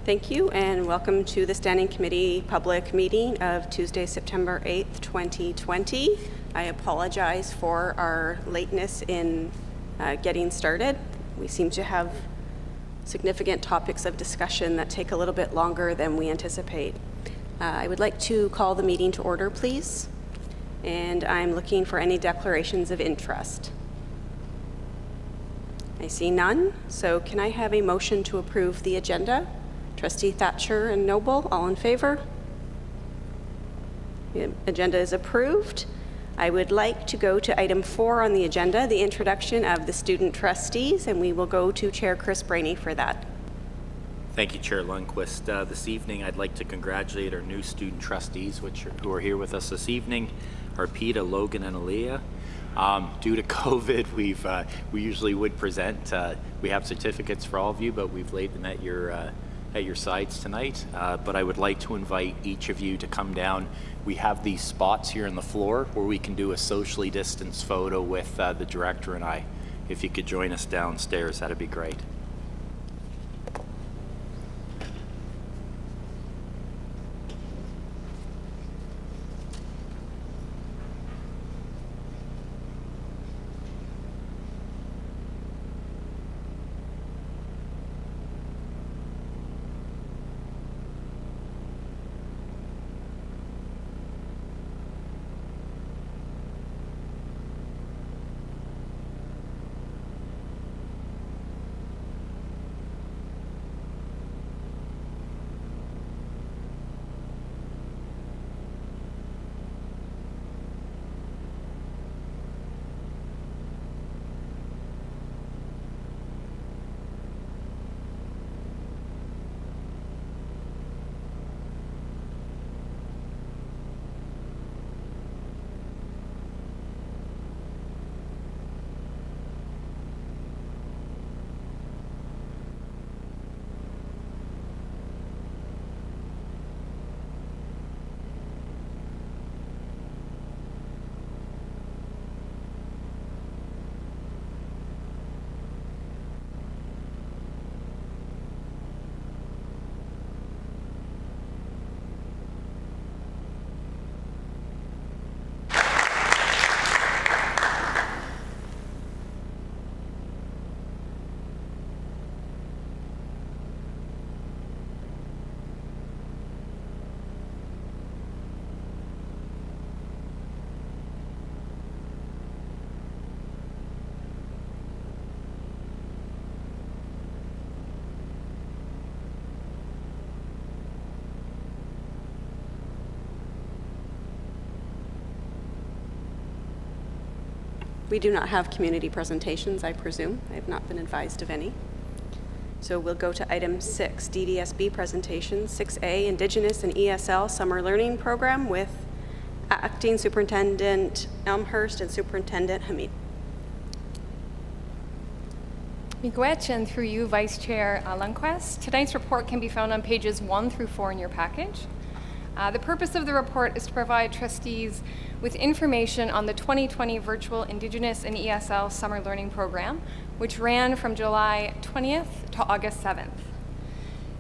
Thank you, and welcome to the Standing Committee public meeting of Tuesday, September 8th, 2020. I apologize for our lateness in getting started. We seem to have significant topics of discussion that take a little bit longer than we anticipate. I would like to call the meeting to order, please. And I'm looking for any declarations of interest. I see none, so can I have a motion to approve the agenda? Trustee Thatcher and Noble, all in favor? The agenda is approved. I would like to go to item 4 on the agenda, the introduction of the student trustees, and we will go to Chair Chris Brainey for that. Thank you, Chair Lundquist. This evening, I'd like to congratulate our new student trustees, who are here with us this evening, Arpita, Logan, and Aaliyah. Due to COVID, we usually would present. We have certificates for all of you, but we've laid them at your sides tonight. But I would like to invite each of you to come down. We have these spots here on the floor where we can do a socially distanced photo with the director and I. If you could join us downstairs, that'd be great. We do not have community presentations, I presume. I have not been advised of any. So we'll go to item 6, DDSB presentations. 6A, Indigenous and ESL Summer Learning Program with Acting Superintendent Elmhurst and Superintendent Hamid. Miigwech, and through you, Vice Chair Lundquist. Tonight's report can be found on pages 1 through 4 in your package. The purpose of the report is to provide trustees with information on the 2020 Virtual Indigenous and ESL Summer Learning Program, which ran from July 20th to August 7th.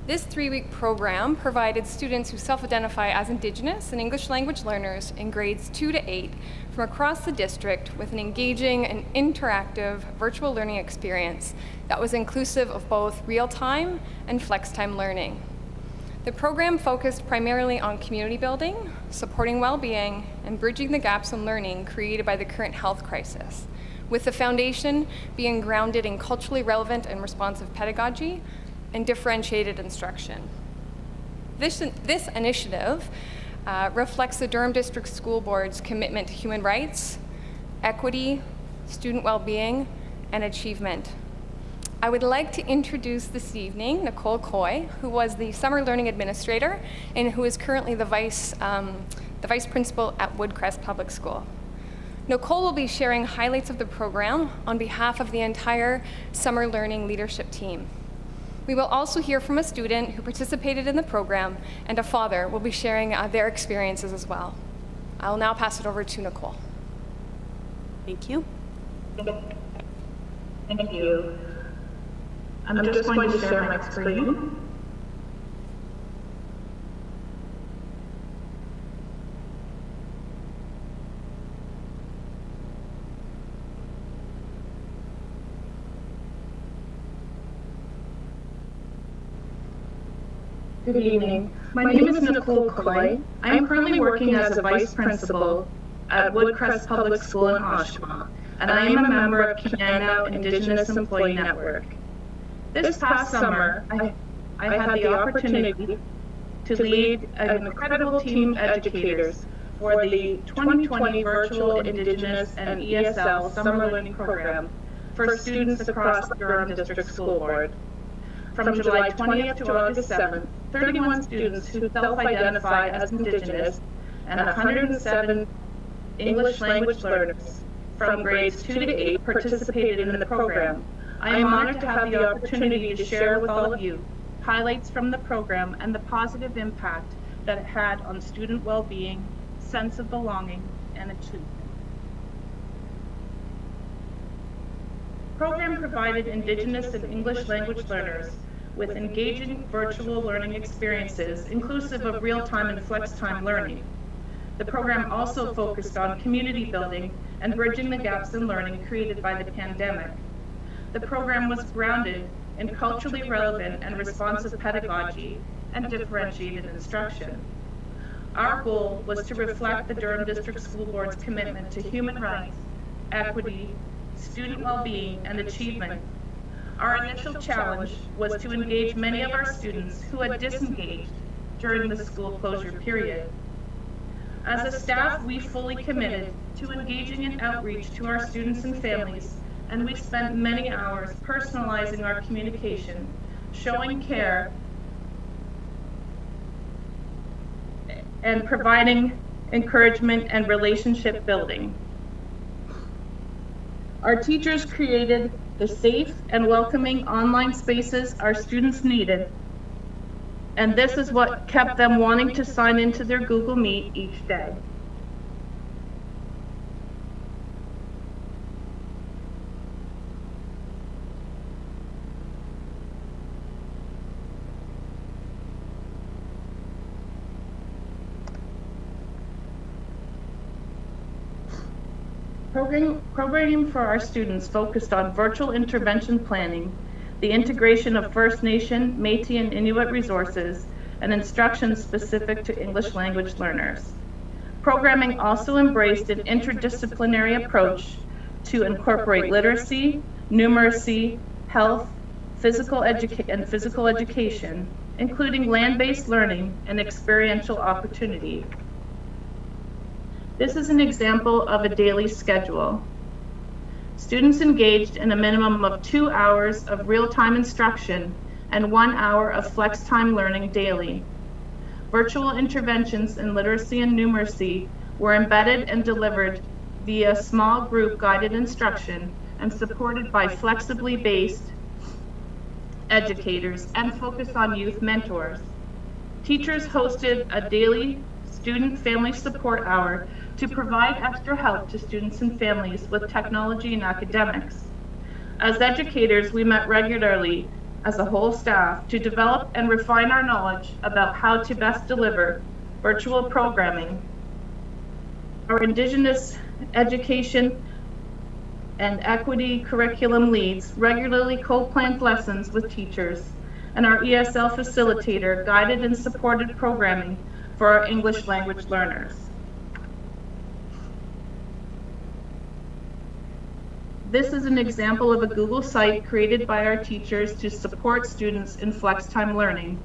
This 3-week program provided students who self-identify as Indigenous and English language learners in grades 2 to 8 from across the district with an engaging and interactive virtual learning experience that was inclusive of both real-time and flex-time learning. The program focused primarily on community building, supporting well-being, and bridging the gaps in learning created by the current health crisis, with the foundation being grounded in culturally relevant and responsive pedagogy and differentiated instruction. This initiative reflects the Durham District School Board's commitment to human rights, equity, student well-being, and achievement. I would like to introduce this evening Nicole Coy, who was the Summer Learning Administrator and who is currently the Vice Principal at Woodcrest Public School. Nicole will be sharing highlights of the program on behalf of the entire Summer Learning leadership team. We will also hear from a student who participated in the program, and a father will be sharing their experiences as well. I will now pass it over to Nicole. Thank you. Thank you. I'm just going to share my screen. Good evening. My name is Nicole Coy. I am currently working as a vice principal at Woodcrest Public School in Oshawa, and I am a member of Canada Indigenous Employee Network. This past summer, I had the opportunity to lead an incredible team of educators for the 2020 Virtual Indigenous and ESL Summer Learning Program for students across the Durham District School Board. From July 20th to August 7th, 31 students who self-identify as Indigenous and 107 English language learners from grades 2 to 8 participated in the program. I am honored to have the opportunity to share with all of you highlights from the program and the positive impact that it had on student well-being, sense of belonging, and achievement. The program provided Indigenous and English language learners with engaging virtual learning experiences inclusive of real-time and flex-time learning. The program also focused on community building and bridging the gaps in learning created by the pandemic. The program was grounded in culturally relevant and responsive pedagogy and differentiated instruction. Our goal was to reflect the Durham District School Board's commitment to human rights, equity, student well-being, and achievement. Our initial challenge was to engage many of our students who had disengaged during the school closure period. As a staff, we fully committed to engaging in outreach to our students and families, and we spent many hours personalizing our communication, showing care, and providing encouragement and relationship building. Our teachers created the safe and welcoming online spaces our students needed, and this is what kept them wanting to sign into their Google Meet each day. Programming for our students focused on virtual intervention planning, the integration of First Nation, Métis, and Inuit resources, and instruction specific to English language learners. Programming also embraced an interdisciplinary approach to incorporate literacy, numeracy, health, physical education, including land-based learning and experiential opportunity. This is an example of a daily schedule. Students engaged in a minimum of 2 hours of real-time instruction and 1 hour of flex-time learning daily. Virtual interventions in literacy and numeracy were embedded and delivered via small group guided instruction and supported by flexibly based educators and focused on youth mentors. Teachers hosted a daily student family support hour to provide extra help to students and families with technology and academics. As educators, we met regularly as a whole staff to develop and refine our knowledge about how to best deliver virtual programming. Our Indigenous education and equity curriculum leads regularly co-planned lessons with teachers, and our ESL facilitator guided and supported programming for our English language learners. This is an example of a Google site created by our teachers to support students in flex-time learning.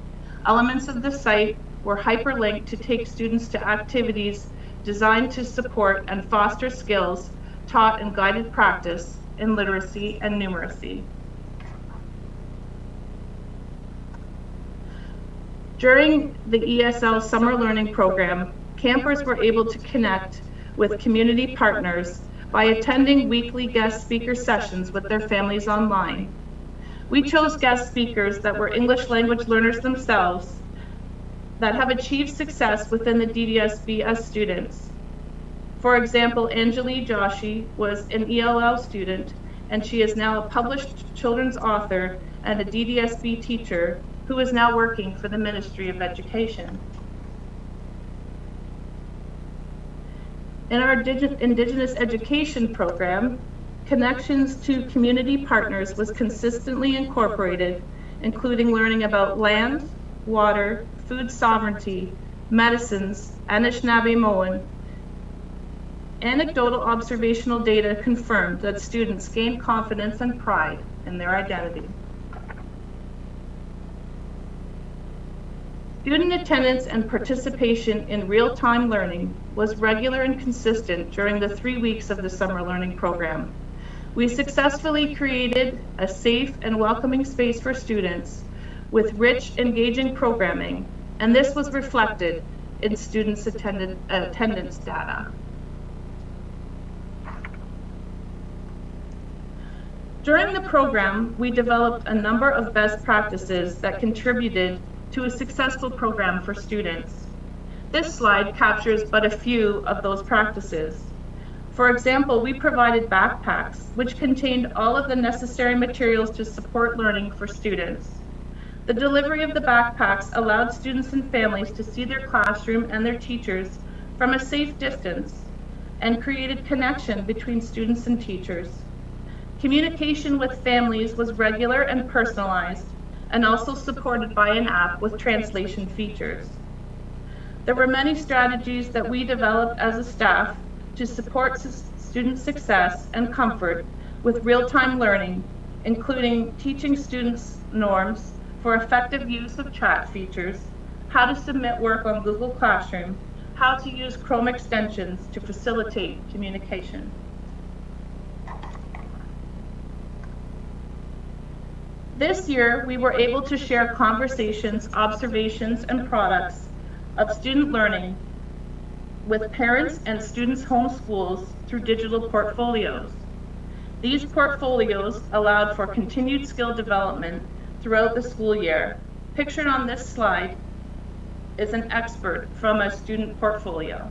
Elements of the site were hyperlinked to take students to activities designed to support and foster skills taught in guided practice in literacy and numeracy. During the ESL Summer Learning Program, campers were able to connect with community partners by attending weekly guest speaker sessions with their families online. We chose guest speakers that were English language learners themselves that have achieved success within the DDSB as students. For example, Anjali Joshi was an ELL student, and she is now a published children's author and a DDSB teacher who is now working for the Ministry of Education. In our Indigenous education program, connections to community partners was consistently incorporated, including learning about land, water, food sovereignty, medicines, Anishinaabe-Moan. Anecdotal observational data confirmed that students gained confidence and pride in their identity. Student attendance and participation in real-time learning was regular and consistent during the 3 weeks of the summer learning program. We successfully created a safe and welcoming space for students with rich, engaging programming, and this was reflected in students' attendance data. During the program, we developed a number of best practices that contributed to a successful program for students. This slide captures but a few of those practices. For example, we provided backpacks, which contained all of the necessary materials to support learning for students. The delivery of the backpacks allowed students and families to see their classroom and their teachers from a safe distance and created connection between students and teachers. Communication with families was regular and personalized, and also supported by an app with translation features. There were many strategies that we developed as a staff to support student success and comfort with real-time learning, including teaching students norms for effective use of chat features, how to submit work on Google Classroom, how to use Chrome extensions to facilitate communication. This year, we were able to share conversations, observations, and products of student learning with parents and students' home schools through digital portfolios. These portfolios allowed for continued skill development throughout the school year. Pictured on this slide is an expert from a student portfolio.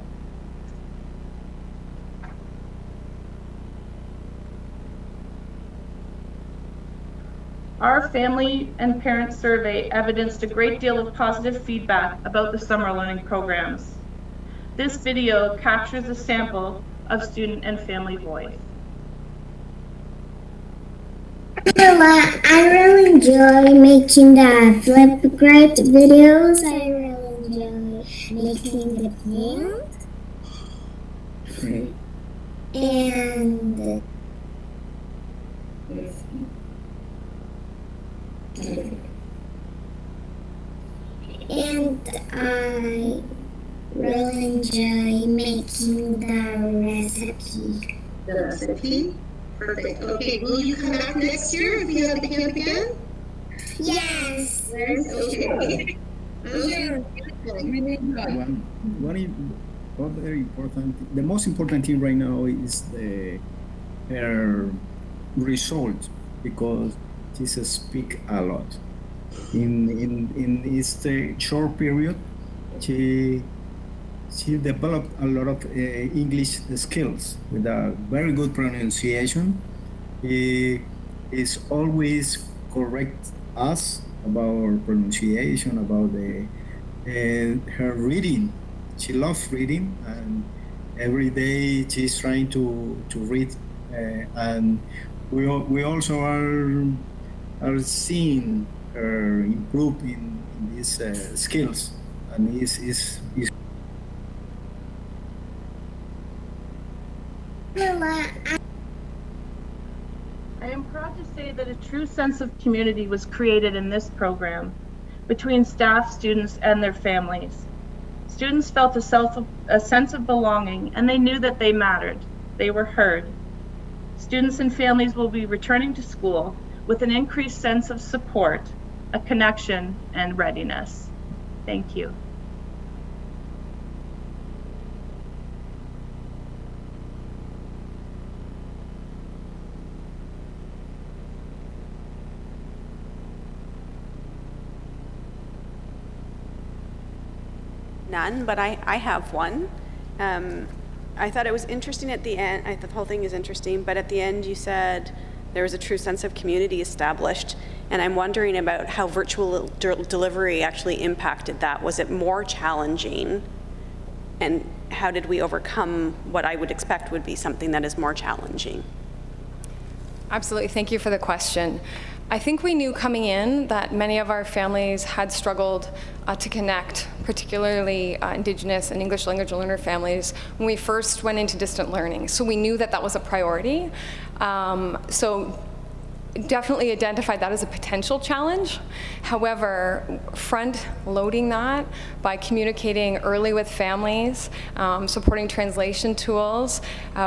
Our family and parent survey evidenced a great deal of positive feedback about the summer learning programs. This video captures a sample of student and family voice. I really enjoy making the Flipgrid videos. I really enjoy making the paint. And I really enjoy making the recipe. The recipe? Perfect. Okay, will you come back next year if you have the camp again? Yes. Okay. Okay. One very important, the most important thing right now is her result, because she speak a lot. In this short period, she developed a lot of English skills with a very good pronunciation. He is always correct us about pronunciation, about her reading. She loves reading, and every day she's trying to read. And we also are seeing her improve in these skills, and is I am proud to say that a true sense of community was created in this program between staff, students, and their families. Students felt a sense of belonging, and they knew that they mattered. They were heard. Students and families will be returning to school with an increased sense of support, a connection, and readiness. Thank you. None, but I have one. I thought it was interesting at the end. I thought the whole thing is interesting, but at the end you said there was a true sense of community established, and I'm wondering about how virtual delivery actually impacted that. Was it more challenging, and how did we overcome what I would expect would be something that is more challenging? Absolutely, thank you for the question. I think we knew coming in that many of our families had struggled to connect, particularly Indigenous and English language learner families, when we first went into distant learning. So we knew that that was a priority. So definitely identified that as a potential challenge. However, front-loading that by communicating early with families, supporting translation tools,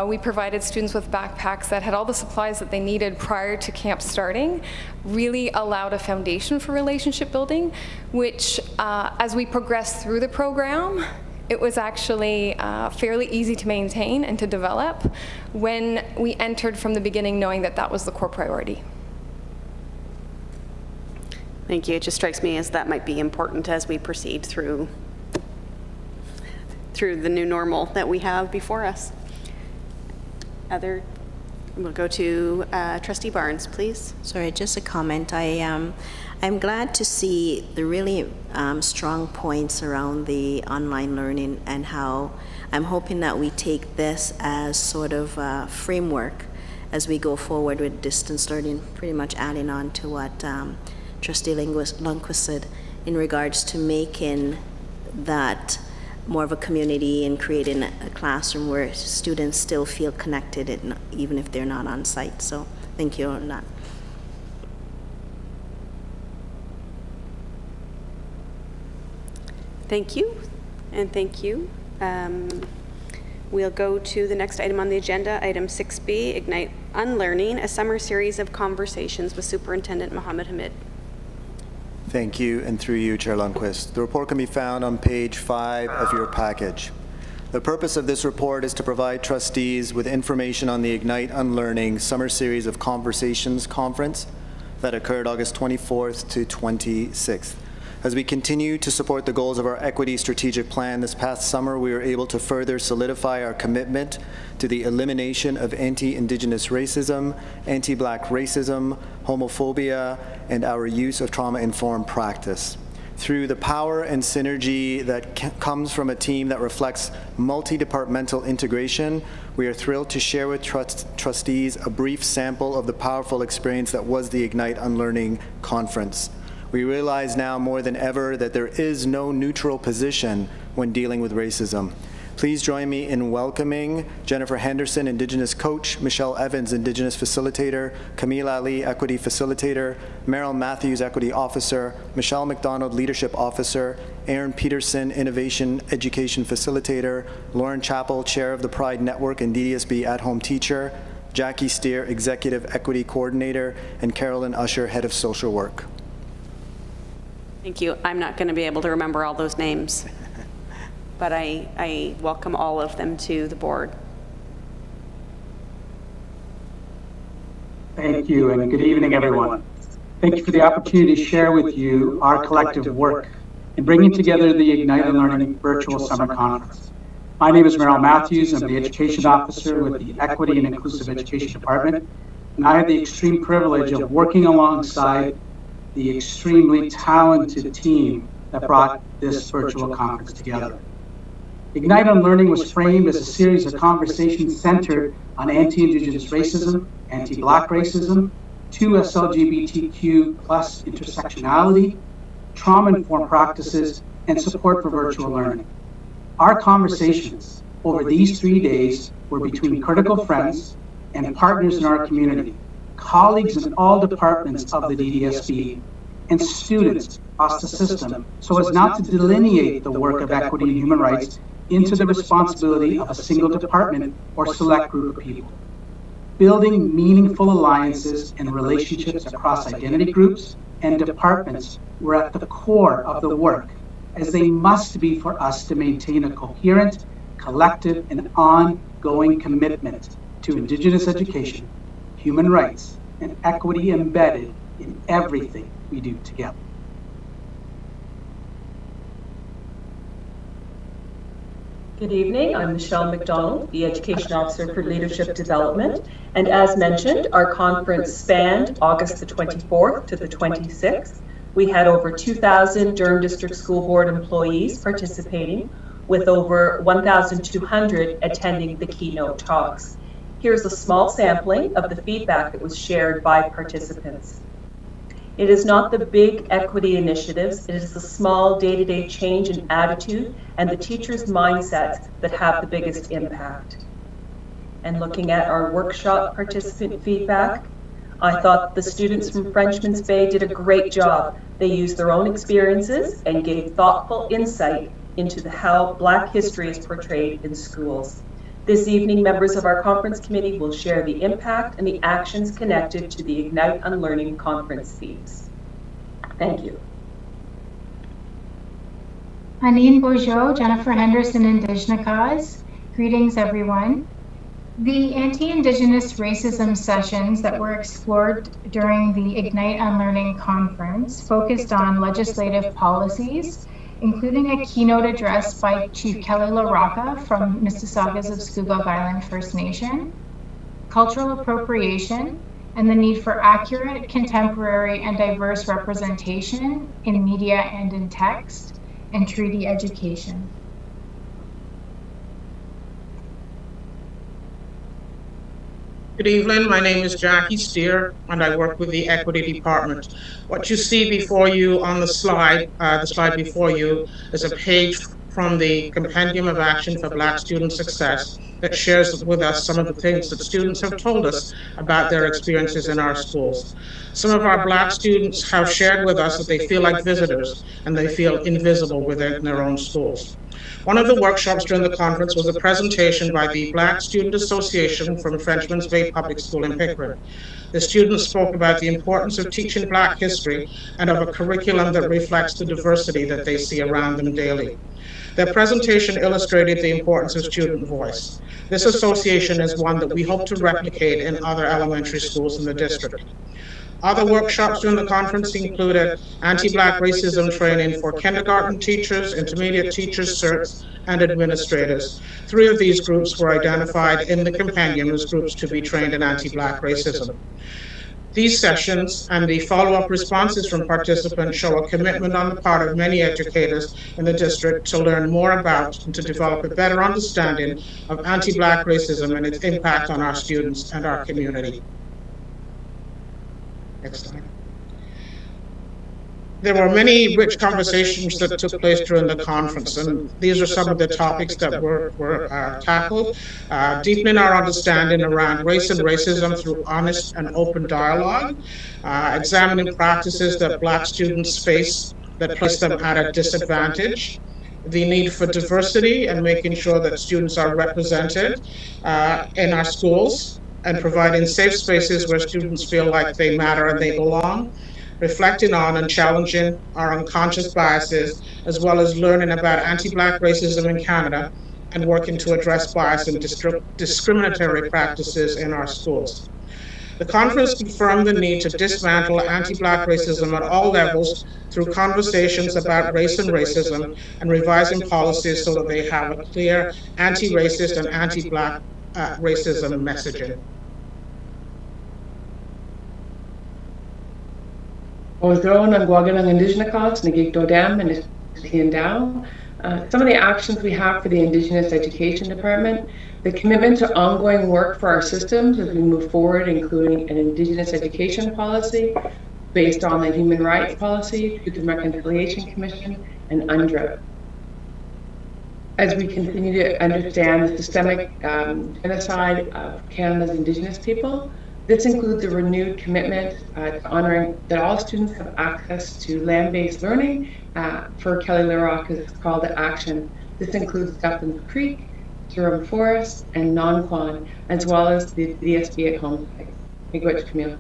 we provided students with backpacks that had all the supplies that they needed prior to camp starting, really allowed a foundation for relationship building, which as we progressed through the program, it was actually fairly easy to maintain and to develop when we entered from the beginning knowing that that was the core priority. Thank you. It just strikes me as that might be important as we proceed through the new normal that we have before us. We'll go to Trustee Barnes, please. Sorry, just a comment. I'm glad to see the really strong points around the online learning, and how I'm hoping that we take this as sort of a framework as we go forward with distance learning, pretty much adding on to what Trustee Lundquist said in regards to making that more of a community and creating a classroom where students still feel connected, even if they're not on site. So thank you on that. Thank you, and thank you. We'll go to the next item on the agenda, item 6B, Ignite Unlearning, a summer series of conversations with Superintendent Mohammed Hamid. Thank you, and through you, Chair Lundquist. The report can be found on page 5 of your package. The purpose of this report is to provide trustees with information on the Ignite Unlearning Summer Series of Conversations Conference that occurred August 24th to 26th. As we continue to support the goals of our equity strategic plan this past summer, we were able to further solidify our commitment to the elimination of anti-Indigenous racism, anti-Black racism, homophobia, and our use of trauma-informed practice. Through the power and synergy that comes from a team that reflects multi-departmental integration, we are thrilled to share with trustees a brief sample of the powerful experience that was the Ignite Unlearning Conference. We realize now more than ever that there is no neutral position when dealing with racism. Please join me in welcoming Jennifer Henderson, Indigenous Coach, Michelle Evans, Indigenous Facilitator, Camille Ali, Equity Facilitator, Meryl Matthews, Equity Officer, Michelle McDonald, Leadership Officer, Aaron Peterson, Innovation Education Facilitator, Lauren Chappell, Chair of the Pride Network and DDSB At-Home Teacher, Jackie Steer, Executive Equity Coordinator, and Carolyn Usher, Head of Social Work. Thank you. I'm not going to be able to remember all those names, but I welcome all of them to the board. Thank you, and good evening, everyone. Thank you for the opportunity to share with you our collective work in bringing together the Ignite Unlearning Virtual Summer Conference. My name is Meryl Matthews. I'm the Education Officer with the Equity and Inclusive Education Department, and I had the extreme privilege of working alongside the extremely talented team that brought this virtual conference together. Ignite Unlearning was framed as a series of conversations centered on anti-Indigenous racism, anti-Black racism, 2S LGBTQ plus intersectionality, trauma-informed practices, and support for virtual learning. Our conversations over these 3 days were between critical friends and partners in our community, colleagues in all departments of the DDSB, and students across the system, so as not to delineate the work of equity and human rights into the responsibility of a single department or select group of people. Building meaningful alliances and relationships across identity groups and departments were at the core of the work, as they must be for us to maintain a coherent, collective, and ongoing commitment to Indigenous education, human rights, and equity embedded in everything we do together. Good evening, I'm Michelle McDonald, the Education Officer for Leadership Development, and as mentioned, our conference spanned August the 24th to the 26th. We had over 2,000 Durham District School Board employees participating, with over 1,200 attending the keynote talks. Here's a small sampling of the feedback that was shared by participants. It is not the big equity initiatives, it is the small day-to-day change in attitude and the teachers' mindsets that have the biggest impact. And looking at our workshop participant feedback, I thought the students from Frenchman's Bay did a great job. They used their own experiences and gave thoughtful insight into how Black history is portrayed in schools. This evening, members of our conference committee will share the impact and the actions connected to the Ignite Unlearning conference themes. Thank you. Anine Bourgeot, Jennifer Henderson, Indigenous Cause. Greetings, everyone. The anti-Indigenous racism sessions that were explored during the Ignite Unlearning conference focused on legislative policies, including a keynote address by Chief Kelly LaRocca from Mississaugas of Scugog Island First Nation, cultural appropriation, and the need for accurate, contemporary, and diverse representation in media and in text, and treaty education. Good evening, my name is Jackie Steer and I work with the Equity Department. What you see before you on the slide before you is a page from the Compendium of Action for Black Student Success that shares with us some of the things that students have told us about their experiences in our schools. Some of our Black students have shared with us that they feel like visitors and they feel invisible within their own schools. One of the workshops during the conference was a presentation by the Black Student Association from Frenchman's Bay Public School in Pickering. The students spoke about the importance of teaching Black history and of a curriculum that reflects the diversity that they see around them daily. Their presentation illustrated the importance of student voice. This association is one that we hope to replicate in other elementary schools in the district. Other workshops during the conference included anti-Black racism training for kindergarten teachers, intermediate teachers, CERTs, and administrators. 3 of these groups were identified in the compendium as groups to be trained in anti-Black racism. These sessions and the follow-up responses from participants show a commitment on the part of many educators in the district to learn more about and to develop a better understanding of anti-Black racism and its impact on our students and our community. Next slide. There were many rich conversations that took place during the conference, and these are some of the topics that were tackled. Deepening our understanding around race and racism through honest and open dialogue, examining practices that Black students face that place them at a disadvantage, the need for diversity and making sure that students are represented in our schools, and providing safe spaces where students feel like they matter and they belong, reflecting on and challenging our unconscious biases, as well as learning about anti-Black racism in Canada and working to address bias and discriminatory practices in our schools. The conference confirmed the need to dismantle anti-Black racism at all levels through conversations about race and racism and revising policies so that they have a clear anti-racist and anti-Black racism messaging. Bonjour, Nangwagan and Indigenous Cause, Nagik Dodam and Tiandao. Some of the actions we have for the Indigenous Education Department, the commitment to ongoing work for our systems as we move forward, including an Indigenous education policy based on the Human Rights Policy, Truth and Reconciliation Commission, and UNDRIP. As we continue to understand the systemic genocide of Canada's Indigenous people, this includes a renewed commitment to honoring that all students have access to land-based learning for Kelly LaRocca's call to action. This includes Duffins Creek, Durham Forest, and Nonquan, as well as the DDSB at home sites. Miigwech Camille.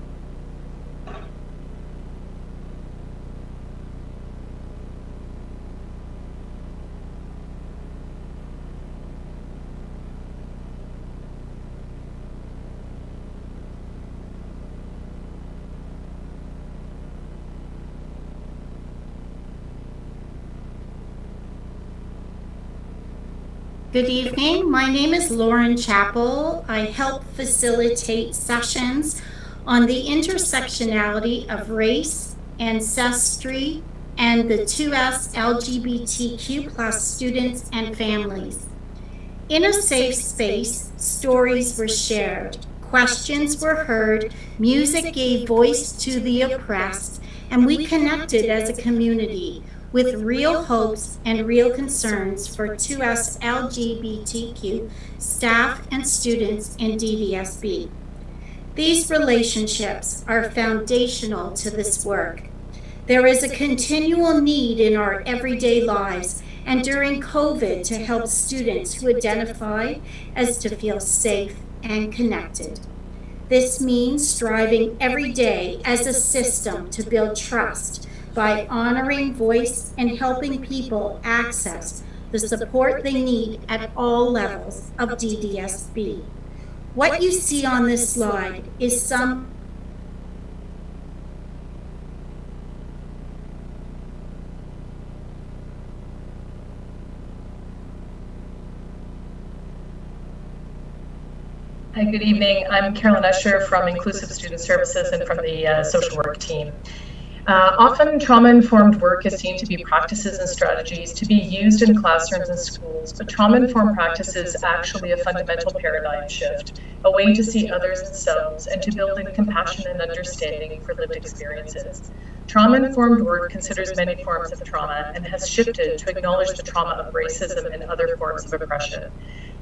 Good evening. My name is Lauren Chappell. I help facilitate sessions on the intersectionality of race, ancestry, and the 2S LGBTQ+ students and families. In a safe space, stories were shared, questions were heard, music gave voice to the oppressed, and we connected as a community with real hopes and real concerns for 2S LGBTQ staff and students in DDSB. These relationships are foundational to this work. There is a continual need in our everyday lives and during COVID to help students who identify as to feel safe and connected. This means striving every day as a system to build trust by honoring voice and helping people access the support they need at all levels of DDSB. What you see on this slide is some Hi, good evening. I'm Carolyn Usher from Inclusive Student Services and from the social work team. Often trauma-informed work is seen to be practices and strategies to be used in classrooms and schools, but trauma-informed practice is actually a fundamental paradigm shift, a way to see others and selves, and to build in compassion and understanding for lived experiences. Trauma-informed work considers many forms of trauma and has shifted to acknowledge the trauma of racism and other forms of oppression.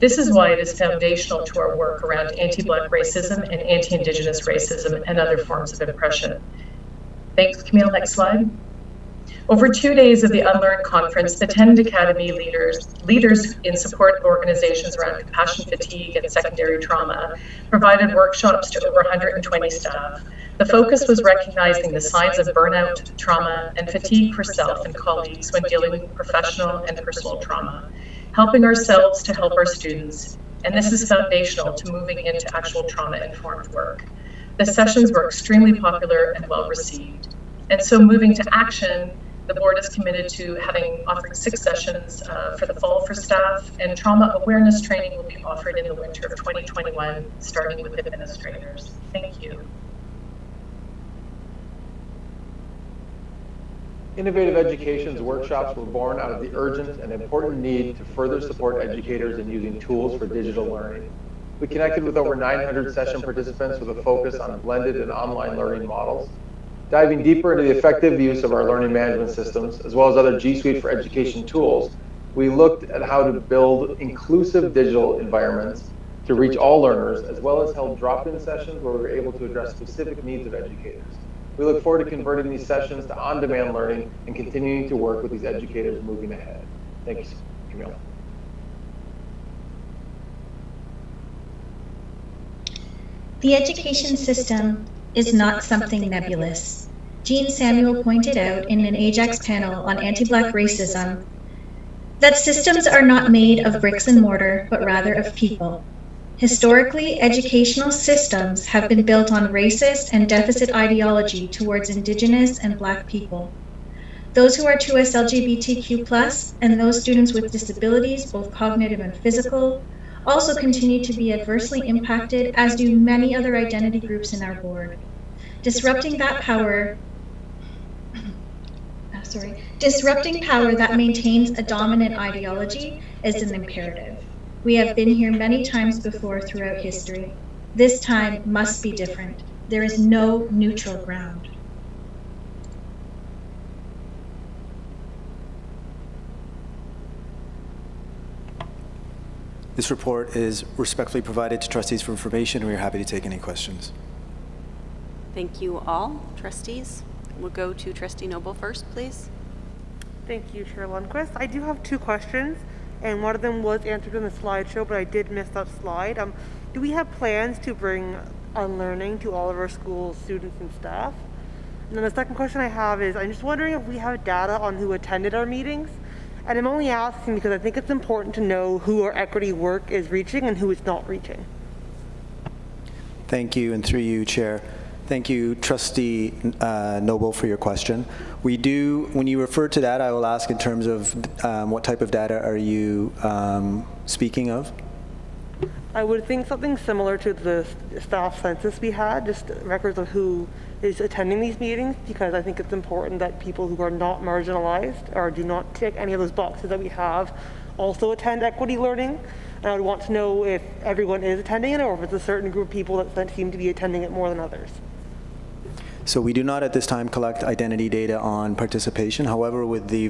This is why it is foundational to our work around anti-Black racism and anti-Indigenous racism and other forms of oppression. Thanks, Camille. Next slide. Over 2 days of the Unlearn conference, the 10 Academy leaders in support organizations around compassion fatigue and secondary trauma provided workshops to over 120 staff. The focus was recognizing the signs of burnout, trauma, and fatigue for self and colleagues when dealing with professional and personal trauma, helping ourselves to help our students, and this is foundational to moving into actual trauma-informed work. The sessions were extremely popular and well received. And so moving to action, the board is committed to offering 6 sessions for the fall for staff, and trauma awareness training will be offered in the winter of 2021, starting with administrators. Thank you. Innovative Education's workshops were born out of the urgent and important need to further support educators in using tools for digital learning. We connected with over 900 session participants with a focus on blended and online learning models. Diving deeper into the effective use of our learning management systems, as well as other G Suite for Education tools, we looked at how to build inclusive digital environments to reach all learners, as well as held drop-in sessions where we were able to address specific needs of educators. We look forward to converting these sessions to on-demand learning and continuing to work with these educators moving ahead. Thanks, Camille. The education system is not something nebulous. Jean Samuel pointed out in an Ajax panel on anti-Black racism that systems are not made of bricks and mortar, but rather of people. Historically, educational systems have been built on racist and deficit ideology towards Indigenous and Black people. Those who are 2S LGBTQ+, and those students with disabilities, both cognitive and physical, also continue to be adversely impacted, as do many other identity groups in our board. Disrupting power that maintains a dominant ideology is an imperative. We have been here many times before throughout history. This time must be different. There is no neutral ground. This report is respectfully provided to trustees for information. We are happy to take any questions. Thank you all, trustees. We'll go to Trustee Noble first, please. Thank you, Chair Lundquist. I do have 2 questions, and one of them was answered in the slideshow, but I did miss that slide. Do we have plans to bring unlearning to all of our school students and staff? And then the second question I have is, I'm just wondering if we have data on who attended our meetings. And I'm only asking because I think it's important to know who our equity work is reaching and who it's not reaching. Thank you, and through you, Chair. Thank you, Trustee Noble, for your question. We do, when you refer to data, I will ask in terms of what type of data are you speaking of? I would think something similar to the staff census we had, just records of who is attending these meetings, because I think it's important that people who are not marginalized or do not tick any of those boxes that we have also attend equity learning. And I would want to know if everyone is attending it or if it's a certain group of people that seem to be attending it more than others. So we do not at this time collect identity data on participation. However, with the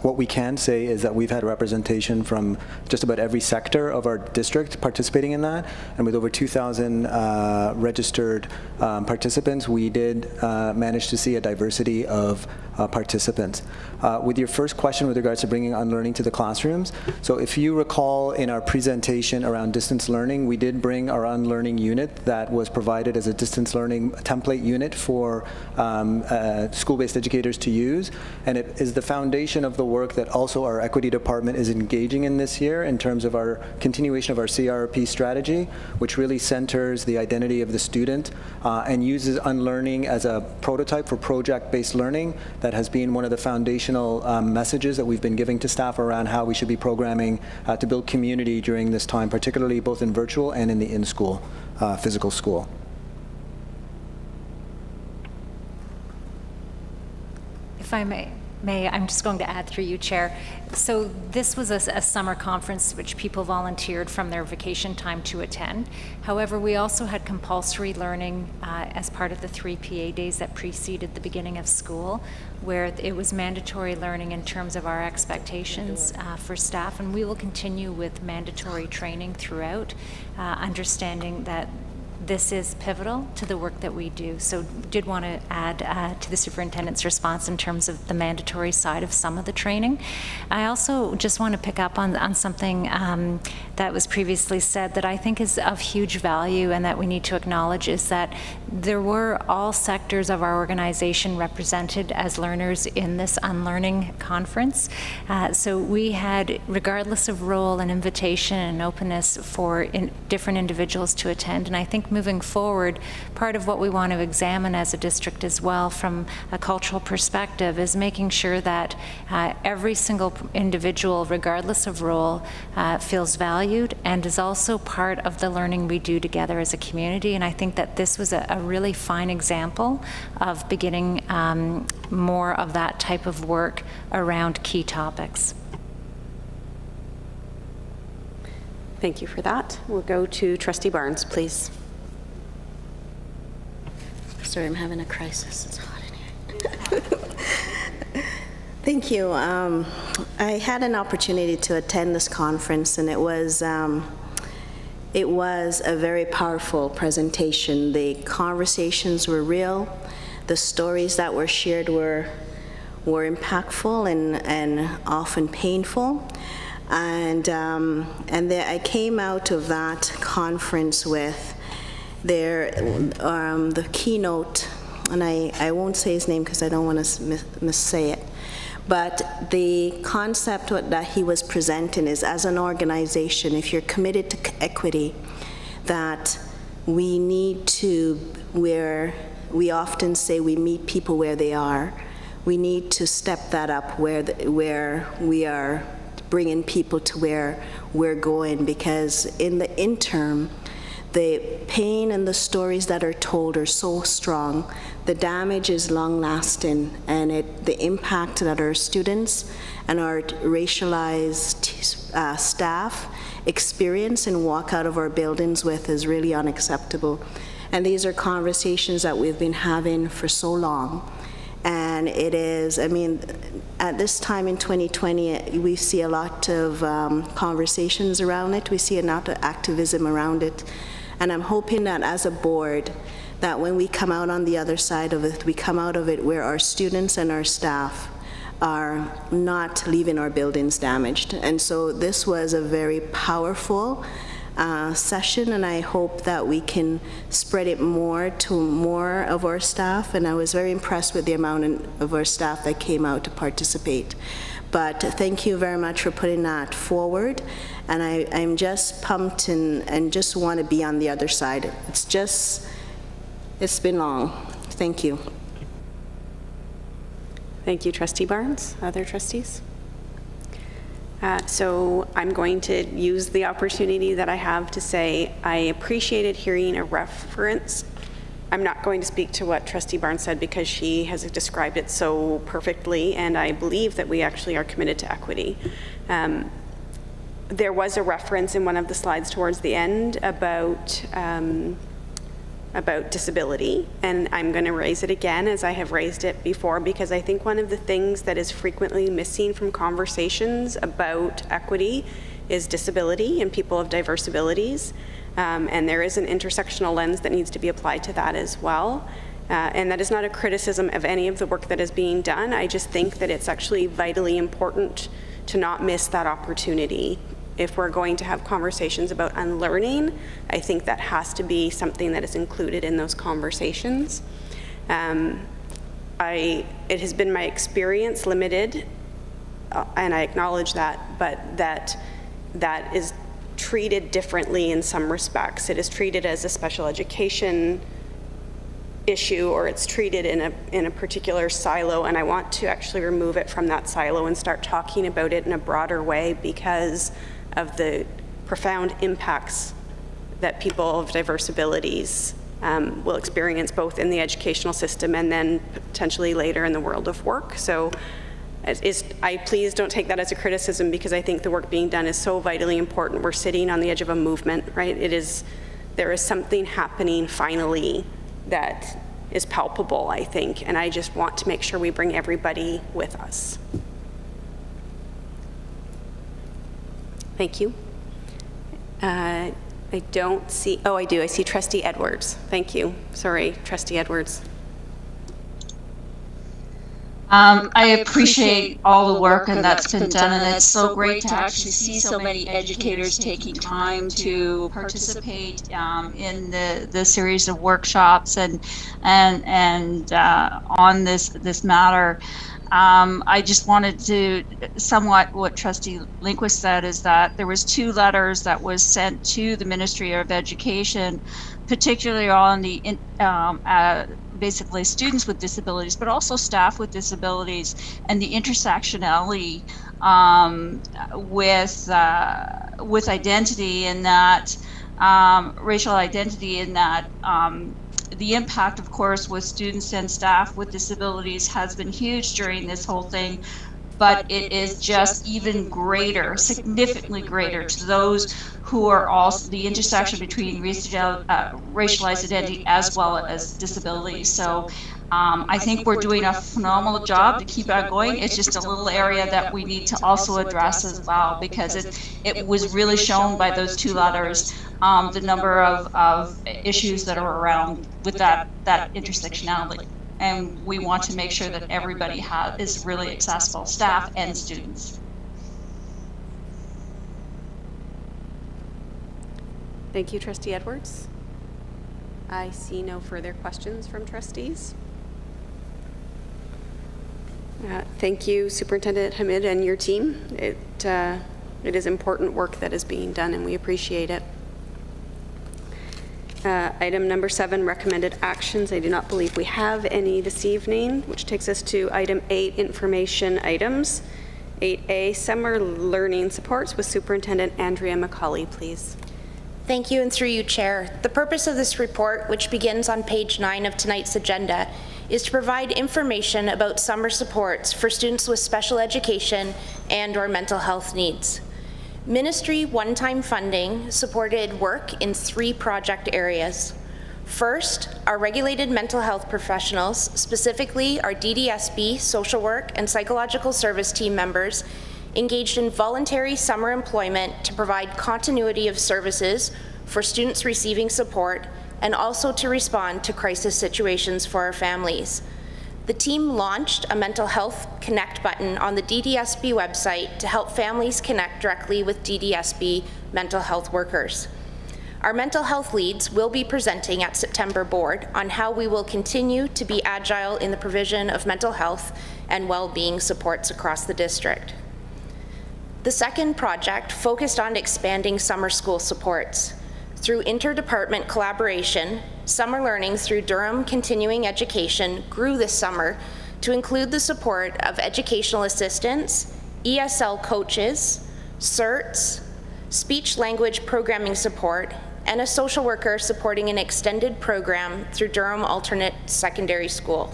what we can say is that we've had representation from just about every sector of our district participating in that. And with over 2,000 registered participants, we did manage to see a diversity of participants. With your first question with regards to bringing unlearning to the classrooms, so if you recall in our presentation around distance learning, we did bring our unlearning unit that was provided as a distance learning template unit for school-based educators to use, and it is the foundation of the work that also our equity department is engaging in this year in terms of our continuation of our CRP strategy, which really centers the identity of the student and uses unlearning as a prototype for project-based learning. That has been one of the foundational messages that we've been giving to staff around how we should be programming to build community during this time, particularly both in virtual and in the in-school physical school. If I may, I'm just going to add through you, Chair. So this was a summer conference which people volunteered from their vacation time to attend. However, we also had compulsory learning as part of the 3 PA days that preceded the beginning of school, where it was mandatory learning in terms of our expectations for staff, and we will continue with mandatory training throughout, understanding that this is pivotal to the work that we do. So did want to add to the superintendent's response in terms of the mandatory side of some of the training. I also just want to pick up on something that was previously said that I think is of huge value and that we need to acknowledge, is that there were all sectors of our organization represented as learners in this unlearning conference. So we had, regardless of role, an invitation and openness for different individuals to attend, and I think moving forward, part of what we want to examine as a district as well from a cultural perspective is making sure that every single individual, regardless of role, feels valued and is also part of the learning we do together as a community. And I think that this was a really fine example of beginning more of that type of work around key topics. Thank you for that. We'll go to Trustee Barnes, please. Sorry, I'm having a crisis. It's hot in here. Thank you. I had an opportunity to attend this conference, and it was a very powerful presentation. The conversations were real. The stories that were shared were impactful and often painful. And I came out of that conference with the keynote, and I won't say his name because I don't want to missay it, but the concept that he was presenting is, as an organization, if you're committed to equity, that we need to, where we often say we meet people where they are, we need to step that up where we are bringing people to where we're going, because in the interim, the pain and the stories that are told are so strong. The damage is long-lasting, and the impact that our students and our racialized staff experience and walk out of our buildings with is really unacceptable. And these are conversations that we've been having for so long. And it is, I mean, at this time in 2020, we see a lot of conversations around it. We see a lot of activism around it. And I'm hoping that as a board, that when we come out on the other side of it, we come out of it where our students and our staff are not leaving our buildings damaged. And so this was a very powerful session, and I hope that we can spread it more to more of our staff. And I was very impressed with the amount of our staff that came out to participate. But thank you very much for putting that forward. And I'm just pumped and just want to be on the other side. It's been long. Thank you. Thank you, Trustee Barnes. Other trustees? So I'm going to use the opportunity that I have to say I appreciated hearing a reference. I'm not going to speak to what Trustee Barnes said because she has described it so perfectly, and I believe that we actually are committed to equity. There was a reference in one of the slides towards the end about about disability, and I'm going to raise it again as I have raised it before, because I think one of the things that is frequently missing from conversations about equity is disability and people of diverse abilities, and there is an intersectional lens that needs to be applied to that as well. And that is not a criticism of any of the work that is being done. I just think that it's actually vitally important to not miss that opportunity. If we're going to have conversations about unlearning, I think that has to be something that is included in those conversations. It has been my experience, limited, and I acknowledge that, but that is treated differently in some respects. It is treated as a special education issue, or it's treated in a particular silo, and I want to actually remove it from that silo and start talking about it in a broader way, because of the profound impacts that people of diverse abilities will experience, both in the educational system and then potentially later in the world of work. So please don't take that as a criticism, because I think the work being done is so vitally important. We're sitting on the edge of a movement, right? There is something happening finally that is palpable, I think, and I just want to make sure we bring everybody with us. Thank you. I don't see, oh, I do. I see Trustee Edwards. Thank you. Sorry, Trustee Edwards. I appreciate all the work that's been done, and it's so great to actually see so many educators taking time to participate in the series of workshops and on this matter. I just wanted to, somewhat what Trustee Lindquist said, is that there was 2 letters that was sent to the Ministry of Education, particularly on the basically students with disabilities, but also staff with disabilities, and the intersectionality with identity, in that racial identity, in that the impact, of course, with students and staff with disabilities has been huge during this whole thing, but it is just even greater, significantly greater, to those who are also the intersection between racialized identity as well as disability. So I think we're doing a phenomenal job to keep on going. It's just a little area that we need to also address as well, because it was really shown by those 2 letters, the number of issues that are around with that intersectionality. And we want to make sure that everybody is really accessible, staff and students. Thank you, Trustee Edwards. I see no further questions from trustees. Thank you, Superintendent Hamid and your team. It is important work that is being done, and we appreciate it. Item number 7, recommended actions. I do not believe we have any this evening, which takes us to item 8, information items. 8A, summer learning supports, with Superintendent Andrea McCauley, please. Thank you, and through you, Chair. The purpose of this report, which begins on page 9 of tonight's agenda, is to provide information about summer supports for students with special education and/or mental health needs. Ministry one-time funding supported work in 3 project areas. First, our regulated mental health professionals, specifically our DDSB, social work, and psychological service team members, engaged in voluntary summer employment to provide continuity of services for students receiving support, and also to respond to crisis situations for our families. The team launched a mental health connect button on the DDSB website to help families connect directly with DDSB mental health workers. Our mental health leads will be presenting at September board on how we will continue to be agile in the provision of mental health and well-being supports across the district. The second project focused on expanding summer school supports. Through interdepartment collaboration, summer learning through Durham Continuing Education grew this summer to include the support of educational assistants, ESL coaches, CERTs, speech language programming support, and a social worker supporting an extended program through Durham Alternate Secondary School.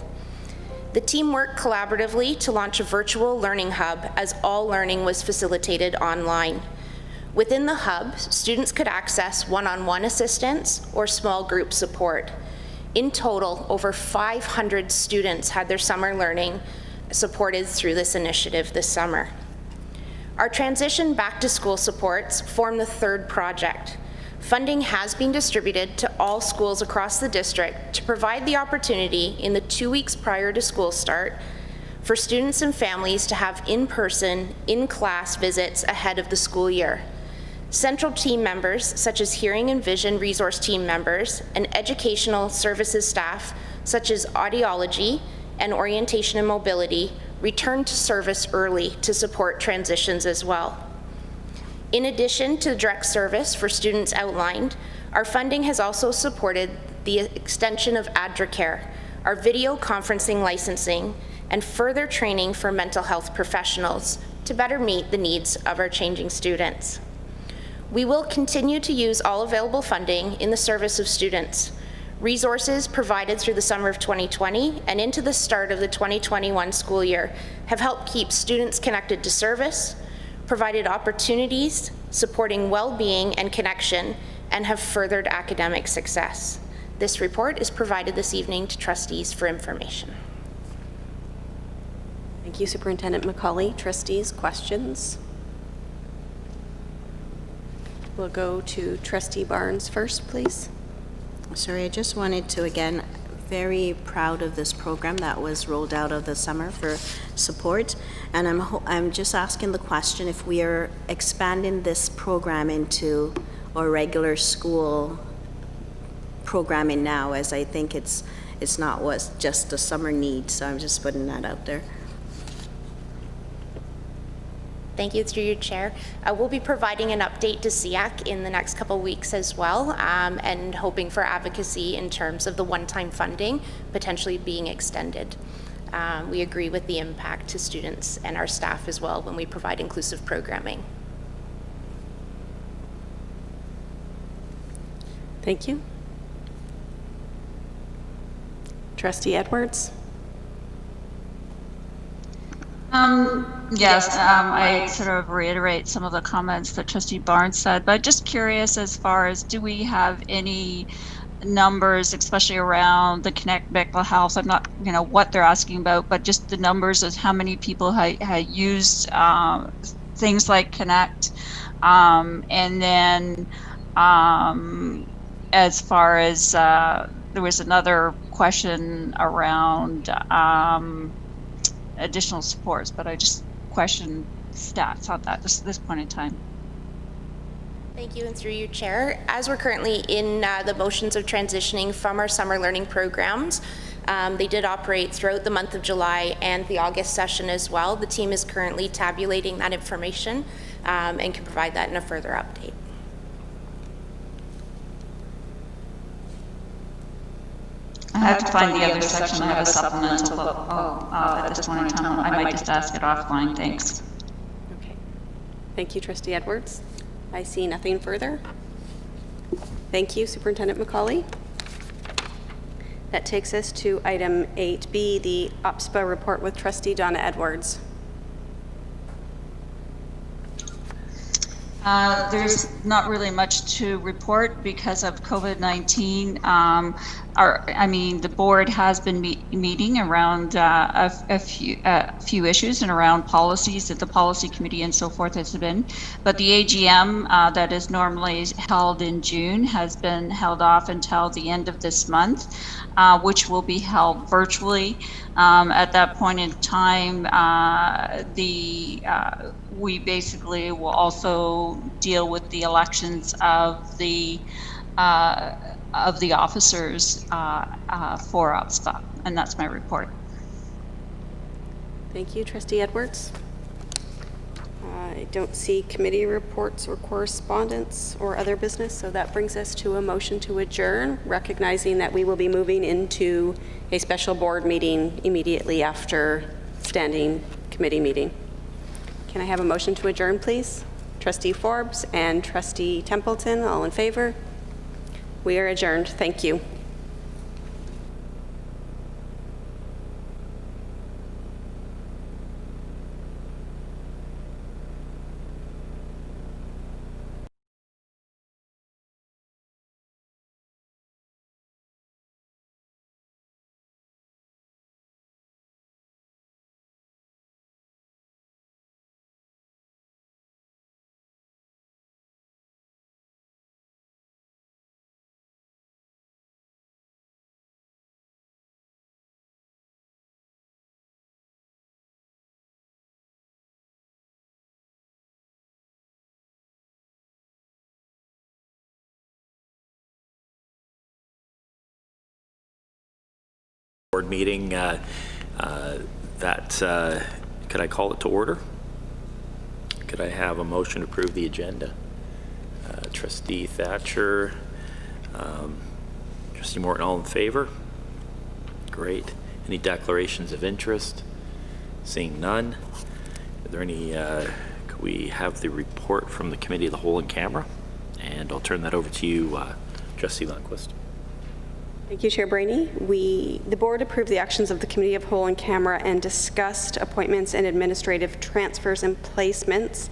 The team worked collaboratively to launch a virtual learning hub, as all learning was facilitated online. Within the hub, students could access one-on-one assistance or small group support. In total, over 500 students had their summer learning supported through this initiative this summer. Our transition back to school supports form the third project. Funding has been distributed to all schools across the district to provide the opportunity in the 2 weeks prior to school start for students and families to have in-person, in-class visits ahead of the school year. Central team members, such as hearing and vision resource team members, and educational services staff, such as audiology and orientation and mobility, return to service early to support transitions as well. In addition to the direct service for students outlined, our funding has also supported the extension of AddraCare, our video conferencing licensing, and further training for mental health professionals to better meet the needs of our changing students. We will continue to use all available funding in the service of students. Resources provided through the summer of 2020 and into the start of the 2021 school year have helped keep students connected to service, provided opportunities, supporting well-being and connection, and have furthered academic success. This report is provided this evening to trustees for information. Thank you, Superintendent McCauley. Trustees, questions? We'll go to Trustee Barnes first, please. Sorry, I just wanted to, again, very proud of this program that was rolled out of the summer for support. And I'm just asking the question if we are expanding this program into our regular school programming now, as I think it's not what's just a summer need. So I'm just putting that out there. Thank you, through your chair. We'll be providing an update to SEAC in the next couple weeks as well, and hoping for advocacy in terms of the one-time funding potentially being extended. We agree with the impact to students and our staff as well when we provide inclusive programming. Thank you. Trustee Edwards? Yes, I sort of reiterate some of the comments that Trustee Barnes said, but just curious as far as, do we have any numbers, especially around the Connect Mental Health? I'm not, what they're asking about, but just the numbers of how many people had used things like Connect. And then as far as, there was another question around additional supports, but I just question stats on that just at this point in time. Thank you, and through you, Chair. As we're currently in the motions of transitioning from our summer learning programs, they did operate throughout the month of July and the August session as well. The team is currently tabulating that information and can provide that in a further update. I have to find the other section. I have a supplemental, but at this point in time, I might just ask it offline. Thanks. Okay. Thank you, Trustee Edwards. I see nothing further. Thank you, Superintendent McCauley. That takes us to item 8B, the OPSBA report with Trustee Donna Edwards. There's not really much to report because of COVID-19. The board has been meeting around a few issues and around policies that the policy committee and so forth has been. But the AGM that is normally held in June has been held off until the end of this month, which will be held virtually. At that point in time, we basically will also deal with the elections of the officers for OPSBA, and that's my report. Thank you, Trustee Edwards. I don't see committee reports or correspondence or other business, so that brings us to a motion to adjourn, recognizing that we will be moving into a special board meeting immediately after standing committee meeting. Can I have a motion to adjourn, please? Trustee Forbes and Trustee Templeton, all in favor? We are adjourned. Thank you. meeting. Could I call it to order? Could I have a motion to approve the agenda? Trustee Thatcher, Trustee Morton, all in favor? Great. Any declarations of interest? Seeing none. Are there any, could we have the report from the Committee of the Whole in camera? And I'll turn that over to you, Trustee Lundquist. Thank you, Chair Brainy. The board approved the actions of the Committee of Whole in camera and discussed appointments and administrative transfers and placements.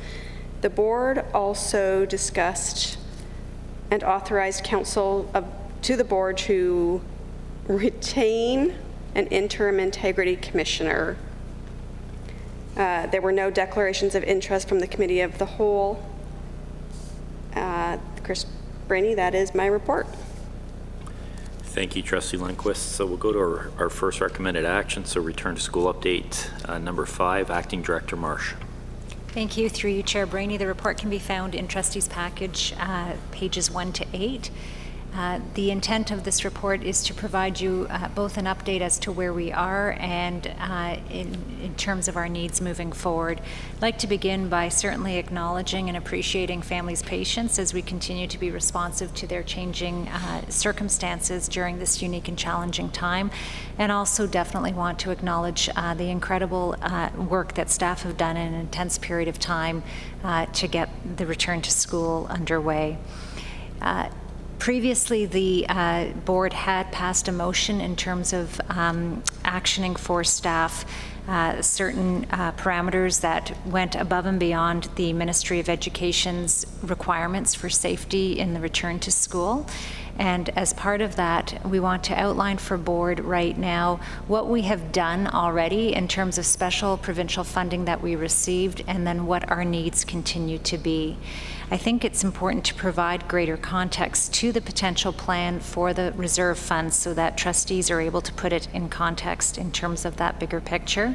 The board also discussed and authorized council to the board to retain an interim integrity commissioner. There were no declarations of interest from the Committee of the Whole. Chris Brainy, that is my report. Thank you, Trustee Lundquist. So we'll go to our first recommended action. So return to school update, number 5, Acting Director Marsh. Thank you. Through you, Chair Brainy. The report can be found in Trustees Package, pages 1 to 8. The intent of this report is to provide you both an update as to where we are and in terms of our needs moving forward. I'd like to begin by certainly acknowledging and appreciating families' patience as we continue to be responsive to their changing circumstances during this unique and challenging time, and also definitely want to acknowledge the incredible work that staff have done in an intense period of time to get the return to school underway. Previously, the board had passed a motion in terms of actioning for staff certain parameters that went above and beyond the Ministry of Education's requirements for safety in the return to school. And as part of that, we want to outline for board right now what we have done already in terms of special provincial funding that we received, and then what our needs continue to be. I think it's important to provide greater context to the potential plan for the reserve funds so that trustees are able to put it in context in terms of that bigger picture.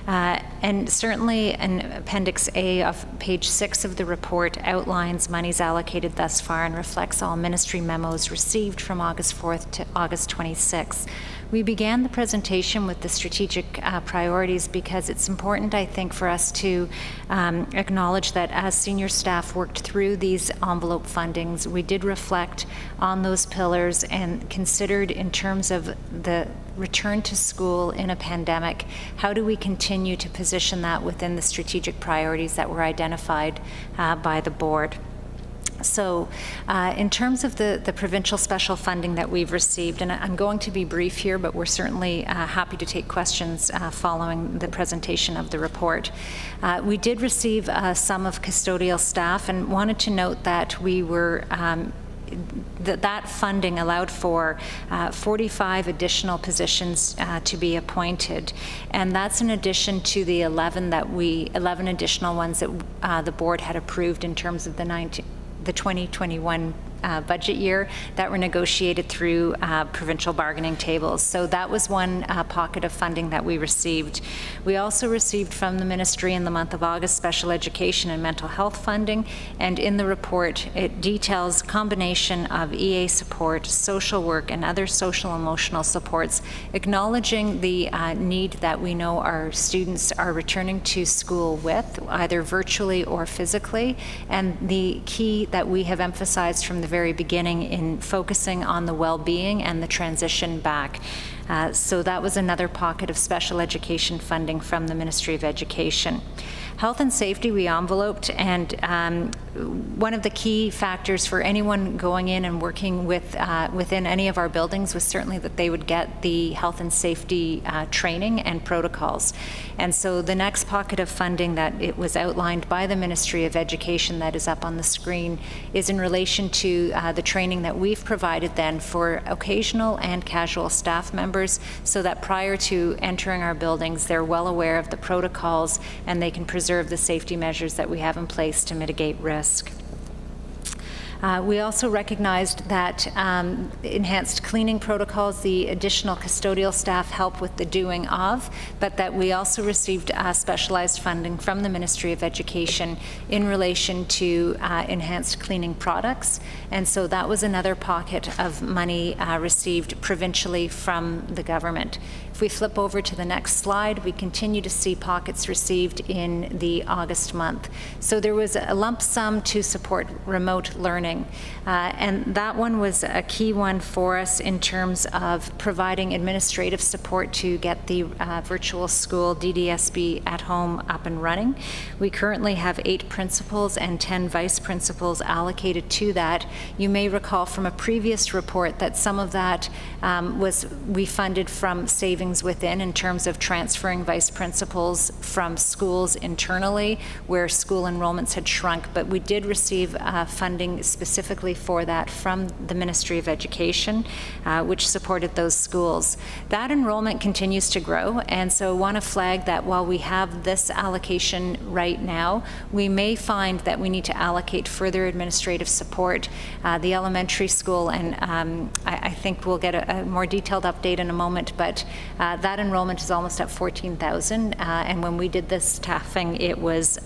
And certainly in Appendix A of page 6 of the report outlines monies allocated thus far and reflects all ministry memos received from August 4th to August 26th. We began the presentation with the strategic priorities because it's important, I think, for us to acknowledge that as senior staff worked through these envelope fundings, we did reflect on those pillars and considered in terms of the return to school in a pandemic, how do we continue to position that within the strategic priorities that were identified by the board. So in terms of the provincial special funding that we've received, and I'm going to be brief here, but we're certainly happy to take questions following the presentation of the report. We did receive some of custodial staff and wanted to note that we were that funding allowed for 45 additional positions to be appointed, and that's in addition to the 11 additional ones that the board had approved in terms of the 2021 budget year that were negotiated through provincial bargaining tables. So that was one pocket of funding that we received. We also received from the ministry in the month of August special education and mental health funding, and in the report it details combination of EA support, social work, and other social emotional supports, acknowledging the need that we know our students are returning to school with, either virtually or physically, and the key that we have emphasized from the very beginning in focusing on the well-being and the transition back. So that was another pocket of special education funding from the Ministry of Education. Health and safety we enveloped, and one of the key factors for anyone going in and working with within any of our buildings was certainly that they would get the health and safety training and protocols. And so the next pocket of funding that it was outlined by the Ministry of Education that is up on the screen is in relation to the training that we've provided then for occasional and casual staff members, so that prior to entering our buildings they're well aware of the protocols and they can preserve the safety measures that we have in place to mitigate risk. We also recognized that enhanced cleaning protocols, the additional custodial staff help with the doing of, but that we also received specialized funding from the Ministry of Education in relation to enhanced cleaning products. And so that was another pocket of money received provincially from the government. If we flip over to the next slide, we continue to see pockets received in the August month. So there was a lump sum to support remote learning, and that one was a key one for us in terms of providing administrative support to get the virtual school DDSB at home up and running. We currently have 8 principals and 10 vice principals allocated to that. You may recall from a previous report that some of that we funded from savings within in terms of transferring vice principals from schools internally where school enrollments had shrunk, but we did receive funding specifically for that from the Ministry of Education, which supported those schools. That enrollment continues to grow, and so I want to flag that while we have this allocation right now, we may find that we need to allocate further administrative support. The elementary school, and I think we'll get a more detailed update in a moment, but that enrollment is almost at 14,000, and when we did this staffing, it was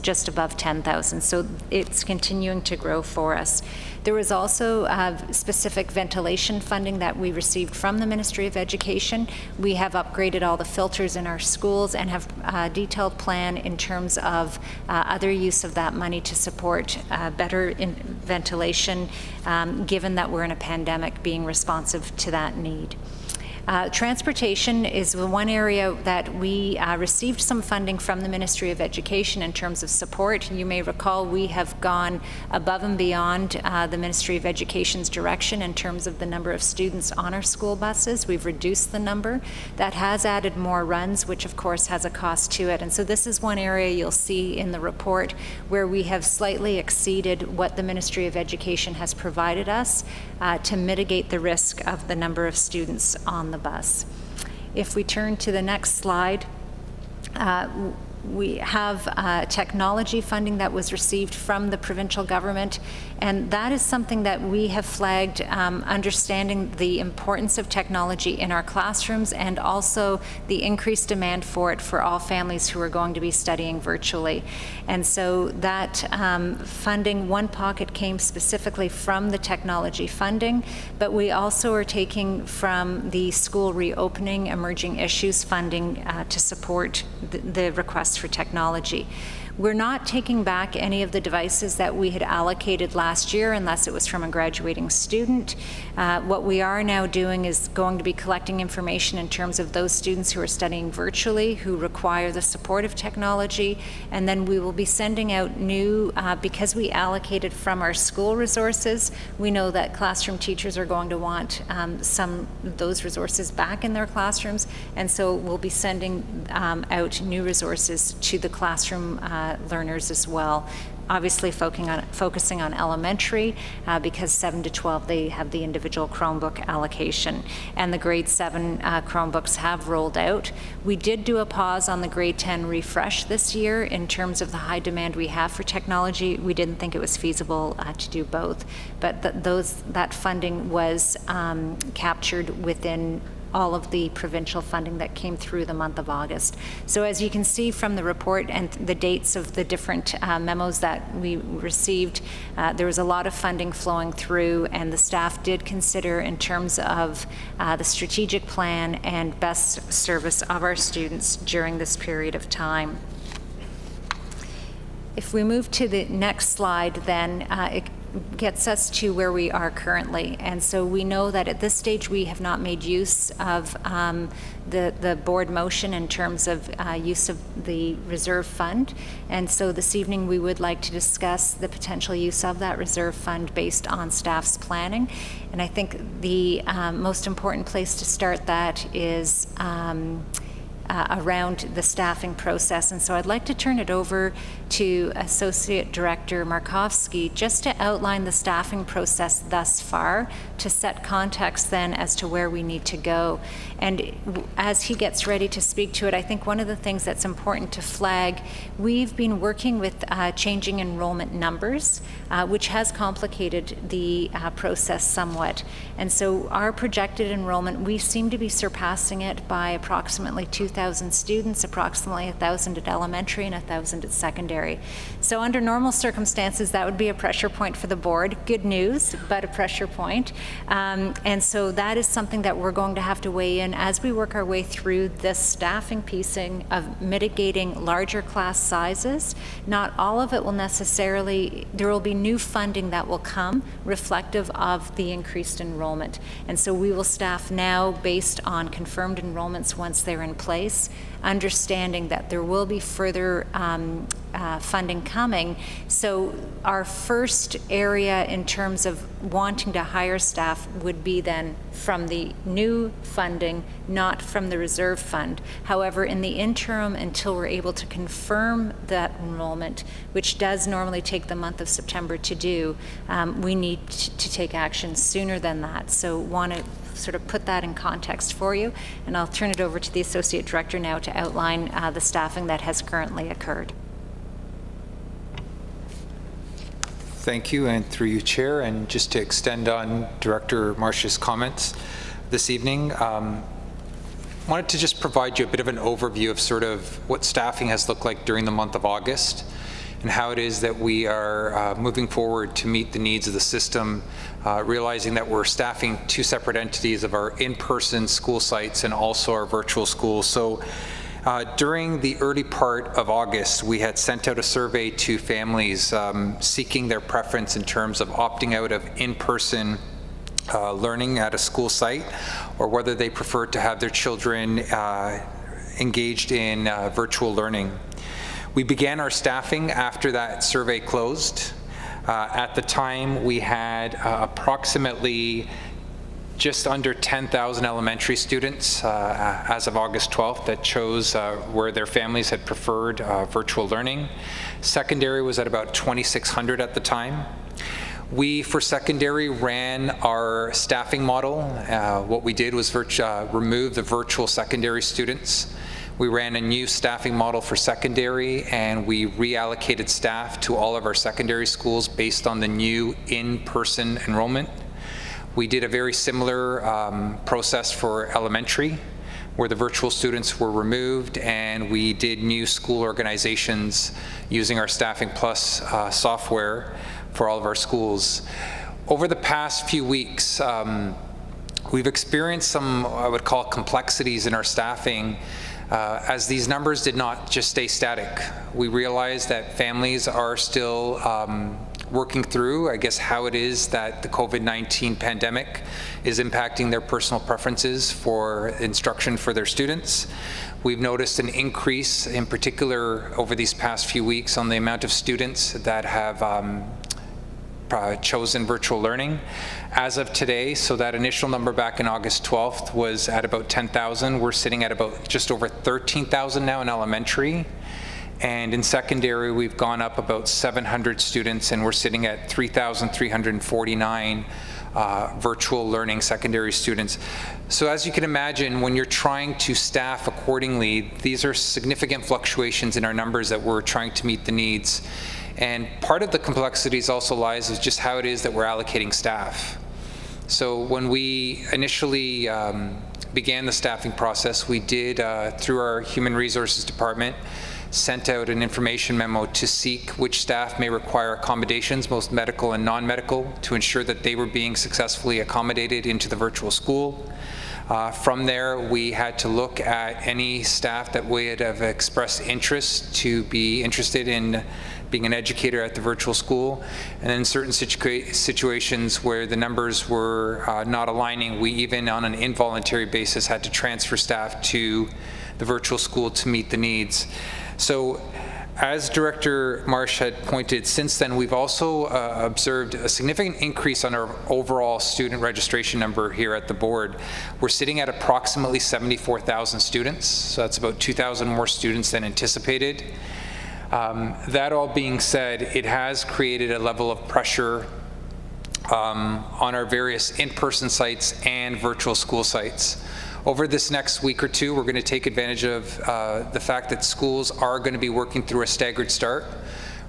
just above 10,000. So it's continuing to grow for us. There was also specific ventilation funding that we received from the Ministry of Education. We have upgraded all the filters in our schools and have a detailed plan in terms of other use of that money to support better ventilation, given that we're in a pandemic, being responsive to that need. Transportation is the one area that we received some funding from the Ministry of Education in terms of support. You may recall we have gone above and beyond the Ministry of Education's direction in terms of the number of students on our school buses. We've reduced the number. That has added more runs, which of course has a cost to it. And so this is one area you'll see in the report where we have slightly exceeded what the Ministry of Education has provided us to mitigate the risk of the number of students on the bus. If we turn to the next slide, we have technology funding that was received from the provincial government, and that is something that we have flagged, understanding the importance of technology in our classrooms and also the increased demand for it for all families who are going to be studying virtually. And so that funding, one pocket came specifically from the technology funding, but we also are taking from the school reopening emerging issues funding to support the requests for technology. We're not taking back any of the devices that we had allocated last year unless it was from a graduating student. What we are now doing is going to be collecting information in terms of those students who are studying virtually, who require the support of technology, and then we will be sending out new, because we allocated from our school resources, we know that classroom teachers are going to want some of those resources back in their classrooms, and so we'll be sending out new resources to the classroom learners as well. Obviously focusing on elementary because 7 to 12 they have the individual Chromebook allocation, and the grade 7 Chromebooks have rolled out. We did do a pause on the grade 10 refresh this year in terms of the high demand we have for technology. We didn't think it was feasible to do both, but that funding was captured within all of the provincial funding that came through the month of August. So as you can see from the report and the dates of the different memos that we received, there was a lot of funding flowing through, and the staff did consider in terms of the strategic plan and best service of our students during this period of time. If we move to the next slide, then it gets us to where we are currently. And so we know that at this stage we have not made use of the board motion in terms of use of the reserve fund. And so this evening we would like to discuss the potential use of that reserve fund based on staff's planning. And I think the most important place to start that is around the staffing process. And so I'd like to turn it over to Associate Director Markovsky just to outline the staffing process thus far, to set context then as to where we need to go. And as he gets ready to speak to it, I think one of the things that's important to flag, we've been working with changing enrollment numbers, which has complicated the process somewhat. And so our projected enrollment, we seem to be surpassing it by approximately 2,000 students, approximately 1,000 at elementary and 1,000 at secondary. secondary. So under normal circumstances, that would be a pressure point for the board. Good news, but a pressure point. And so that is something that we're going to have to weigh in as we work our way through this staffing piecing of mitigating larger class sizes. Not all of it will necessarily, there will be new funding that will come reflective of the increased enrollment. And so we will staff now based on confirmed enrollments once they're in place, understanding that there will be further funding coming. So our first area in terms of wanting to hire staff would be then from the new funding, not from the reserve fund. However, in the interim, until we're able to confirm that enrollment, which does normally take the month of September to do, we need to take action sooner than that. So want to sort of put that in context for you, and I'll turn it over to the Associate Director now to outline the staffing that has currently occurred. Thank you, and through you, Chair, and just to extend on Director Marsh's comments this evening, wanted to just provide you a bit of an overview of sort of what staffing has looked like during the month of August and how it is that we are moving forward to meet the needs of the system, realizing that we're staffing two separate entities of our in-person school sites and also our virtual schools. So during the early part of August, we had sent out a survey to families seeking their preference in terms of opting out of in-person learning at a school site, or whether they preferred to have their children engaged in virtual learning. We began our staffing after that survey closed. At the time, we had approximately just under 10,000 elementary students as of August 12th that chose where their families had preferred virtual learning. Secondary was at about 2,600 at the time. We, for secondary, ran our staffing model. What we did was remove the virtual secondary students. We ran a new staffing model for secondary, and we reallocated staff to all of our secondary schools based on the new in-person enrollment. We did a very similar process for elementary, where the virtual students were removed, and we did new school organizations using our Staffing Plus software for all of our schools. Over the past few weeks, we've experienced some, I would call, complexities in our staffing as these numbers did not just stay static. We realized that families are still working through, I guess, how it is that the COVID-19 pandemic is impacting their personal preferences for instruction for their students. We've noticed an increase, in particular, over these past few weeks on the amount of students that have chosen virtual learning. As of today, so that initial number back in August 12th was at about 10,000. We're sitting at about just over 13,000 now in elementary. And in secondary, we've gone up about 700 students, and we're sitting at 3,349 virtual learning secondary students. So as you can imagine, when you're trying to staff accordingly, these are significant fluctuations in our numbers that we're trying to meet the needs. And part of the complexities also lies with just how it is that we're allocating staff. So when we initially began the staffing process, we did, through our Human Resources Department, sent out an information memo to seek which staff may require accommodations, both medical and non-medical, to ensure that they were being successfully accommodated into the virtual school. From there, we had to look at any staff that would have expressed interest to be interested in being an educator at the virtual school. And in certain situations where the numbers were not aligning, we even on an involuntary basis had to transfer staff to the virtual school to meet the needs. So as Director Marsh had pointed, since then we've also observed a significant increase on our overall student registration number here at the board. We're sitting at approximately 74,000 students, so that's about 2,000 more students than anticipated. That all being said, it has created a level of pressure on our various in-person sites and virtual school sites. Over this next week or two, we're going to take advantage of the fact that schools are going to be working through a staggered start.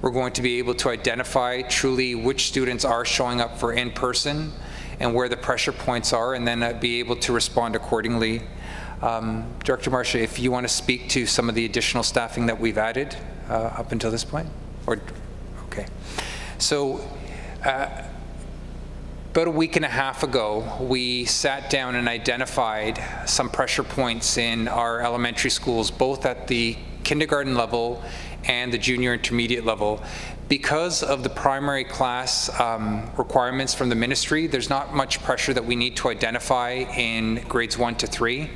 We're going to be able to identify truly which students are showing up for in-person and where the pressure points are, and then be able to respond accordingly. Director Marcia, if you want to speak to some of the additional staffing that we've added up until this point. Or, okay. So, about a week and a half ago, we sat down and identified some pressure points in our elementary schools, both at the kindergarten level and the junior intermediate level. Because of the primary class requirements from the ministry, there's not much pressure that we need to identify in grades 1 to 3.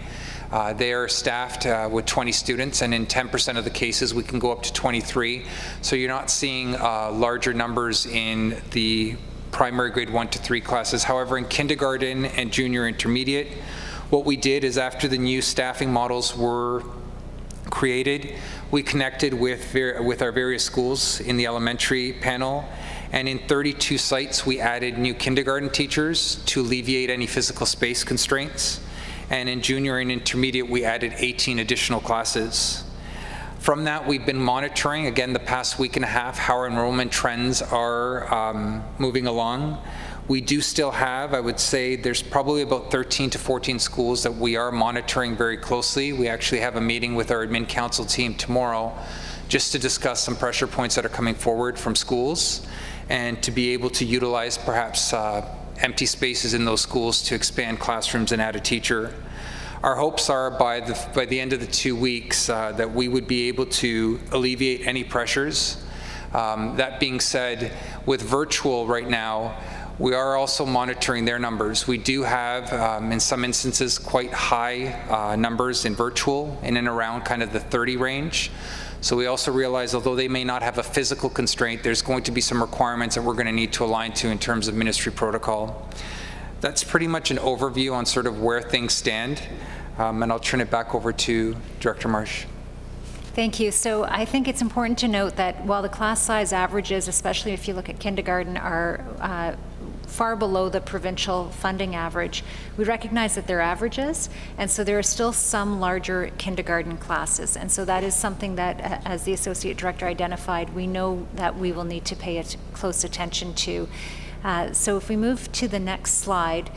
They are staffed with 20 students, and in 10% of the cases we can go up to 23. So you're not seeing larger numbers in the primary grade 1 to 3 classes. However, in kindergarten and junior intermediate, what we did is after the new staffing models were created, we connected with our various schools in the elementary panel, and in 32 sites we added new kindergarten teachers to alleviate any physical space constraints, and in junior and intermediate we added 18 additional classes. From that, we've been monitoring, again, the past week and a half, how our enrollment trends are moving along. We do still have, I would say, there's probably about 13 to 14 schools that we are monitoring very closely. We actually have a meeting with our admin council team tomorrow just to discuss some pressure points that are coming forward from schools and to be able to utilize perhaps empty spaces in those schools to expand classrooms and add a teacher. Our hopes are by the end of the 2 weeks that we would be able to alleviate any pressures. That being said, with virtual right now, we are also monitoring their numbers. We do have, in some instances, quite high numbers in virtual, in and around kind of the 30 range. So we also realize, although they may not have a physical constraint, there's going to be some requirements that we're going to need to align to in terms of ministry protocol. That's pretty much an overview on sort of where things stand, and I'll turn it back over to Director Marsh. Thank you. So I think it's important to note that while the class size averages, especially if you look at kindergarten, are far below the provincial funding average, we recognize that they're averages, and so there are still some larger kindergarten classes, and so that is something that, as the Associate Director identified, we know that we will need to pay close attention to. So if we move to the next slide,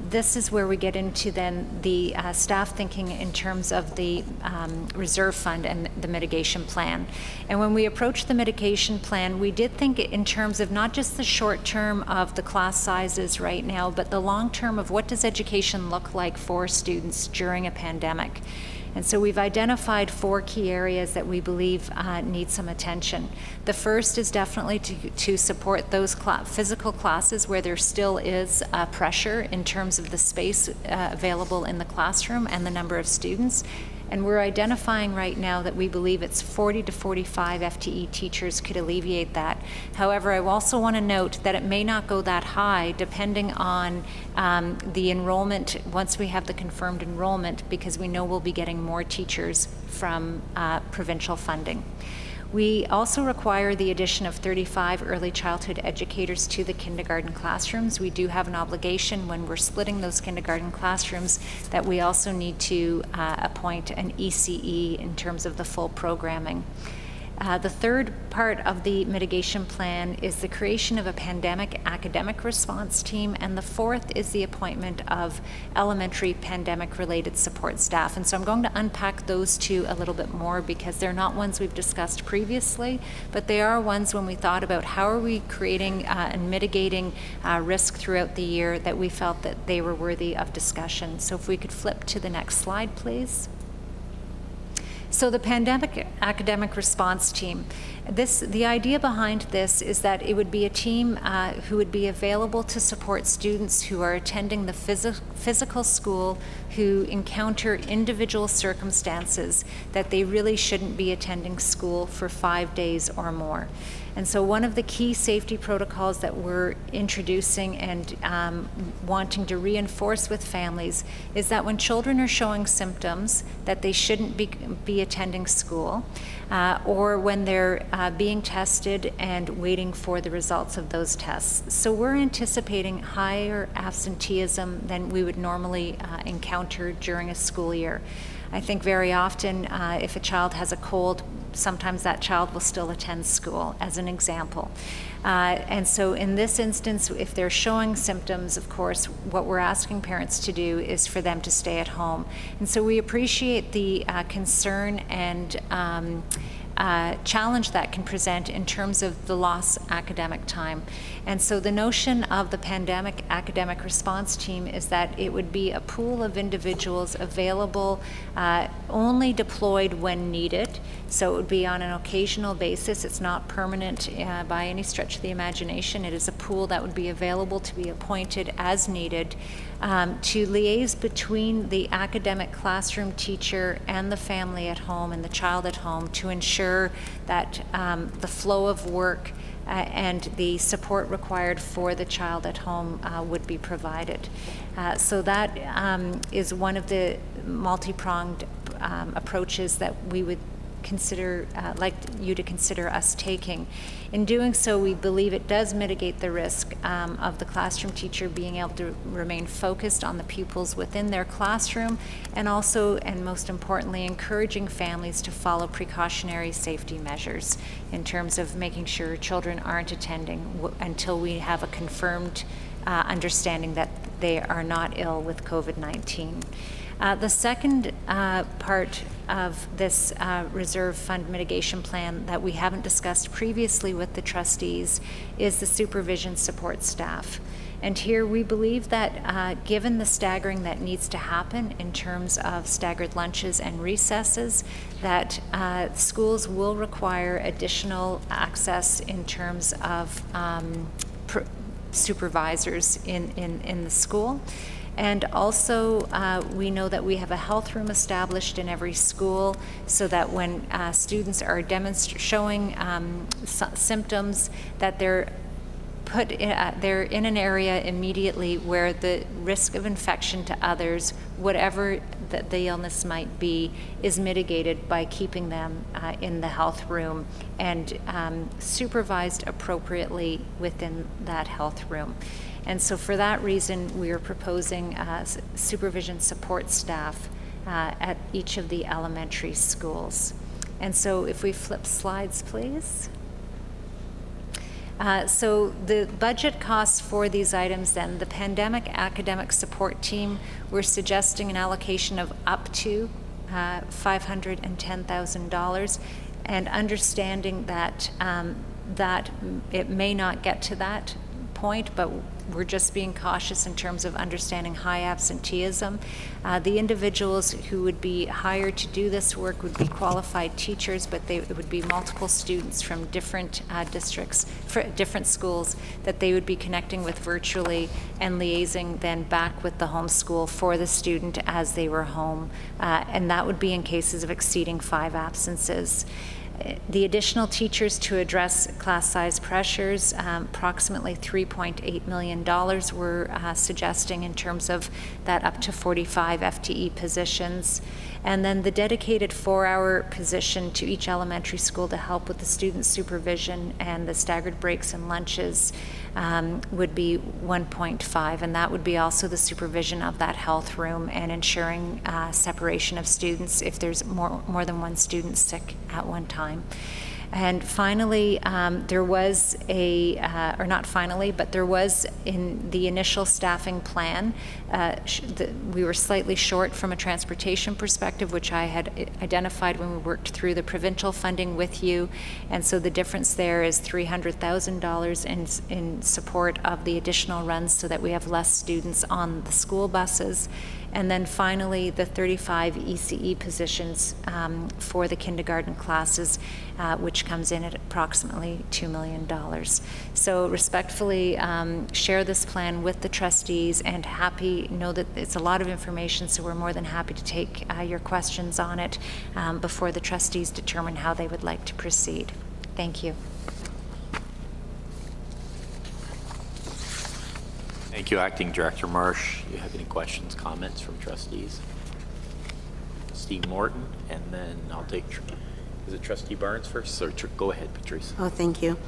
this is where we get into then the staff thinking in terms of the reserve fund and the mitigation plan. And when we approached the mitigation plan, we did think in terms of not just the short term of the class sizes right now, but the long term of what does education look like for students during a pandemic. And so we've identified 4 key areas that we believe need some attention. The first is definitely to support those physical classes where there still is pressure in terms of the space available in the classroom and the number of students. And we're identifying right now that we believe it's 40 to 45 FTE teachers could alleviate that. However, I also want to note that it may not go that high depending on the enrollment once we have the confirmed enrollment, because we know we'll be getting more teachers from provincial funding. We also require the addition of 35 early childhood educators to the kindergarten classrooms. We do have an obligation when we're splitting those kindergarten classrooms that we also need to appoint an ECE in terms of the full programming. The third part of the mitigation plan is the creation of a pandemic academic response team, and the fourth is the appointment of elementary pandemic-related support staff. And so I'm going to unpack those 2 a little bit more because they're not ones we've discussed previously, but they are ones when we thought about how are we creating and mitigating risk throughout the year that we felt that they were worthy of discussion. So if we could flip to the next slide, please. So the pandemic academic response team, the idea behind this is that it would be a team who would be available to support students who are attending the physical school who encounter individual circumstances that they really shouldn't be attending school for 5 days or more. And so one of the key safety protocols that we're introducing and wanting to reinforce with families is that when children are showing symptoms that they shouldn't be attending school, or when they're being tested and waiting for the results of those tests. So we're anticipating higher absenteeism than we would normally encounter during a school year. I think very often if a child has a cold, sometimes that child will still attend school, as an example. And so in this instance, if they're showing symptoms, of course, what we're asking parents to do is for them to stay at home. And so we appreciate the concern and challenge that can present in terms of the lost academic time. And so the notion of the pandemic academic response team is that it would be a pool of individuals available, only deployed when needed. So it would be on an occasional basis. It's not permanent by any stretch of the imagination. It is a pool that would be available to be appointed as needed, to liaise between the academic classroom teacher and the family at home and the child at home, to ensure that the flow of work and the support required for the child at home would be provided. So that is one of the multi-pronged approaches that we would consider, like you to consider us taking. In doing so, we believe it does mitigate the risk of the classroom teacher being able to remain focused on the pupils within their classroom, and also, and most importantly, encouraging families to follow precautionary safety measures in terms of making sure children aren't attending until we have a confirmed understanding that they are not ill with COVID-19. The second part of this reserve fund mitigation plan that we haven't discussed previously with the trustees is the supervision support staff. And here we believe that given the staggering that needs to happen in terms of staggered lunches and recesses, that schools will require additional access in terms of supervisors in the school. And also, we know that we have a health room established in every school, so that when students are showing symptoms, that they're in an area immediately where the risk of infection to others, whatever the illness might be, is mitigated by keeping them in the health room and supervised appropriately within that health room. And so for that reason, we are proposing supervision support staff at each of the elementary schools. And so if we flip slides, please. So the budget costs for these items then, the pandemic academic support team, we're suggesting an allocation of up to $510,000, and understanding that that it may not get to that point, but we're just being cautious in terms of understanding high absenteeism. The individuals who would be hired to do this work would be qualified teachers, but it would be multiple students from different districts, different schools, that they would be connecting with virtually and liaising then back with the home school for the student as they were home. And that would be in cases of exceeding 5 absences. The additional teachers to address class size pressures, approximately $3.8 million we're suggesting in terms of that up to 45 FTE positions. And then the dedicated 4-hour position to each elementary school to help with the student supervision and the staggered breaks and lunches would be 1.5, and that would be also the supervision of that health room and ensuring separation of students if there's more than one student sick at one time. And finally, there was or not finally, but there was in the initial staffing plan, we were slightly short from a transportation perspective, which I had identified when we worked through the provincial funding with you. And so the difference there is $300,000 in support of the additional runs so that we have less students on the school buses. And then finally, the 35 ECE positions for the kindergarten classes, which comes in at approximately $2 million. So respectfully share this plan with the trustees, and know that it's a lot of information, so we're more than happy to take your questions on it before the trustees determine how they would like to proceed. Thank you. Thank you, Acting Director Marsh. Do you have any questions, comments from trustees? Steve Morton, and then I'll take, is it Trustee Barnes first? So go ahead, Patrice. Oh, thank you.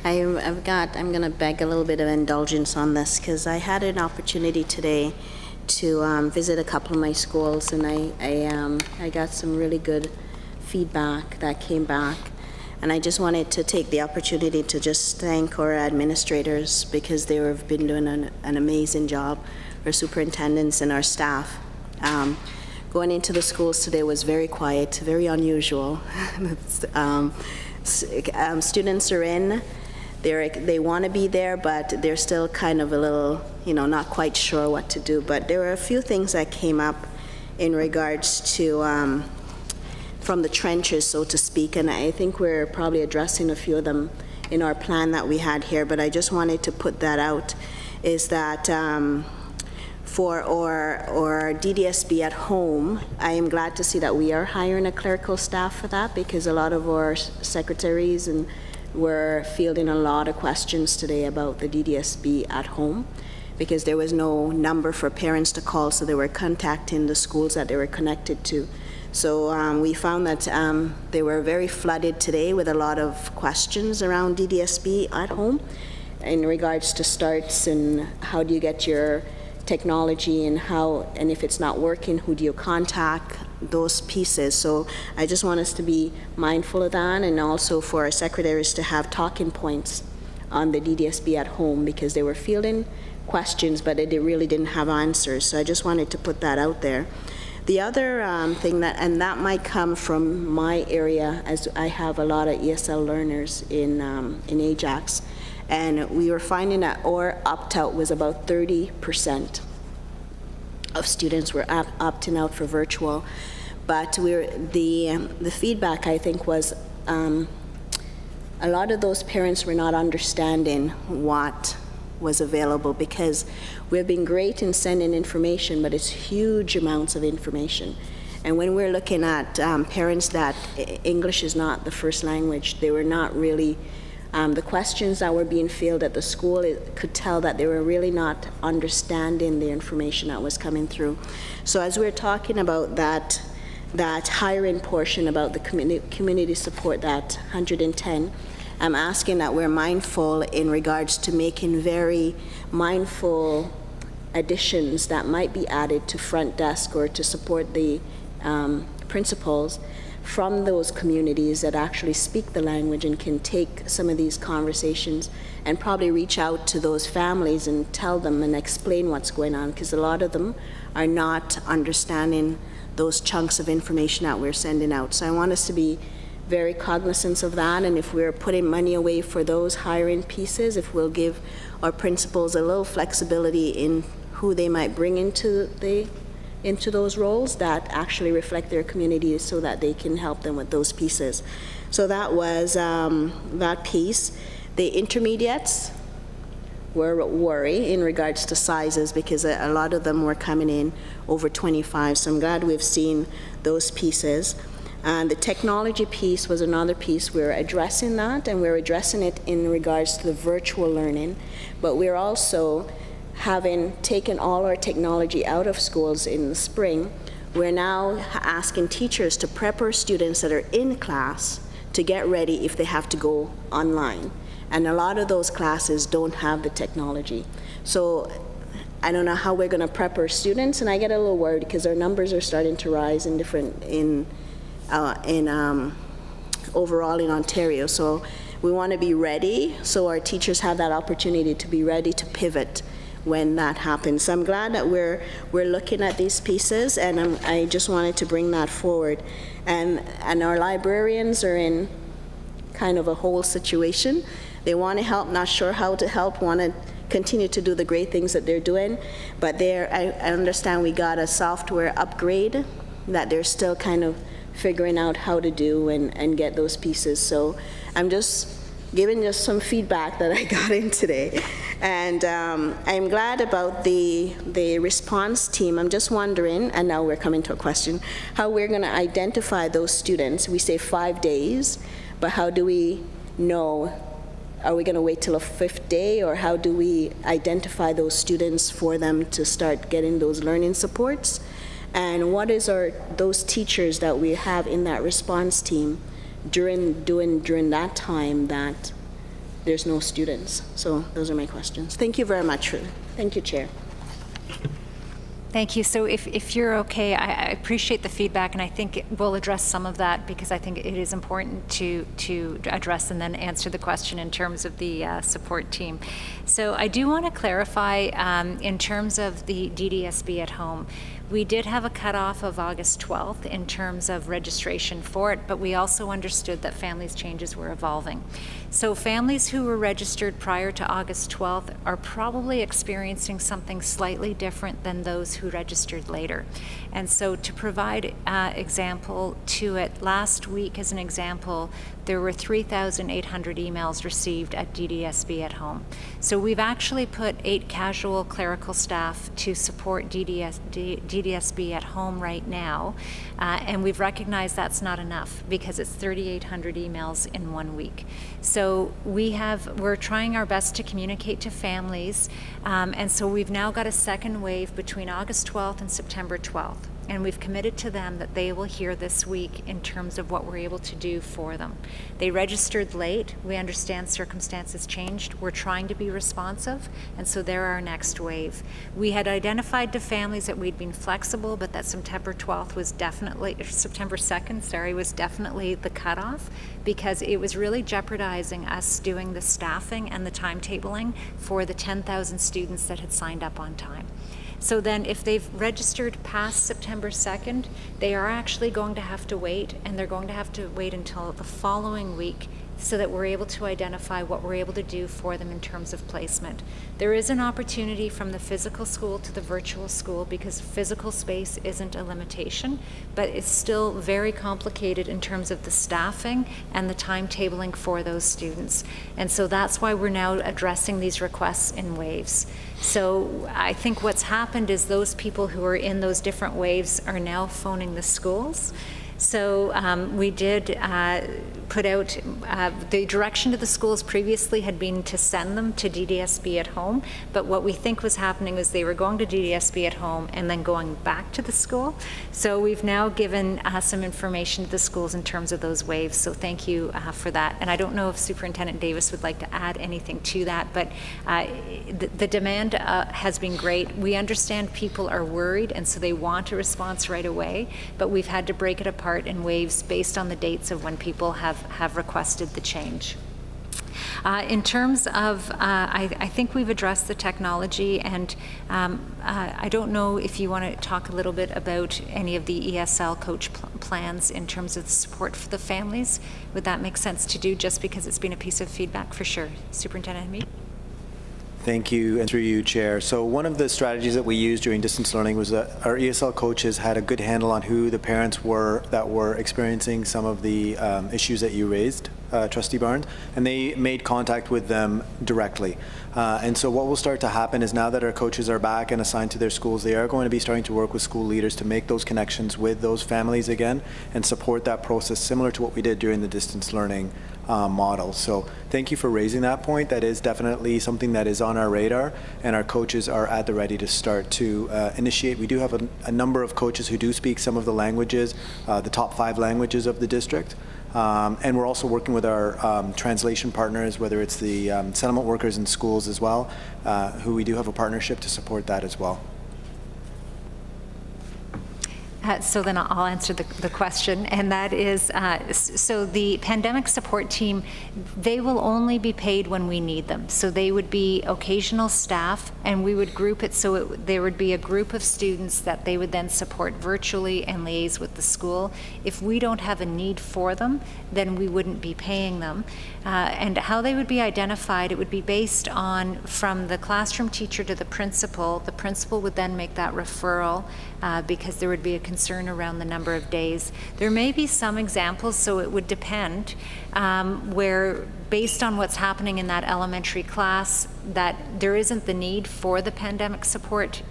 I'm going to beg a little bit of indulgence on this, because I had an opportunity today to visit a couple of my schools, and I got some really good feedback that came back. And I just wanted to take the opportunity to just thank our administrators, because they have been doing an amazing job, our superintendents and our staff. going into the schools today was very quiet, very unusual. Students are in, they want to be there, but they're still kind of a little, not quite sure what to do. But there were a few things that came up in regards to from the trenches, so to speak, and I think we're probably addressing a few of them in our plan that we had here, but I just wanted to put that out, is that for our DDSB at home, I am glad to see that we are hiring a clerical staff for that, because a lot of our secretaries were fielding a lot of questions today about the DDSB at home, because there was no number for parents to call, so they were contacting the schools that they were connected to. So we found that they were very flooded today with a lot of questions around DDSB at home in regards to starts and how do you get your technology and if it's not working, who do you contact, those pieces. So I just want us to be mindful of that, and also for our secretaries to have talking points on the DDSB at home, because they were fielding questions but they really didn't have answers. So I just wanted to put that out there. The other thing and that might come from my area, as I have a lot of ESL learners in Ajax, and we were finding that our opt-out was about 30% of students were opting out for virtual. But the feedback, I think, was a lot of those parents were not understanding what was available, because we've been great in sending information, but it's huge amounts of information. And when we're looking at parents that English is not the first language, they were not really, the questions that were being fielded at the school, it could tell that they were really not understanding the information that was coming through. So as we're talking about that hiring portion, about the community support, that 110, I'm asking that we're mindful in regards to making very mindful additions that might be added to front desk or to support the principals from those communities that actually speak the language and can take some of these conversations and probably reach out to those families and tell them and explain what's going on, because a lot of them are not understanding those chunks of information that we're sending out. So I want us to be very cognizant of that, and if we're putting money away for those hiring pieces, if we'll give our principals a little flexibility in who they might bring into those roles that actually reflect their communities, so that they can help them with those pieces. So that was that piece. The intermediates were worried in regards to sizes, because a lot of them were coming in over 25, so I'm glad we've seen those pieces. And the technology piece was another piece. We're addressing that, and we're addressing it in regards to the virtual learning, but we're also having taken all our technology out of schools in the spring. We're now asking teachers to prep our students that are in class to get ready if they have to go online. And a lot of those classes don't have the technology. So I don't know how we're going to prep our students, and I get a little worried because our numbers are starting to rise overall in Ontario. So we want to be ready, so our teachers have that opportunity to be ready to pivot when that happens. So I'm glad that we're looking at these pieces, and I just wanted to bring that forward. And our librarians are in kind of a whole situation. They want to help, not sure how to help, want to continue to do the great things that they're doing, but I understand we got a software upgrade that they're still kind of figuring out how to do and get those pieces. So I'm just giving just some feedback that I got in today. And I'm glad about the response team. I'm just wondering, and now we're coming to a question, how we're going to identify those students. We say 5 days, but how do we know? Are we going to wait till a 5th day, or how do we identify those students for them to start getting those learning supports? And what is those teachers that we have in that response team during that time that there's no students? So those are my questions. Thank you very much. Thank you, Chair. Thank you. So if you're okay, I appreciate the feedback, and I think we'll address some of that, because I think it is important to address and then answer the question in terms of the support team. So I do want to clarify in terms of the DDSB at home. We did have a cutoff of August 12th in terms of registration for it, but we also understood that families' changes were evolving. So families who were registered prior to August 12th are probably experiencing something slightly different than those who registered later. And so to provide example to it, last week as an example, there were 3,800 emails received at DDSB at home. So we've actually put 8 casual clerical staff to support DDSB at home right now, and we've recognized that's not enough because it's 3,800 emails in 1 week. So we're trying our best to communicate to families, and so we've now got a second wave between August 12th and September 12th. And we've committed to them that they will hear this week in terms of what we're able to do for them. They registered late. We understand circumstances changed. We're trying to be responsive, and so they're our next wave. We had identified to families that we'd been flexible, but that September 2nd was definitely the cutoff, because it was really jeopardizing us doing the staffing and the timetabling for the 10,000 students that had signed up on time. So then if they've registered past September 2nd, they are actually going to have to wait, and they're going to have to wait until the following week so that we're able to identify what we're able to do for them in terms of placement. There is an opportunity from the physical school to the virtual school because physical space isn't a limitation, but it's still very complicated in terms of the staffing and the timetabling for those students. And so that's why we're now addressing these requests in waves. So I think what's happened is those people who are in those different waves are now phoning the schools. So we did put out, the direction to the schools previously had been to send them to DDSB at home, but what we think was happening was they were going to DDSB at home and then going back to the school. So we've now given some information to the schools in terms of those waves, so thank you for that. And I don't know if Superintendent Davis would like to add anything to that, but the demand has been great. We understand people are worried, and so they want a response right away, but we've had to break it apart in waves based on the dates of when people have requested the change. In terms of, I think we've addressed the technology, and I don't know if you want to talk a little bit about any of the ESL coach plans in terms of the support for the families. Would that make sense to do, just because it's been a piece of feedback for sure? Superintendent Hamid? Thank you, and through you, Chair. So one of the strategies that we used during distance learning was that our ESL coaches had a good handle on who the parents were that were experiencing some of the issues that you raised, Trustee Barnes, and they made contact with them directly. And so what will start to happen is, now that our coaches are back and assigned to their schools, they are going to be starting to work with school leaders to make those connections with those families again and support that process, similar to what we did during the distance learning model. So thank you for raising that point. That is definitely something that is on our radar, and our coaches are at the ready to start to initiate. We do have a number of coaches who do speak some of the languages, the top 5 languages of the district. And we're also working with our translation partners, whether it's the settlement workers in schools as well, who we do have a partnership to support that as well. So then I'll answer the question, and that is, so the pandemic support team, they will only be paid when we need them. So they would be occasional staff, and we would group it so there would be a group of students that they would then support virtually and liaise with the school. If we don't have a need for them, then we wouldn't be paying them. And how they would be identified, it would be based on, from the classroom teacher to the principal. The principal would then make that referral because there would be a concern around the number of days. There may be some examples, so it would depend, where based on what's happening in that elementary class, that there isn't the need for the pandemic support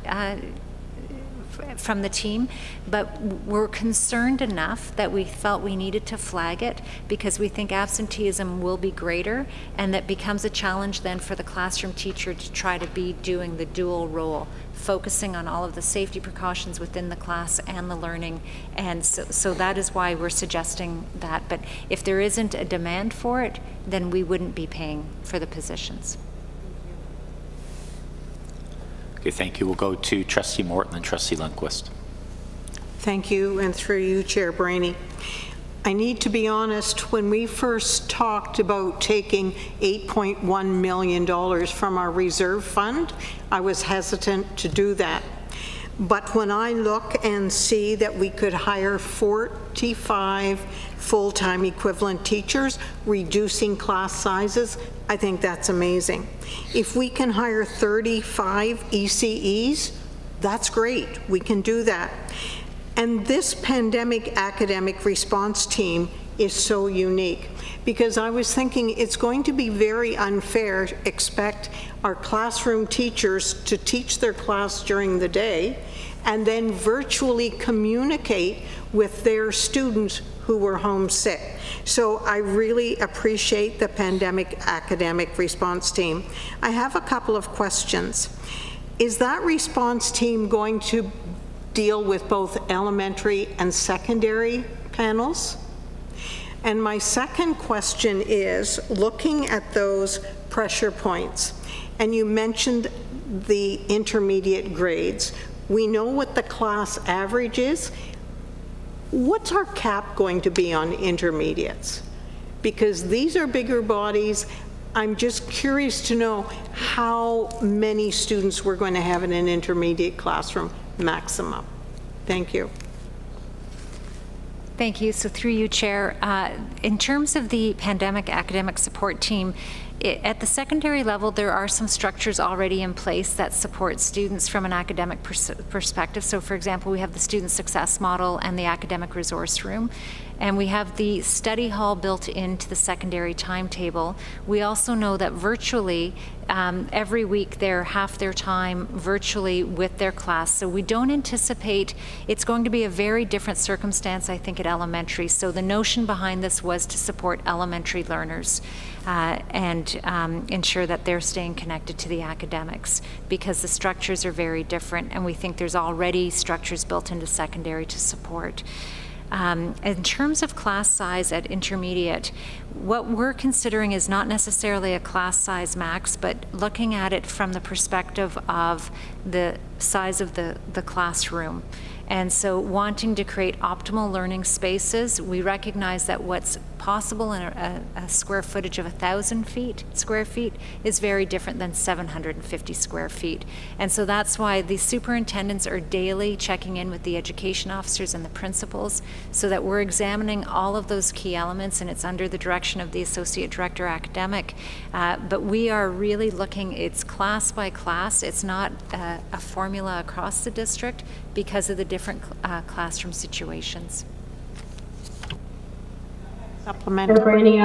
from the team, but we're concerned enough that we felt we needed to flag it because we think absenteeism will be greater, and that becomes a challenge then for the classroom teacher to try to be doing the dual role, focusing on all of the safety precautions within the class and the learning. And so that is why we're suggesting that. But if there isn't a demand for it, then we wouldn't be paying for the positions. Okay, thank you. We'll go to Trustee Morton and Trustee Lundquist. Thank you, and through you, Chair Brainy. I need to be honest, when we first talked about taking $8.1 million from our reserve fund, I was hesitant to do that. But when I look and see that we could hire 45 full-time equivalent teachers, reducing class sizes, I think that's amazing. If we can hire 35 ECEs, that's great. We can do that. And this pandemic academic response team is so unique, because I was thinking it's going to be very unfair to expect our classroom teachers to teach their class during the day and then virtually communicate with their students who were homesick. So I really appreciate the pandemic academic response team. I have a couple of questions. Is that response team going to deal with both elementary and secondary panels? And my second question is, looking at those pressure points, and you mentioned the intermediate grades. We know what the class average is. What's our cap going to be on intermediates? Because these are bigger bodies. I'm just curious to know how many students we're going to have in an intermediate classroom maximum. Thank you. Thank you. So through you, Chair, in terms of the pandemic academic support team, at the secondary level, there are some structures already in place that support students from an academic perspective. So for example, we have the student success model and the academic resource room. And we have the study hall built into the secondary timetable. We also know that virtually, every week they're half their time virtually with their class. So we don't anticipate, it's going to be a very different circumstance, I think, at elementary. So the notion behind this was to support elementary learners and ensure that they're staying connected to the academics, because the structures are very different, and we think there's already structures built into secondary to support. In terms of class size at intermediate, what we're considering is not necessarily a class size max, but looking at it from the perspective of the size of the classroom. And so wanting to create optimal learning spaces, we recognize that what's possible in a square footage of 1,000 square feet is very different than 750 square feet. And so that's why the superintendents are daily checking in with the education officers and the principals, so that we're examining all of those key elements, and it's under the direction of the Associate Director Academic. But we are really looking, it's class by class. It's not a formula across the district because of the different classroom situations. Supplemental. Chair Brainy,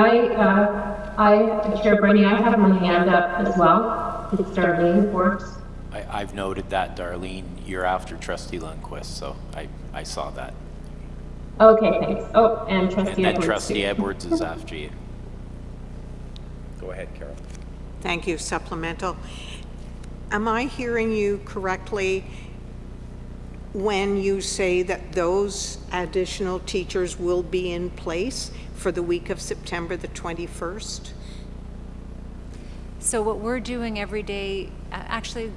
Chair Brainy, I have my hand up as well. It's Darlene Forbes. I've noted that, Darlene. You're after Trustee Lundquist, so I saw that. Okay, thanks. Oh, and Trustee Edwards. And Trustee Edwards is after you. Go ahead, Carol. Thank you. Supplemental. Am I hearing you correctly when you say that those additional teachers will be in place for the week of September the 21st? So what we're doing every day, actually,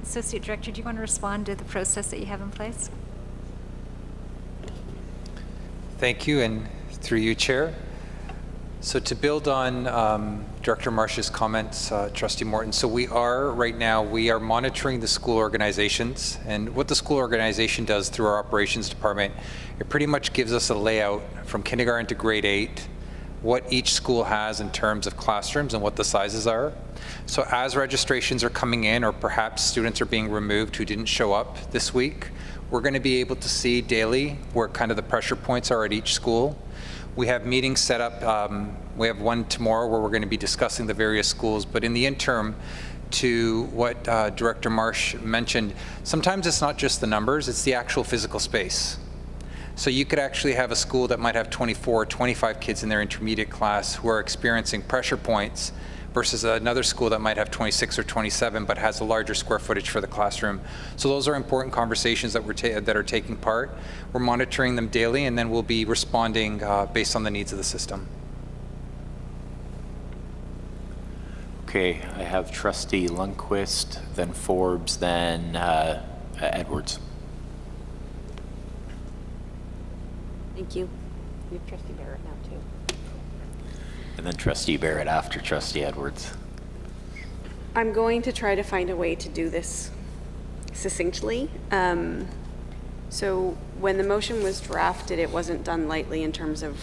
Associate Director, do you want to respond to the process that you have in place? Thank you, and through you, Chair. So to build on Director Marsh's comments, Trustee Morton, so we are monitoring the school organizations, and what the school organization does through our operations department, it pretty much gives us a layout from kindergarten to grade 8, what each school has in terms of classrooms and what the sizes are. So as registrations are coming in, or perhaps students are being removed who didn't show up this week, we're going to be able to see daily where kind of the pressure points are at each school. We have meetings set up. We have one tomorrow where we're going to be discussing the various schools, but in the interim, to what Director Marsh mentioned, sometimes it's not just the numbers, it's the actual physical space. So you could actually have a school that might have 24 or 25 kids in their intermediate class who are experiencing pressure points versus another school that might have 26 or 27 but has a larger square footage for the classroom. So those are important conversations that that are taking part. We're monitoring them daily, and then we'll be responding based on the needs of the system. Okay, I have Trustee Lundquist, then Forbes, then Edwards. Thank you. You have Trustee Barrett now, too. And then Trustee Barrett after Trustee Edwards. I'm going to try to find a way to do this succinctly. So when the motion was drafted, it wasn't done lightly in terms of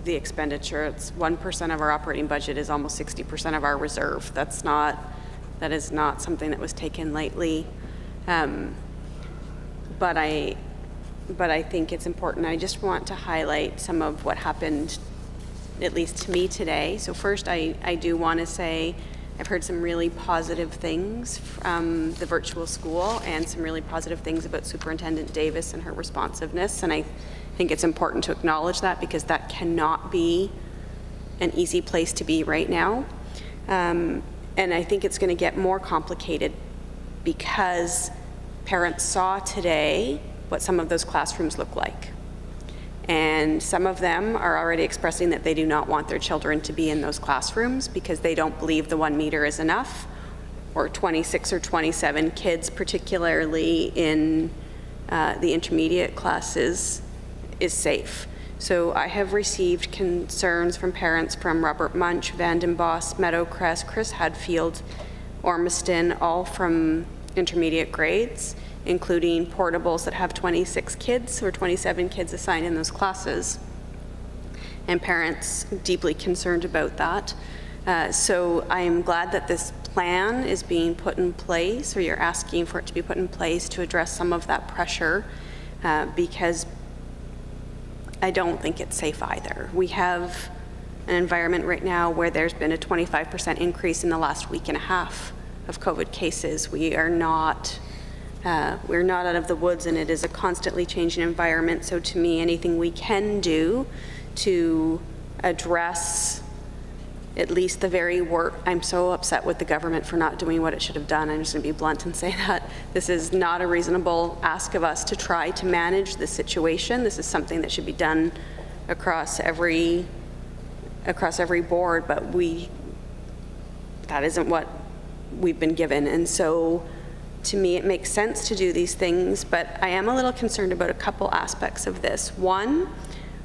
the expenditure. It's 1% of our operating budget is almost 60% of our reserve. That is not something that was taken lightly. But I think it's important. I just want to highlight some of what happened, at least to me today. So first, I do want to say I've heard some really positive things from the virtual school and some really positive things about Superintendent Davis and her responsiveness. And I think it's important to acknowledge that, because that cannot be an easy place to be right now. And I think it's going to get more complicated because parents saw today what some of those classrooms look like. And some of them are already expressing that they do not want their children to be in those classrooms because they don't believe the 1 meter is enough, or 26 or 27 kids, particularly in the intermediate classes, is safe. So I have received concerns from parents from Robert Munch, Vandenbosch, Meadowcrest, Chris Hadfield, Ormiston, all from intermediate grades, including portables that have 26 kids or 27 kids assigned in those classes, and parents deeply concerned about that. So I am glad that this plan is being put in place, or you're asking for it to be put in place to address some of that pressure, because I don't think it's safe either. We have an environment right now where there's been a 25% increase in the last week and a half of COVID cases. We're not out of the woods, and it is a constantly changing environment. So to me, anything we can do to address at least the very work, I'm so upset with the government for not doing what it should have done. I'm just going to be blunt and say that this is not a reasonable ask of us to try to manage the situation. This is something that should be done across every board, but that isn't what we've been given. And so to me, it makes sense to do these things, but I am a little concerned about a couple aspects of this. One,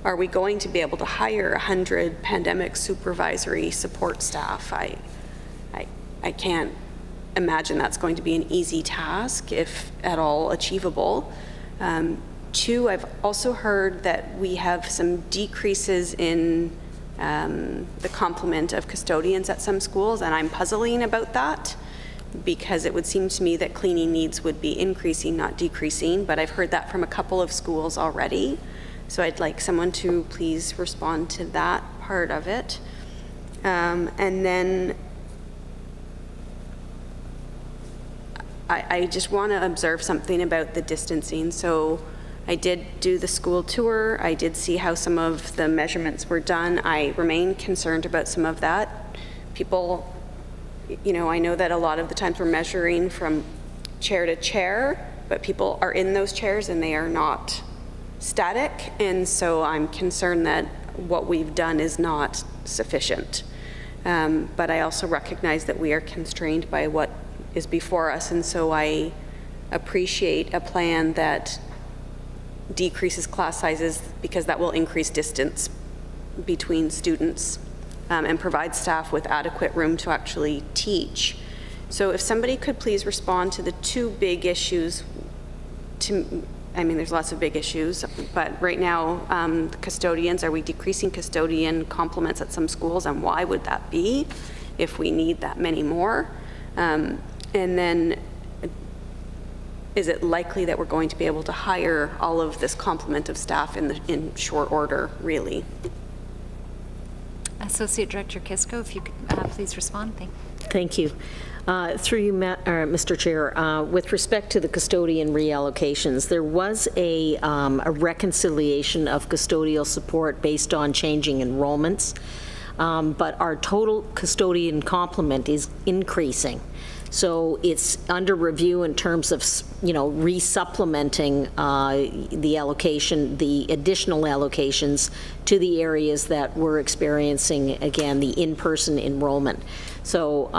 are we going to be able to hire 100 pandemic supervisory support staff? I can't imagine that's going to be an easy task, if at all achievable. Two, I've also heard that we have some decreases in the complement of custodians at some schools, and I'm puzzling about that, because it would seem to me that cleaning needs would be increasing, not decreasing, but I've heard that from a couple of schools already. So I'd like someone to please respond to that part of it. And then I just want to observe something about the distancing. So I did do the school tour. I did see how some of the measurements were done. I remain concerned about some of that. People, I know that a lot of the times we're measuring from chair to chair, but people are in those chairs and they are not static. And so I'm concerned that what we've done is not sufficient. But I also recognize that we are constrained by what is before us. And so I appreciate a plan that decreases class sizes, because that will increase distance between students. And provide staff with adequate room to actually teach. So if somebody could please respond to the two big issues. There's lots of big issues, but right now, custodians, are we decreasing custodian complements at some schools, and why would that be if we need that many more? And then, is it likely that we're going to be able to hire all of this complement of staff in short order, really? Associate Director Kisko, if you could please respond. Thank you. Through you, Mr. Chair, with respect to the custodian reallocations, there was a reconciliation of custodial support based on changing enrollments, but our total custodian complement is increasing. So it's under review in terms of, resupplementing the allocation, the additional allocations to the areas that we're experiencing, again, the in-person enrollment. So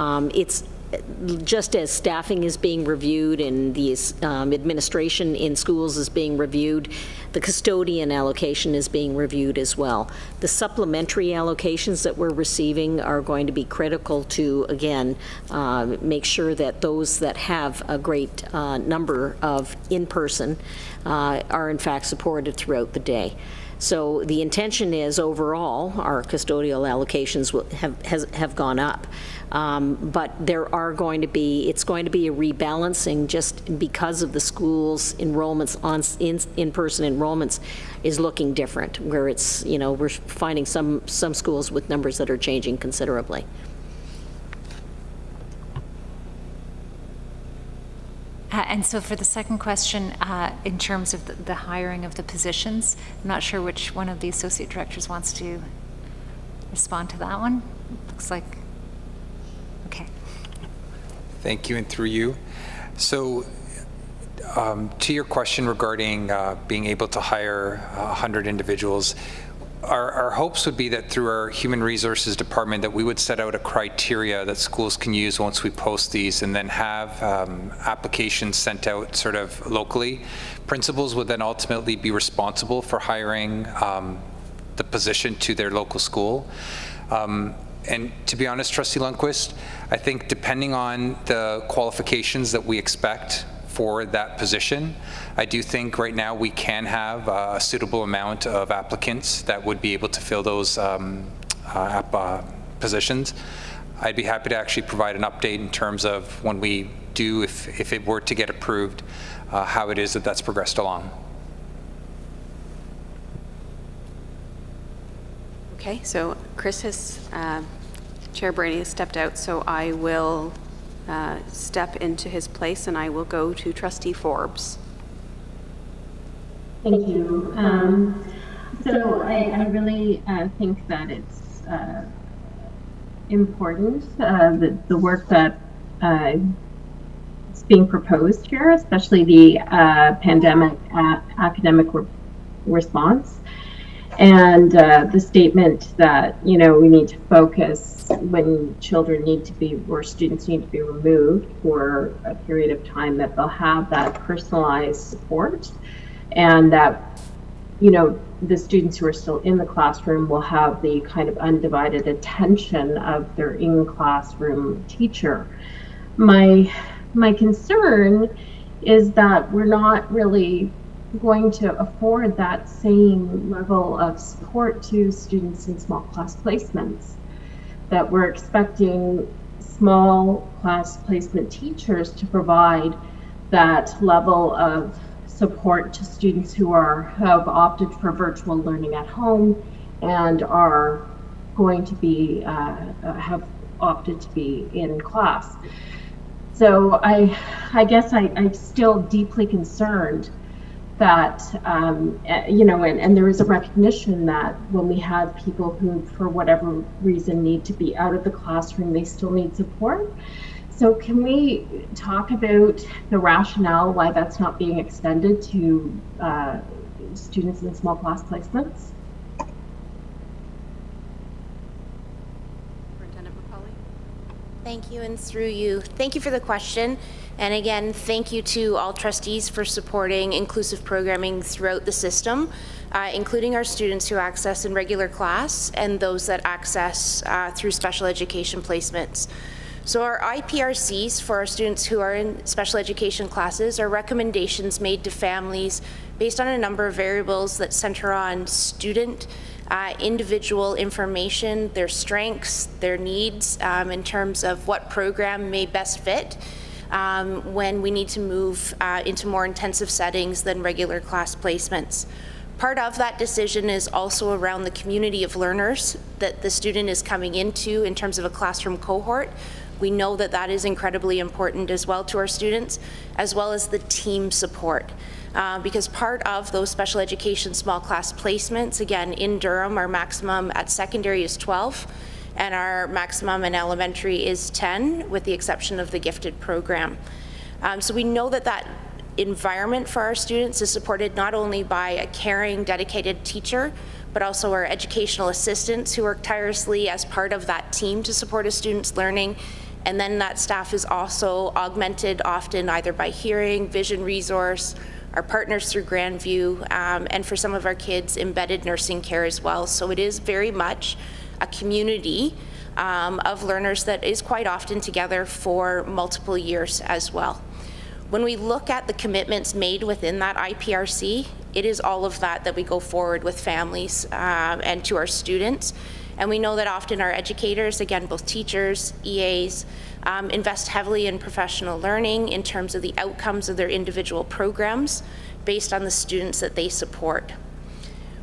just as staffing is being reviewed and the administration in schools is being reviewed, the custodian allocation is being reviewed as well. The supplementary allocations that we're receiving are going to be critical to, again, make sure that those that have a great number of in-person are in fact supported throughout the day. So the intention is overall our custodial allocations have gone up, but there are going to be, it's going to be a rebalancing just because of the schools' enrollments in-person enrollments is looking different, where it's, you know, we're finding some schools with numbers that are changing considerably. And so for the second question, in terms of the hiring of the positions, I'm not sure which one of the associate directors wants to respond to that one. Looks like, okay. Thank you, and through you. So to your question regarding being able to hire 100 individuals, our hopes would be that through our human resources department that we would set out a criteria that schools can use once we post these, and then have applications sent out sort of locally. Principals would then ultimately be responsible for hiring the position to their local school. And to be honest, Trustee Lundquist, I think depending on the qualifications that we expect for that position, I do think right now we can have a suitable amount of applicants that would be able to fill those positions. I'd be happy to actually provide an update in terms of when we do, if it were to get approved, how it is that that's progressed along. Okay, so Chris has, Chair Brady has stepped out, so I will step into his place and I will go to Trustee Forbes. Thank you. So I really think that it's important, the work that is being proposed here, especially the pandemic academic response. And the statement that, you know, we need to focus when children need to be, or students need to be removed for a period of time, that they'll have that personalized support, and that, you know, the students who are still in the classroom will have the kind of undivided attention of their in-classroom teacher. My concern is that we're not really going to afford that same level of support to students in small class placements, that we're expecting small class placement teachers to provide that level of support to students who have opted for virtual learning at home and are going to be have opted to be in class. So I guess I'm still deeply concerned that, you know, and there is a recognition that when we have people who, for whatever reason, need to be out of the classroom, they still need support. So can we talk about the rationale why that's not being extended to students in small class placements? Superintendent McCauley. Thank you, and through you, thank you for the question. And again, thank you to all trustees for supporting inclusive programming throughout the system, including our students who access in regular class and those that access through special education placements. So our IPRCs for our students who are in special education classes are recommendations made to families based on a number of variables that center on student individual information, their strengths, their needs in terms of what program may best fit when we need to move into more intensive settings than regular class placements. Part of that decision is also around the community of learners that the student is coming into in terms of a classroom cohort. We know that that is incredibly important as well to our students, as well as the team support. Because part of those special education small class placements, again, in Durham, our maximum at secondary is 12, and our maximum in elementary is 10, with the exception of the gifted program. So we know that that environment for our students is supported not only by a caring, dedicated teacher, but also our educational assistants who work tirelessly as part of that team to support a student's learning, And then that staff is also augmented often either by hearing, vision resource, our partners through Grandview, and for some of our kids, embedded nursing care as well. So it is very much a community of learners that is quite often together for multiple years as well. When we look at the commitments made within that IPRC, it is all of that we go forward with families and to our students. And we know that often our educators, again, both teachers, EAs, invest heavily in professional learning in terms of the outcomes of their individual programs based on the students that they support.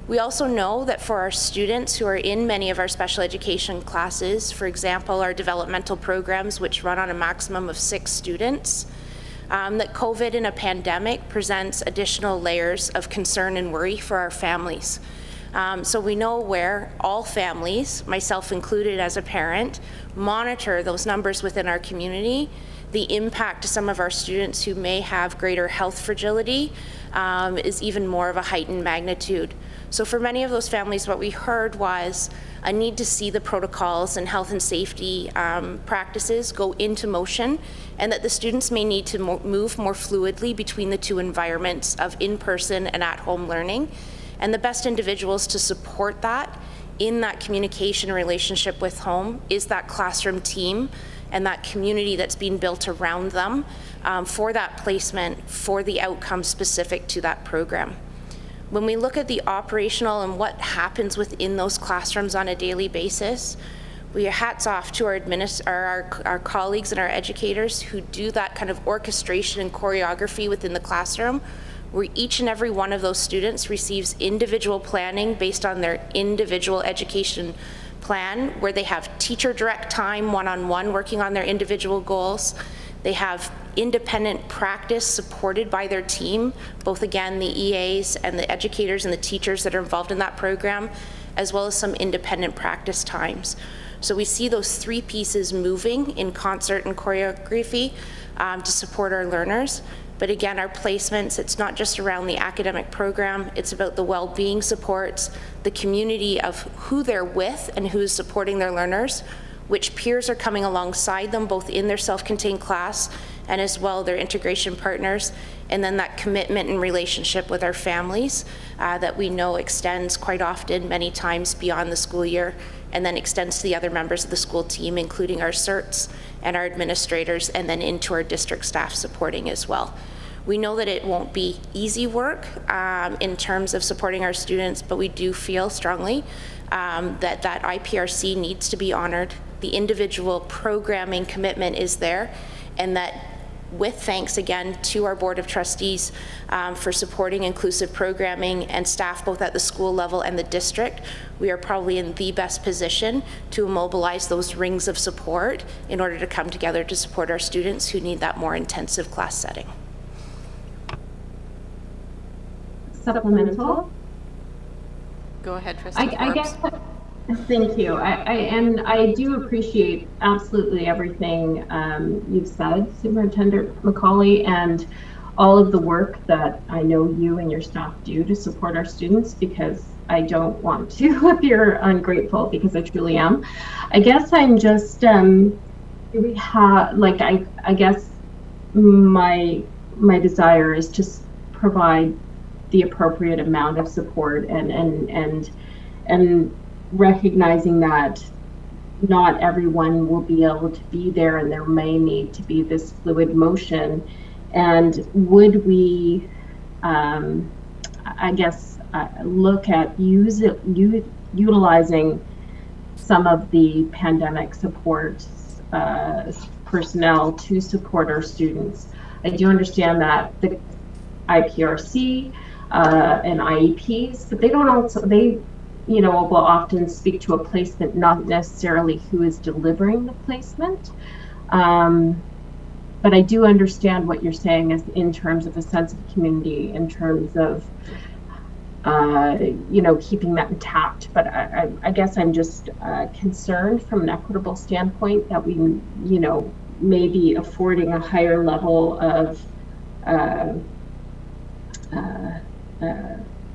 We also know that for our students who are in many of our special education classes, for example, our developmental programs, which run on a maximum of 6 students, that COVID and a pandemic presents additional layers of concern and worry for our families. So we know where all families, myself included as a parent, monitor those numbers within our community, the impact to some of our students who may have greater health fragility is even more of a heightened magnitude. So for many of those families, what we heard was a need to see the protocols and health and safety practices go into motion, and that the students may need to move more fluidly between the two environments of in-person and at-home learning. And the best individuals to support that in that communication relationship with home is that classroom team and that community that's being built around them for that placement, for the outcome specific to that program. When we look at the operational and what happens within those classrooms on a daily basis, we hats off to our colleagues and our educators who do that kind of orchestration and choreography within the classroom, where each and every one of those students receives individual planning based on their individual education plan, where they have teacher direct time one-on-one working on their individual goals. They have independent practice supported by their team, both again the EAs and the educators and the teachers that are involved in that program, as well as some independent practice times. So we see those 3 pieces moving in concert and choreography to support our learners. But again, our placements, it's not just around the academic program, it's about the well-being supports, the community of who they're with and who's supporting their learners, which peers are coming alongside them, both in their self-contained class and as well their integration partners, and then that commitment and relationship with our families that we know extends quite often, many times beyond the school year, and then extends to the other members of the school team, including our CERTs and our administrators, and then into our district staff supporting as well. We know that it won't be easy work in terms of supporting our students, but we do feel strongly that IPRC needs to be honored. The individual programming commitment is there, and that with thanks again to our Board of Trustees for supporting inclusive programming and staff both at the school level and the district, we are probably in the best position to mobilize those rings of support in order to come together to support our students who need that more intensive class setting. Supplemental? Go ahead, Trustee I guess, thank you. I do appreciate absolutely everything you've said, Superintendent Macaulay, and all of the work that I know you and your staff do to support our students, because I don't want to appear ungrateful, because I truly am. I guess I'm just, I guess my desire is to provide the appropriate amount of support and recognizing that not everyone will be able to be there, and there may need to be this fluid motion. And would we, I guess, look at utilizing some of the pandemic support personnel to support our students? I do understand that the IPRC and IEPs, but they don't also, will often speak to a placement, not necessarily who is delivering the placement. But I do understand what you're saying is in terms of a sense of community, in terms of, keeping that intact. But I guess I'm just concerned from an equitable standpoint that we, may be affording a higher level of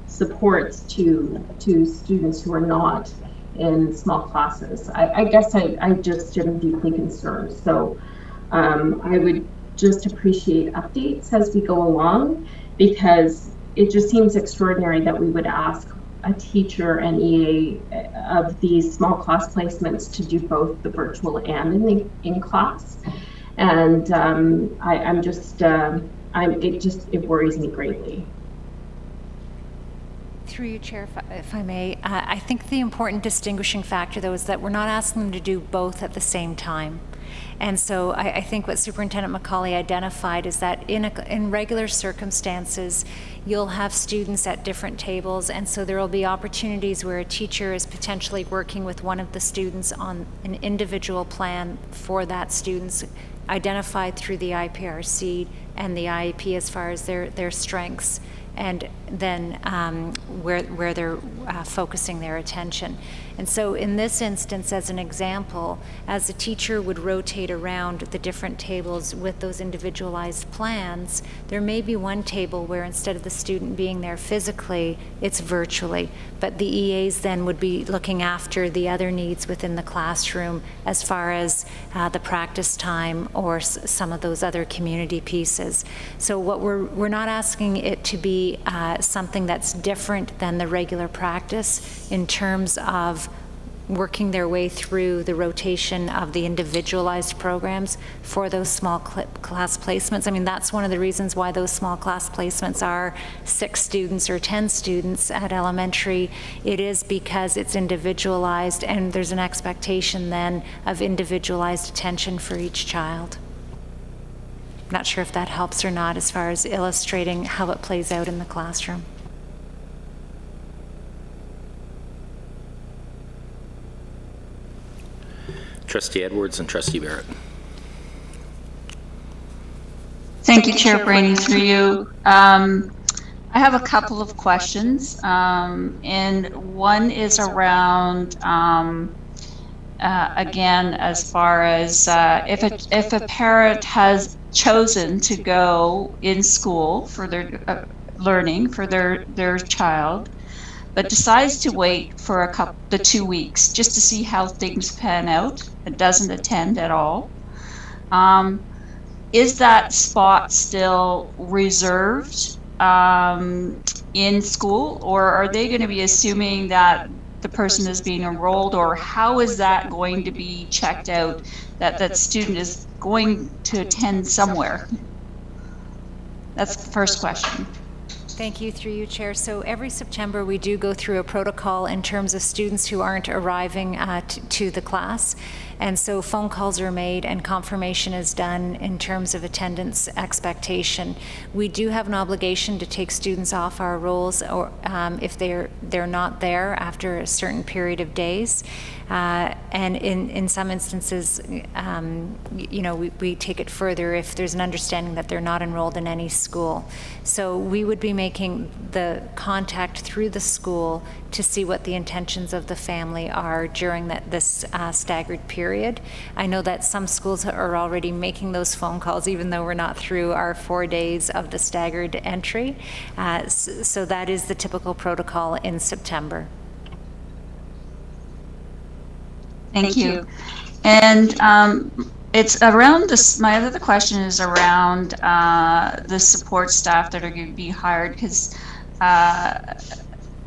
supports to students who are not in small classes. I guess I just am deeply concerned. So I would just appreciate updates as we go along, because it just seems extraordinary that we would ask a teacher and EA of these small class placements to do both the virtual and in class. And it worries me greatly. Through you, Chair, if I may, I think the important distinguishing factor, though, is that we're not asking them to do both at the same time. And so I think what Superintendent Macaulay identified is that in regular circumstances, you'll have students at different tables, and so there will be opportunities where a teacher is potentially working with one of the students on an individual plan for that student's identified through the IPRC and the IEP as far as their strengths, and then where they're focusing their attention. And so in this instance, as an example, as the teacher would rotate around the different tables with those individualized plans, there may be one table where instead of the student being there physically, it's virtually. But the EAs then would be looking after the other needs within the classroom as far as the practice time or some of those other community pieces. So what we're not asking it to be something that's different than the regular practice in terms of working their way through the rotation of the individualized programs for those small class placements. I mean, that's one of the reasons why those small class placements are 6 students or 10 students at elementary. It is because it's individualized, and there's an expectation then of individualized attention for each child. Not sure if that helps or not as far as illustrating how it plays out in the classroom. Trustee Edwards and Trustee Barrett. Thank you, Chair Brainy, through you. I have a couple of questions, and one is around, again, as far as if a parent has chosen to go in school for their learning for their child, but decides to wait for the 2 weeks just to see how things pan out and doesn't attend at all, is that spot still reserved in school, or are they going to be assuming that the person is being enrolled, or how is that going to be checked out that that student is going to attend somewhere? That's the first question. Thank you, through you, Chair. So every September we do go through a protocol in terms of students who aren't arriving to the class. And so phone calls are made and confirmation is done in terms of attendance expectation. We do have an obligation to take students off our rolls or if they're not there after a certain period of days. And in some instances, you know, we take it further if there's an understanding that they're not enrolled in any school. So we would be making the contact through the school to see what the intentions of the family are during this staggered period. I know that some schools are already making those phone calls, even though we're not through our 4 days of the staggered entry. So that is the typical protocol in September. Thank you. And it's around this, my other question is around the support staff that are going to be hired, because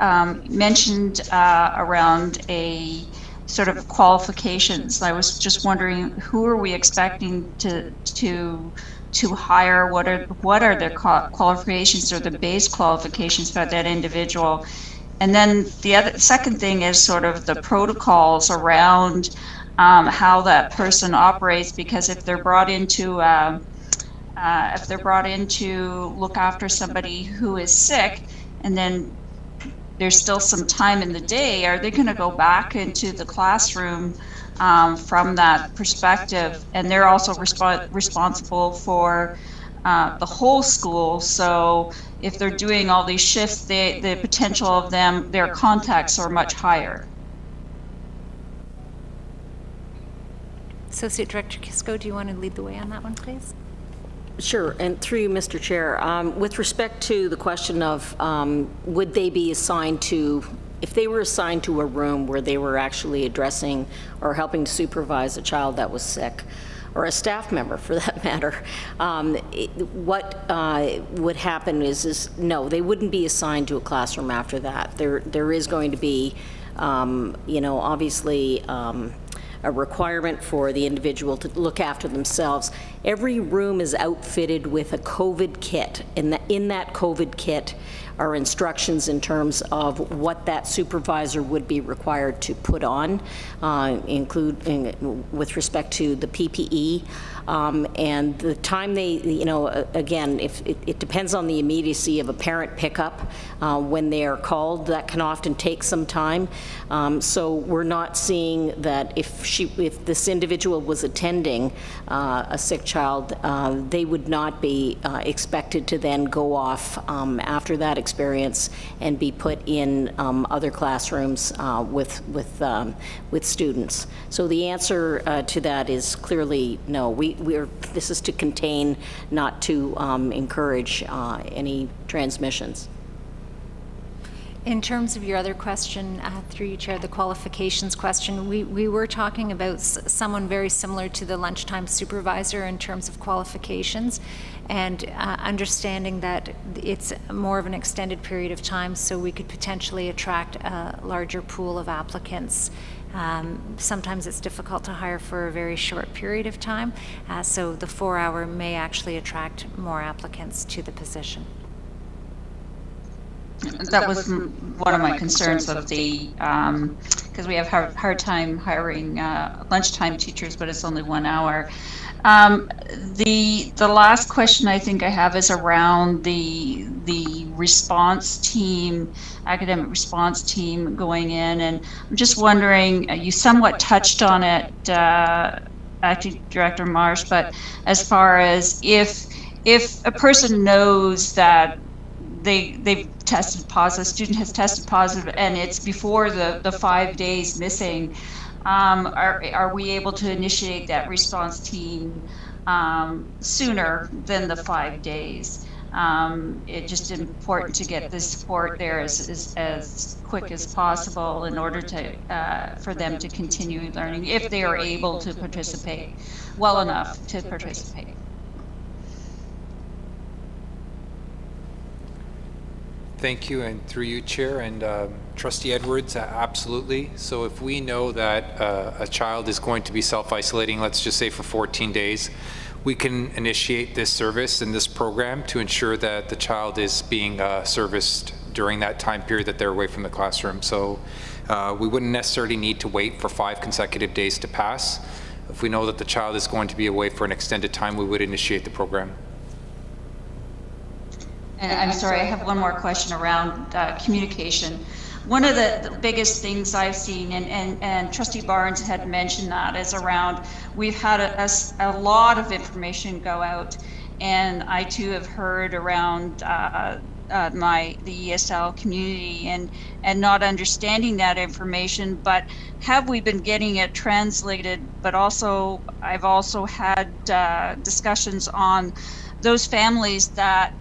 mentioned around a sort of qualifications. I was just wondering, who are we expecting to hire? What are the qualifications or the base qualifications for that individual? And then the second thing is sort of the protocols around how that person operates, because if they're brought in to look after somebody who is sick, and then there's still some time in the day, are they going to go back into the classroom from that perspective? And they're also responsible for the whole school. So if they're doing all these shifts, the potential of their contacts are much higher. Associate Director Kisco, do you want to lead the way on that one, please? Sure, and through you, Mr. Chair, with respect to the question of would they be assigned to if they were assigned to a room where they were actually addressing or helping to supervise a child that was sick, or a staff member for that matter, what would happen is no, they wouldn't be assigned to a classroom after that. There is going to be, obviously, a requirement for the individual to look after themselves. Every room is outfitted with a COVID kit, and in that COVID kit are instructions in terms of what that supervisor would be required to put on, including with respect to the PPE. And the time they, again, if it depends on the immediacy of a parent pickup when they are called, that can often take some time. So we're not seeing that if this individual was attending a sick child, they would not be expected to then go off after that experience and be put in other classrooms with students. So the answer to that is clearly no. This is to contain, not to encourage any transmissions. In terms of your other question, through you, Chair, the qualifications question, we were talking about someone very similar to the lunchtime supervisor in terms of qualifications, and understanding that it's more of an extended period of time, so we could potentially attract a larger pool of applicants. Sometimes it's difficult to hire for a very short period of time, so the 4-hour may actually attract more applicants to the position. That was one of my concerns of the, because we have hard time hiring lunchtime teachers, but it's only 1 hour. The last question I think I have is around the response team, academic response team going in, and I'm just wondering, you somewhat touched on it, Acting Director Marsh, but as far as if a person knows that they've tested positive, a student has tested positive, and it's before the 5 days missing, are we able to initiate that response team sooner than the 5 days? It's just important to get the support there as quick as possible in order to for them to continue learning, if they are able to participate well enough to participate. Thank you, and through you, Chair, and Trustee Edwards, absolutely. So if we know that a child is going to be self-isolating, let's just say for 14 days, we can initiate this service and this program to ensure that the child is being serviced during that time period that they're away from the classroom. So we wouldn't necessarily need to wait for 5 consecutive days to pass. If we know that the child is going to be away for an extended time, we would initiate the program. And I'm sorry, I have one more question around communication. One of the biggest things I've seen, and Trustee Barnes had mentioned that, is around, we've had a lot of information go out, and I too have heard around the ESL community and not understanding that information, but have we been getting it translated? But also, I've also had discussions on those families that,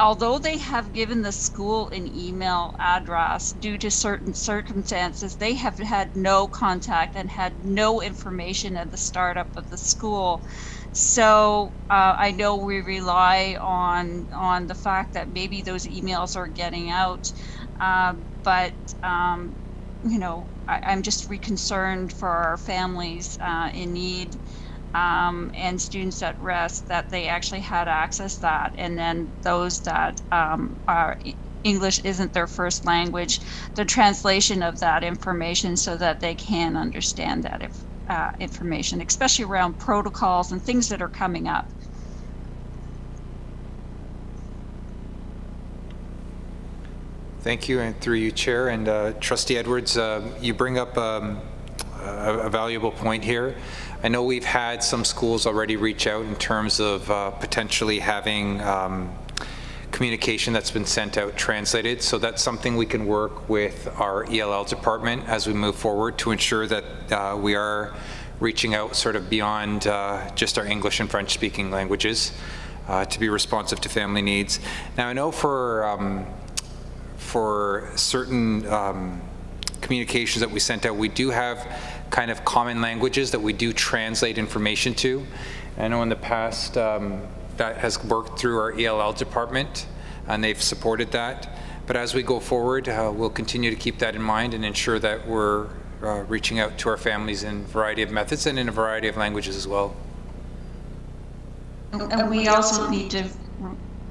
although they have given the school an email address, due to certain circumstances, they have had no contact and had no information at the startup of the school. So I know we rely on the fact that maybe those emails are getting out, but I'm just concerned for our families in need. And students at risk, that they actually had access to that, and then those that are English isn't their first language, the translation of that information so that they can understand that information, especially around protocols and things that are coming up. Thank you, and through you, Chair, and Trustee Edwards, you bring up a valuable point here. I know we've had some schools already reach out in terms of potentially having communication that's been sent out translated, so that's something we can work with our ELL department as we move forward to ensure that we are reaching out sort of beyond just our English and French speaking languages to be responsive to family needs. Now I know for for certain communications that we sent out, we do have kind of common languages that we do translate information to. I know in the past that has worked through our ELL department, and they've supported that. But as we go forward, we'll continue to keep that in mind and ensure that we're reaching out to our families in a variety of methods and in a variety of languages as well. And we also need to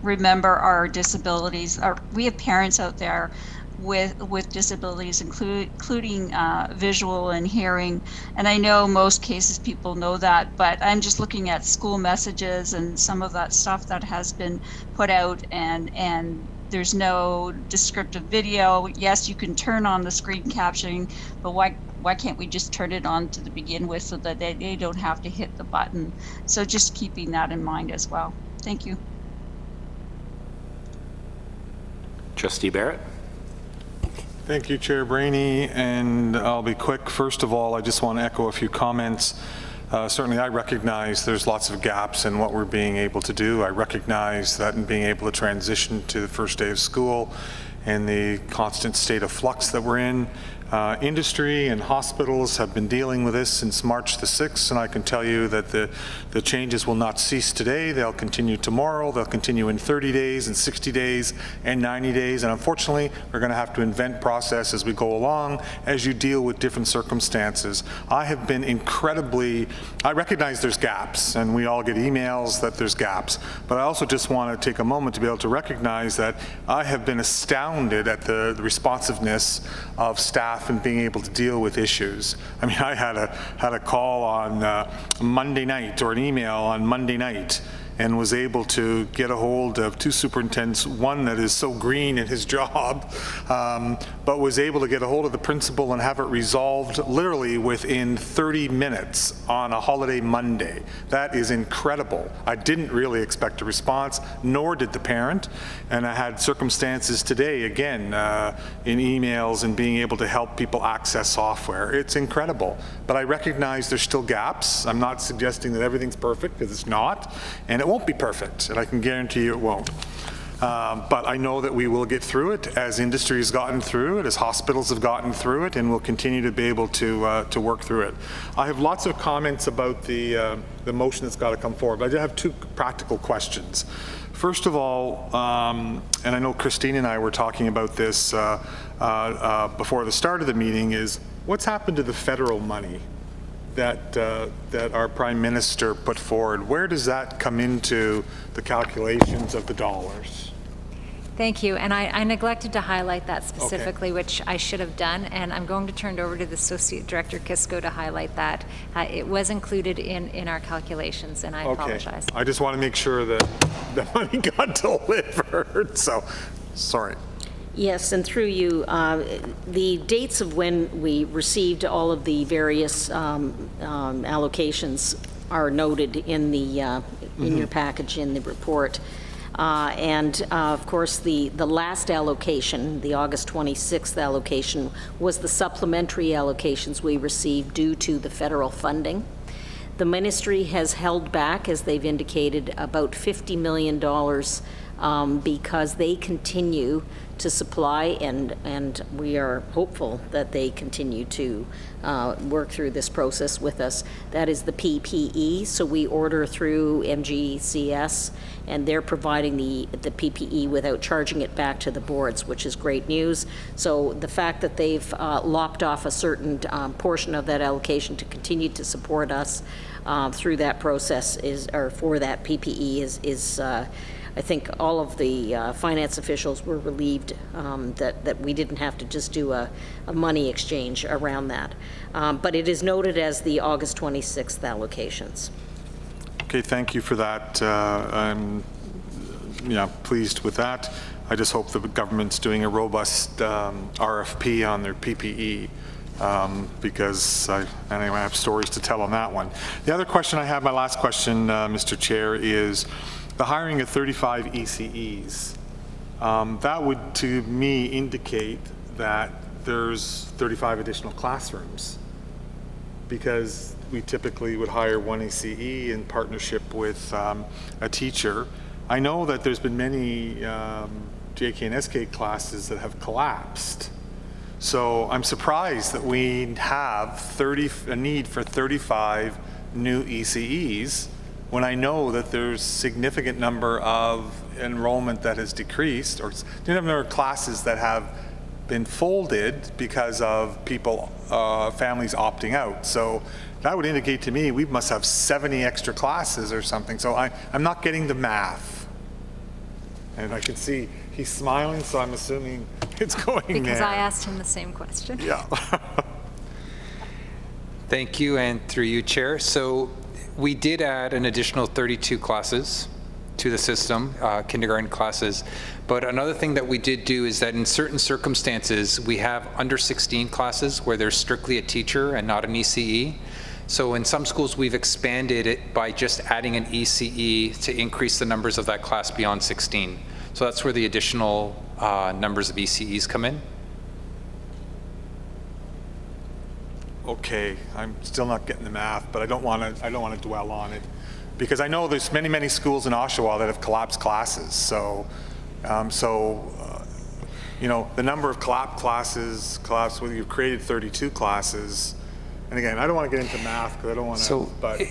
remember our disabilities. We have parents out there with disabilities, including visual and hearing. And I know most cases people know that, but I'm just looking at school messages and some of that stuff that has been put out, and there's no descriptive video. Yes, you can turn on the screen captioning, but why can't we just turn it on to begin with so that they don't have to hit the button? So just keeping that in mind as well. Thank you. Trustee Barrett. Thank you, Chair Brainy, and I'll be quick. First of all, I just want to echo a few comments. Certainly, I recognize there's lots of gaps in what we're being able to do. I recognize that in being able to transition to the first day of school and the constant state of flux that we're in. Industry and hospitals have been dealing with this since March the 6th, and I can tell you that the changes will not cease today. They'll continue tomorrow, they'll continue in 30 days and 60 days and 90 days, and unfortunately we're going to have to invent process as we go along as you deal with different circumstances. I have been I recognize there's gaps, and we all get emails that there's gaps, but I also just want to take a moment to be able to recognize that I have been astounded at the responsiveness of staff and being able to deal with issues. I mean, I had a call on Monday night, or an email on Monday night, and was able to get a hold of two superintendents, one that is so green in his job, but was able to get a hold of the principal and have it resolved literally within 30 minutes on a holiday Monday. That is incredible. I didn't really expect a response, nor did the parent, and I had circumstances today, again, in emails and being able to help people access software. It's incredible, but I recognize there's still gaps. I'm not suggesting that everything's perfect, because it's not, and it won't be perfect, and I can guarantee you it won't. But I know that we will get through it, as industry has gotten through it, as hospitals have gotten through it, and we'll continue to be able to work through it. I have lots of comments about the motion that's got to come forward, but I do have two practical questions. First of all, and I know Christine and I were talking about this before the start of the meeting, is what's happened to the federal money that our Prime Minister put forward? Where does that come into the calculations of the dollars? Thank you, and I neglected to highlight that specifically, which I should have done, and I'm going to turn it over to the Associate Director Kisco to highlight that. It was included in our calculations, and I apologize. I just want to make sure that the money got delivered, so sorry. Yes, and through you, the dates of when we received all of the various allocations are noted in the in your package in the report. And of course, the last allocation, the August 26th allocation, was the supplementary allocations we received due to the federal funding. The ministry has held back, as they've indicated, about $50 million because they continue to supply, and we are hopeful that they continue to work through this process with us. That is the PPE, so we order through MGCS, and they're providing the PPE without charging it back to the boards, which is great news. So the fact that they've lopped off a certain portion of that allocation to continue to support us through that process or for that PPE is I think all of the finance officials were relieved that we didn't have to just do a money exchange around that. But it is noted as the August 26th allocations. Okay, thank you for that. I'm pleased with that. I just hope the government's doing a robust RFP on their PPE. Because I have stories to tell on that one. The other question I have, my last question, Mr. Chair, is the hiring of 35 ECEs. That would, to me, indicate that there's 35 additional classrooms, because we typically would hire one ECE in partnership with a teacher. I know that there's been many JK and SK classes that have collapsed. So I'm surprised that we have a need for 35 new ECEs when I know that there's significant number of enrollment that has decreased, or the number of classes that have been folded because of people, families opting out. So that would indicate to me we must have 70 extra classes or something. So I'm not getting the math. And I can see he's smiling, so I'm assuming it's going there. Because I asked him the same question. Yeah. Thank you, and through you, Chair. So we did add an additional 32 classes to the system, kindergarten classes. But another thing that we did do is that in certain circumstances, we have under 16 classes where there's strictly a teacher and not an ECE. So in some schools, we've expanded it by just adding an ECE to increase the numbers of that class beyond 16. So that's where the additional numbers of ECEs come in. Okay, I'm still not getting the math, but I don't want to dwell on it, because I know there's many schools in Oshawa that have collapsed classes. So, you know, the number of collapsed classes, well, you've created 32 classes, and again, I don't want to get into math because I don't want to. So, but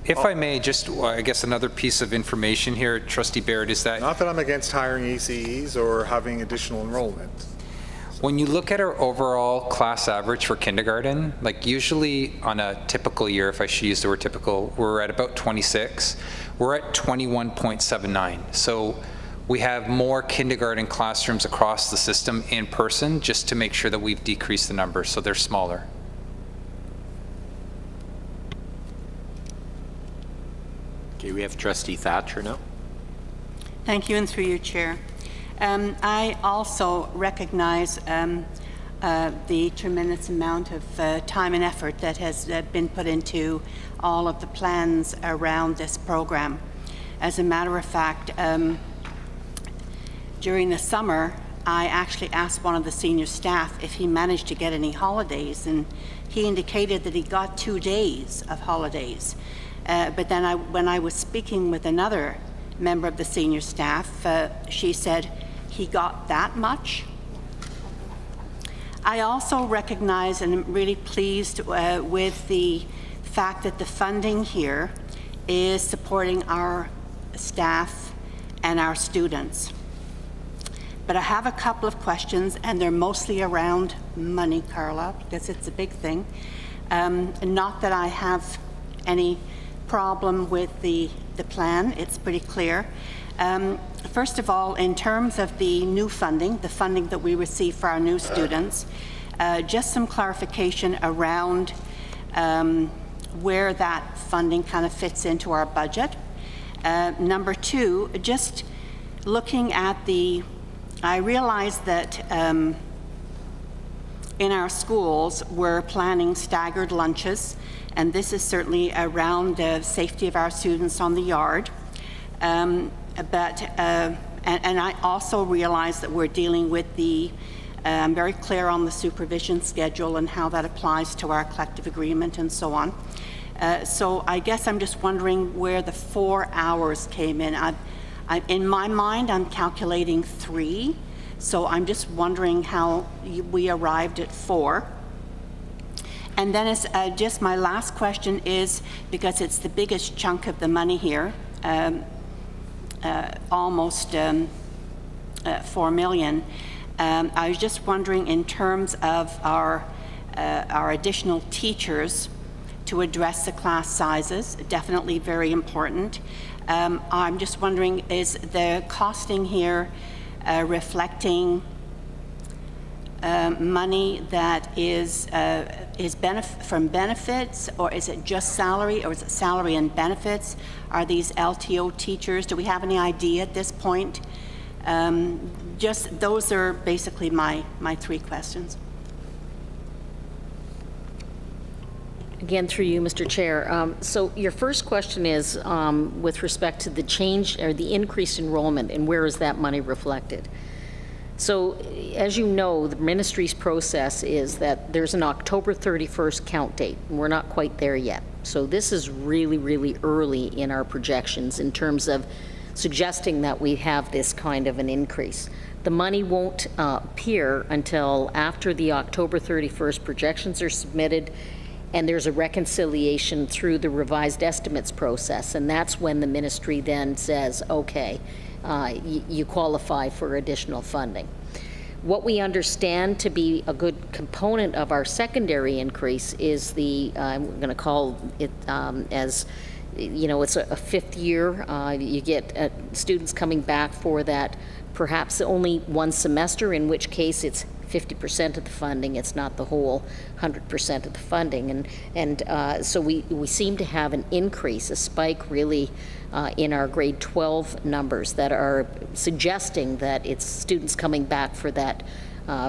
if I may, just I guess another piece of information here, Trustee Barrett, is that not that I'm against hiring ECEs or having additional enrollment. when you look at our overall class average for kindergarten, like usually on a typical year, if I should use the word typical, we're at about 26. We're at 21.79. So we have more kindergarten classrooms across the system in person just to make sure that we've decreased the numbers, so they're smaller. Okay, we have Trustee Thatcher now. Thank you, and through you, Chair. I also recognize the tremendous amount of time and effort that has been put into all of the plans around this program. As a matter of fact, during the summer, I actually asked one of the senior staff if he managed to get any holidays, and he indicated that he got 2 days of holidays. But then when I was speaking with another member of the senior staff, she said he got that much. I also recognize and am really pleased with the fact that the funding here is supporting our staff and our students. But I have a couple of questions, and they're mostly around money, Carla, because it's a big thing. Not that I have any problem with the plan, it's pretty clear. First of all, in terms of the new funding, the funding that we receive for our new students, just some clarification around where that funding kind of fits into our budget. Number two, just looking at I realize that in our schools, we're planning staggered lunches, and this is certainly around the safety of our students on the yard. And I also realize that we're dealing with I'm very clear on the supervision schedule and how that applies to our collective agreement and so on. So I guess I'm just wondering where the 4 hours came in. In my mind, I'm calculating 3, so I'm just wondering how we arrived at 4. And then just my last question is, because it's the biggest chunk of the money here, almost $4 million. I was just wondering, in terms of our additional teachers to address the class sizes, definitely very important. I'm just wondering, is the costing here reflecting money that is from benefits, or is it just salary, or is it salary and benefits? Are these LTO teachers? Do we have any idea at this point? Just those are basically my 3 questions. Again, through you, Mr. Chair. So your first question is with respect to the change or the increased enrollment, and where is that money reflected? So as you know, the ministry's process is that there's an October 31st count date, and we're not quite there yet. So this is really, really early in our projections in terms of suggesting that we have this kind of an increase. The money won't appear until after the October 31st projections are submitted and there's a reconciliation through the revised estimates process. And that's when the ministry then says, okay, you qualify for additional funding. What we understand to be a good component of our secondary increase is the, I'm going to call it as, you know, it's a fifth year. You get students coming back for that, perhaps only one semester, in which case it's 50% of the funding. It's not the whole 100% of the funding. And so we seem to have an increase, a spike really in our grade 12 numbers that are suggesting that it's students coming back for that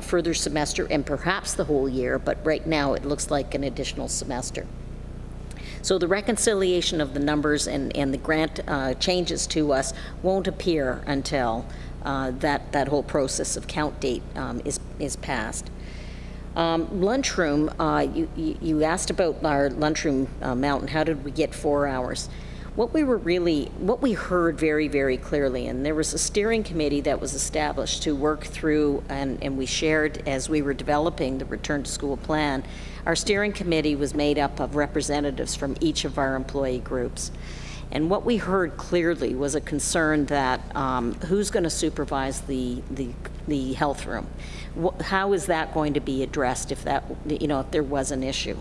further semester and perhaps the whole year, but right now it looks like an additional semester. So the reconciliation of the numbers and the grant changes to us won't appear until that whole process of count date is passed. Lunchroom, you asked about our lunchroom amount and how did we get 4 hours. What we heard very, very clearly, and there was a steering committee that was established to work through, and we shared as we were developing the return to school plan. Our steering committee was made up of representatives from each of our employee groups. And what we heard clearly was a concern that who's going to supervise the health room? How is that going to be addressed if that, you know, if there was an issue?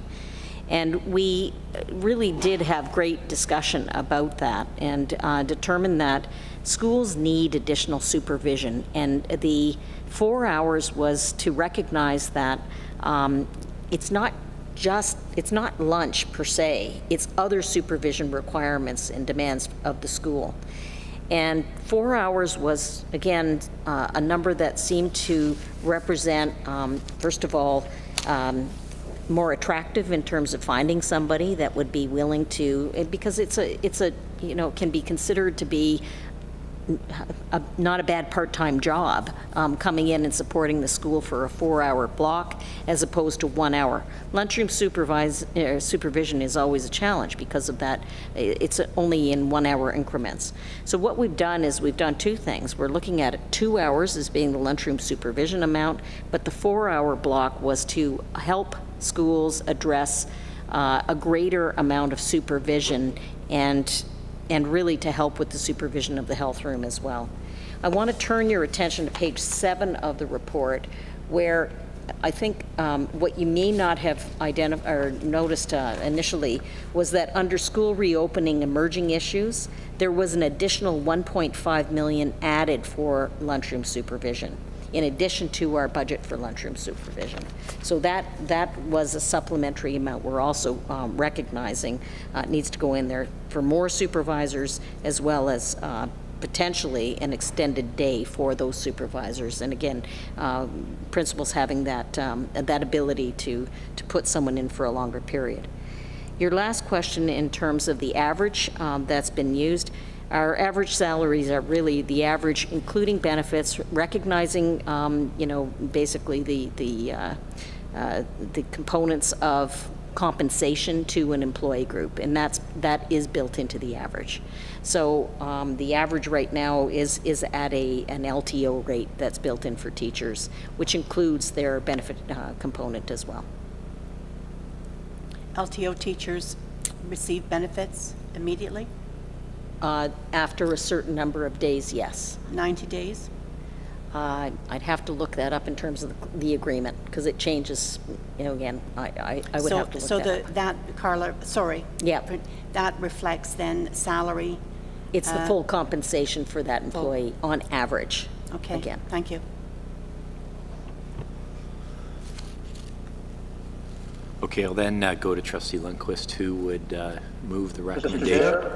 And we really did have great discussion about that and determined that schools need additional supervision. And the 4 hours was to recognize that it's not lunch per se, it's other supervision requirements and demands of the school. And 4 hours was, again, a number that seemed to represent, first of all, more attractive in terms of finding somebody that would be willing to, because it's a you know, can be considered to be not a bad part-time job, coming in and supporting the school for a 4-hour block as opposed to 1 hour. Lunchroom supervision is always a challenge because of that. It's only in 1 hour increments. So what we've done is we've done two things. We're looking at 2 hours as being the lunchroom supervision amount, but the 4-hour block was to help schools address a greater amount of supervision and really to help with the supervision of the health room as well. I want to turn your attention to page 7 of the report, where I think what you may not have identified or noticed initially was that under school reopening emerging issues, there was an additional $1.5 million added for lunchroom supervision, in addition to our budget for lunchroom supervision. So that was a supplementary amount we're also recognizing needs to go in there for more supervisors, as well as potentially an extended day for those supervisors. And again, principals having that ability to put someone in for a longer period. Your last question in terms of the average that's been used, our average salaries are really the average, including benefits, recognizing, you know, basically the components of compensation to an employee group, and that is built into the average. So the average right now is at an LTO rate that's built in for teachers, which includes their benefit component as well. LTO teachers receive benefits immediately? After a certain number of days, yes. 90 days? I'd have to look that up in terms of the agreement, because it changes, you know, again, I would have to look that up. That, Carla, sorry. Yeah. That reflects then salary? It's the full compensation for that employee on average. Okay, again. Thank you. Okay, I'll then go to Trustee Lundquist, who would move the recommendation.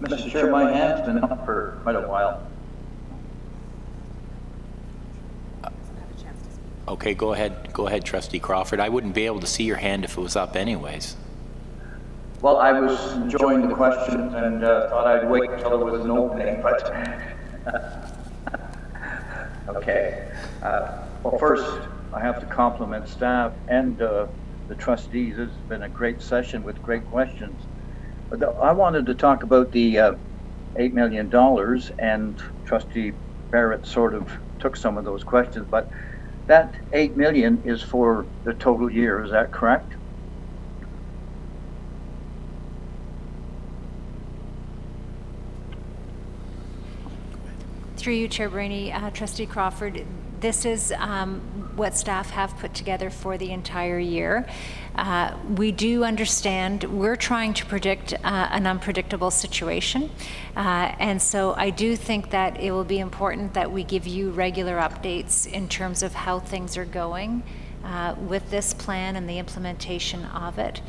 Mr. Chair, my hand's been up for quite a while. Okay, go ahead, Trustee Crawford. I wouldn't be able to see your hand if it was up anyways. Well, I was enjoying the questions and thought I'd wait until there was an opening, but okay. Well, first, I have to compliment staff and the trustees. It's been a great session with great questions. But I wanted to talk about the $8 million, and Trustee Barrett sort of took some of those questions, but that 8 million is for the total year, is that correct? Through you, Chair Brainy, Trustee Crawford, this is what staff have put together for the entire year. We do understand we're trying to predict an unpredictable situation. And so I do think that it will be important that we give you regular updates in terms of how things are going with this plan and the implementation of it.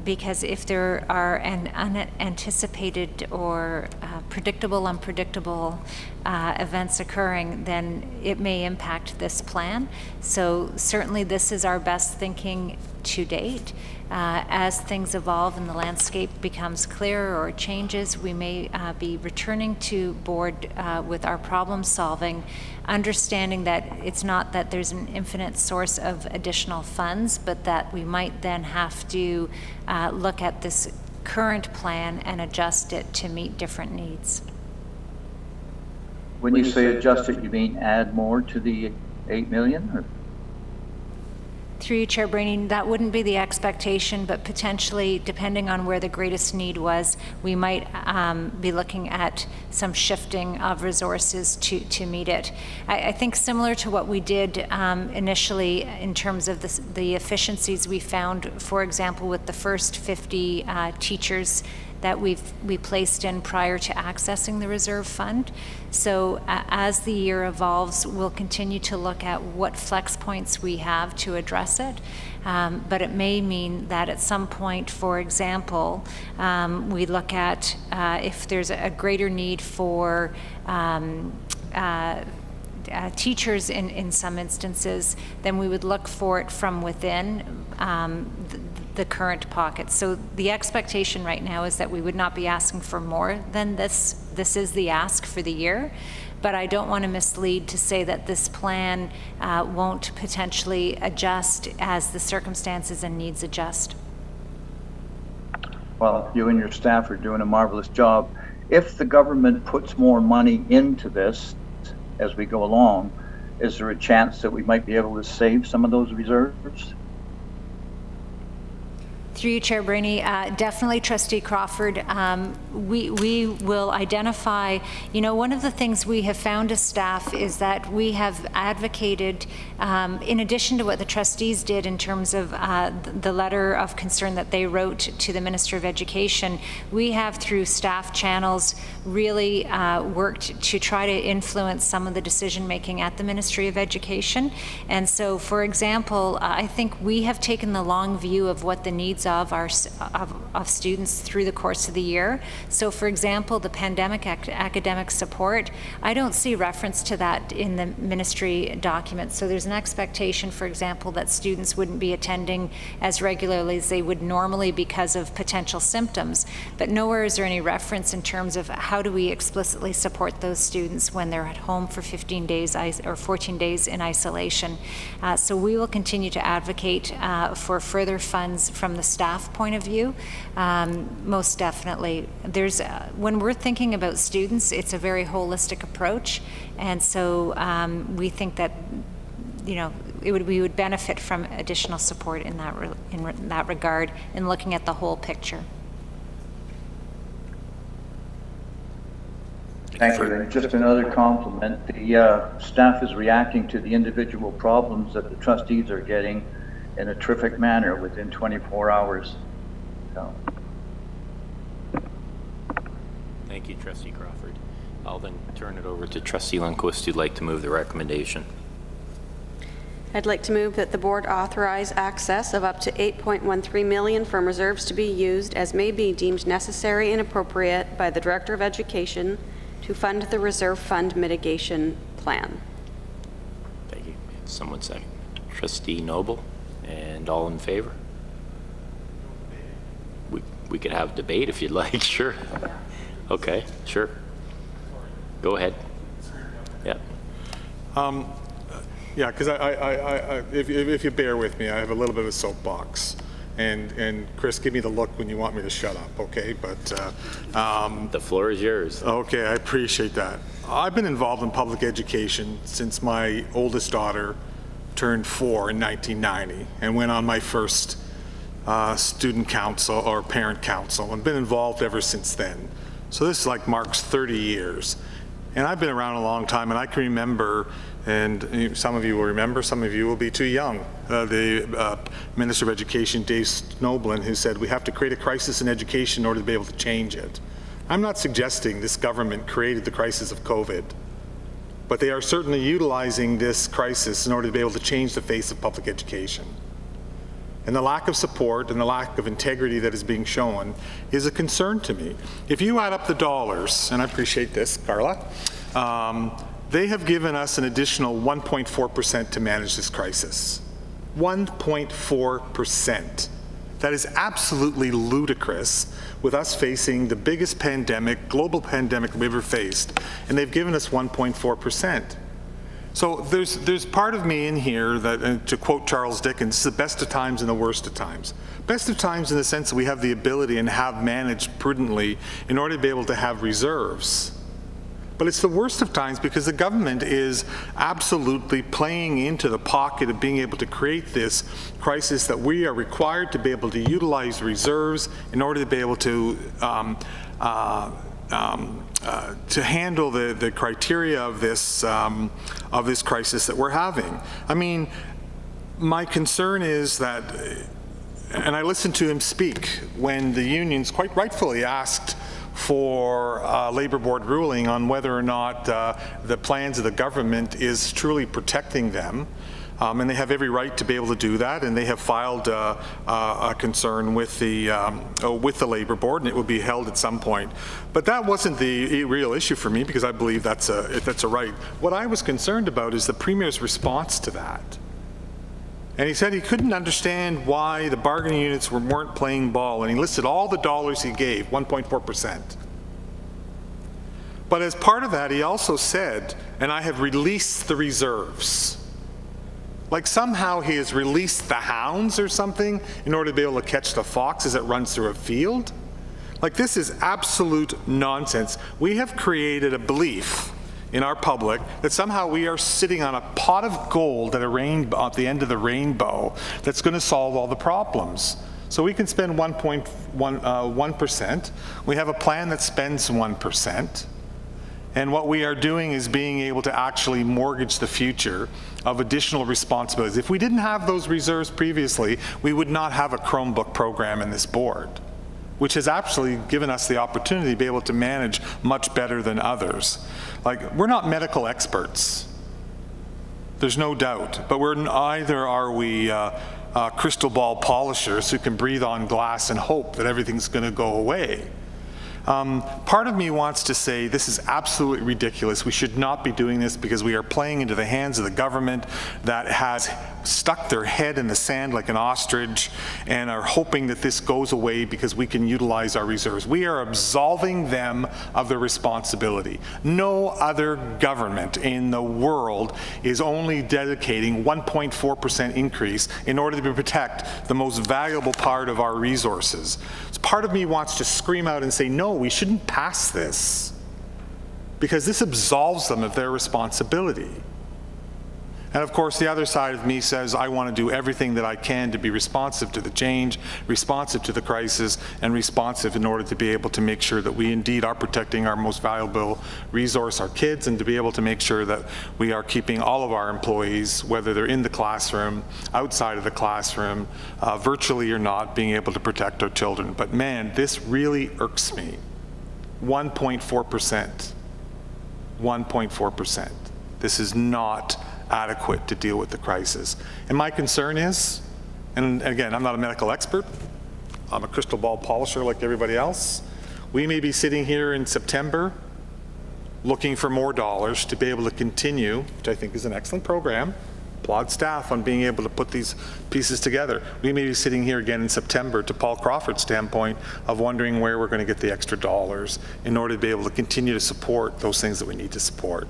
Because if there are an unanticipated or predictable, unpredictable events occurring, then it may impact this plan. So certainly this is our best thinking to date. As things evolve and the landscape becomes clearer or changes, we may be returning to board with our problem solving, understanding that it's not that there's an infinite source of additional funds, but that we might then have to look at this current plan and adjust it to meet different needs. When you say adjust it, you mean add more to the 8 million? Or? Through you, Chair Brainy, that wouldn't be the expectation, but potentially, depending on where the greatest need was, we might be looking at some shifting of resources to meet it. I think similar to what we did initially in terms of the efficiencies we found, for example, with the first 50 teachers that we placed in prior to accessing the reserve fund. So as the year evolves, we'll continue to look at what flex points we have to address it. But it may mean that at some point, for example, we look at if there's a greater need for teachers in some instances, then we would look for it from within the current pocket. So the expectation right now is that we would not be asking for more than this. This is the ask for the year, but I don't want to mislead to say that this plan won't potentially adjust as the circumstances and needs adjust. Well, you and your staff are doing a marvelous job. If the government puts more money into this as we go along, is there a chance that we might be able to save some of those reserves? Through you, Chair Brainy, definitely, Trustee Crawford. We will identify, one of the things we have found as staff is that we have advocated, in addition to what the trustees did in terms of the letter of concern that they wrote to the Minister of Education, we have through staff channels really worked to try to influence some of the decision making at the Ministry of Education. And so, for example, I think we have taken the long view of what the needs of students through the course of the year. So for example, the pandemic academic support, I don't see reference to that in the ministry document. So there's an expectation, for example, that students wouldn't be attending as regularly as they would normally because of potential symptoms. But nowhere is there any reference in terms of how do we explicitly support those students when they're at home for 15 days or 14 days in isolation. So we will continue to advocate for further funds from the staff point of view. Most definitely. There's when we're thinking about students, it's a very holistic approach, and so we think that we would benefit from additional support in that regard in looking at the whole picture. Thank you. And just another compliment. The staff is reacting to the individual problems that the trustees are getting in a terrific manner within 24 hours. So. Thank you, Trustee Crawford. I'll then turn it over to Trustee Lundquist, who'd like to move the recommendation. I'd like to move that the board authorize access of up to $8.13 million from reserves to be used as may be deemed necessary and appropriate by the Director of Education to fund the reserve fund mitigation plan. Thank you. Someone second. Trustee Noble, and all in favor? We could have debate if you'd like. Sure. Okay, sure. Go ahead. Yeah. Yeah, because if you bear with me, I have a little bit of a soapbox. And Chris, give me the look when you want me to shut up, okay? But the floor is yours. Okay, I appreciate that. I've been involved in public education since my oldest daughter turned 4 in 1990 and went on my first student council or parent council, and been involved ever since then. So this is like marks 30 years. And I've been around a long time, and I can remember, and some of you will remember, some of you will be too young, the Minister of Education, Dave Snoblin, who said we have to create a crisis in education in order to be able to change it. I'm not suggesting this government created the crisis of COVID, but they are certainly utilizing this crisis in order to be able to change the face of public education. And the lack of support and the lack of integrity that is being shown is a concern to me. If you add up the dollars, and I appreciate this, Carla, they have given us an additional 1.4% to manage this crisis. 1.4%. That is absolutely ludicrous with us facing the biggest pandemic, global pandemic we've ever faced, and they've given us 1.4%. So there's part of me in here that, to quote Charles Dickens, it's the best of times and the worst of times. Best of times in the sense that we have the ability and have managed prudently in order to be able to have reserves. But it's the worst of times because the government is absolutely playing into the pocket of being able to create this crisis that we are required to be able to utilize reserves in order to be able to handle the criteria of this crisis that we're having. I mean, my concern is that, and I listened to him speak when the unions quite rightfully asked for a Labour Board ruling on whether or not the plans of the government is truly protecting them. And they have every right to be able to do that, and they have filed a concern with the Labour Board, and it will be held at some point. But that wasn't the real issue for me, because I believe that's a right. What I was concerned about is the Premier's response to that. And he said he couldn't understand why the bargaining units weren't playing ball, and he listed all the dollars he gave, 1.4%. But as part of that, he also said, and I have released the reserves. Like somehow he has released the hounds or something in order to be able to catch the fox as it runs through a field. Like, this is absolute nonsense. We have created a belief in our public that somehow we are sitting on a pot of gold at the end of the rainbow that's going to solve all the problems. So we can spend 1%. We have a plan that spends 1%. And what we are doing is being able to actually mortgage the future of additional responsibilities. If we didn't have those reserves previously, we would not have a Chromebook program in this board, which has actually given us the opportunity to be able to manage much better than others. Like, we're not medical experts. There's no doubt, but neither are we crystal ball polishers who can breathe on glass and hope that everything's going to go away. Part of me wants to say this is absolutely ridiculous. We should not be doing this because we are playing into the hands of the government that has stuck their head in the sand like an ostrich and are hoping that this goes away because we can utilize our reserves. We are absolving them of their responsibility. No other government in the world is only dedicating 1.4% increase in order to protect the most valuable part of our resources. So part of me wants to scream out and say, no, we shouldn't pass this because this absolves them of their responsibility. And of course, the other side of me says, I want to do everything that I can to be responsive to the change, responsive to the crisis, and responsive in order to be able to make sure that we indeed are protecting our most valuable resource, our kids, and to be able to make sure that we are keeping all of our employees, whether they're in the classroom, outside of the classroom, virtually or not, being able to protect our children. But man, this really irks me. 1.4%. 1.4%. This is not adequate to deal with the crisis. And my concern is, and again, I'm not a medical expert, I'm a crystal ball polisher like everybody else, we may be sitting here in September looking for more dollars to be able to continue, which I think is an excellent program, applaud staff on being able to put these pieces together. We may be sitting here again in September, to Paul Crawford's standpoint, of wondering where we're going to get the extra dollars in order to be able to continue to support those things that we need to support.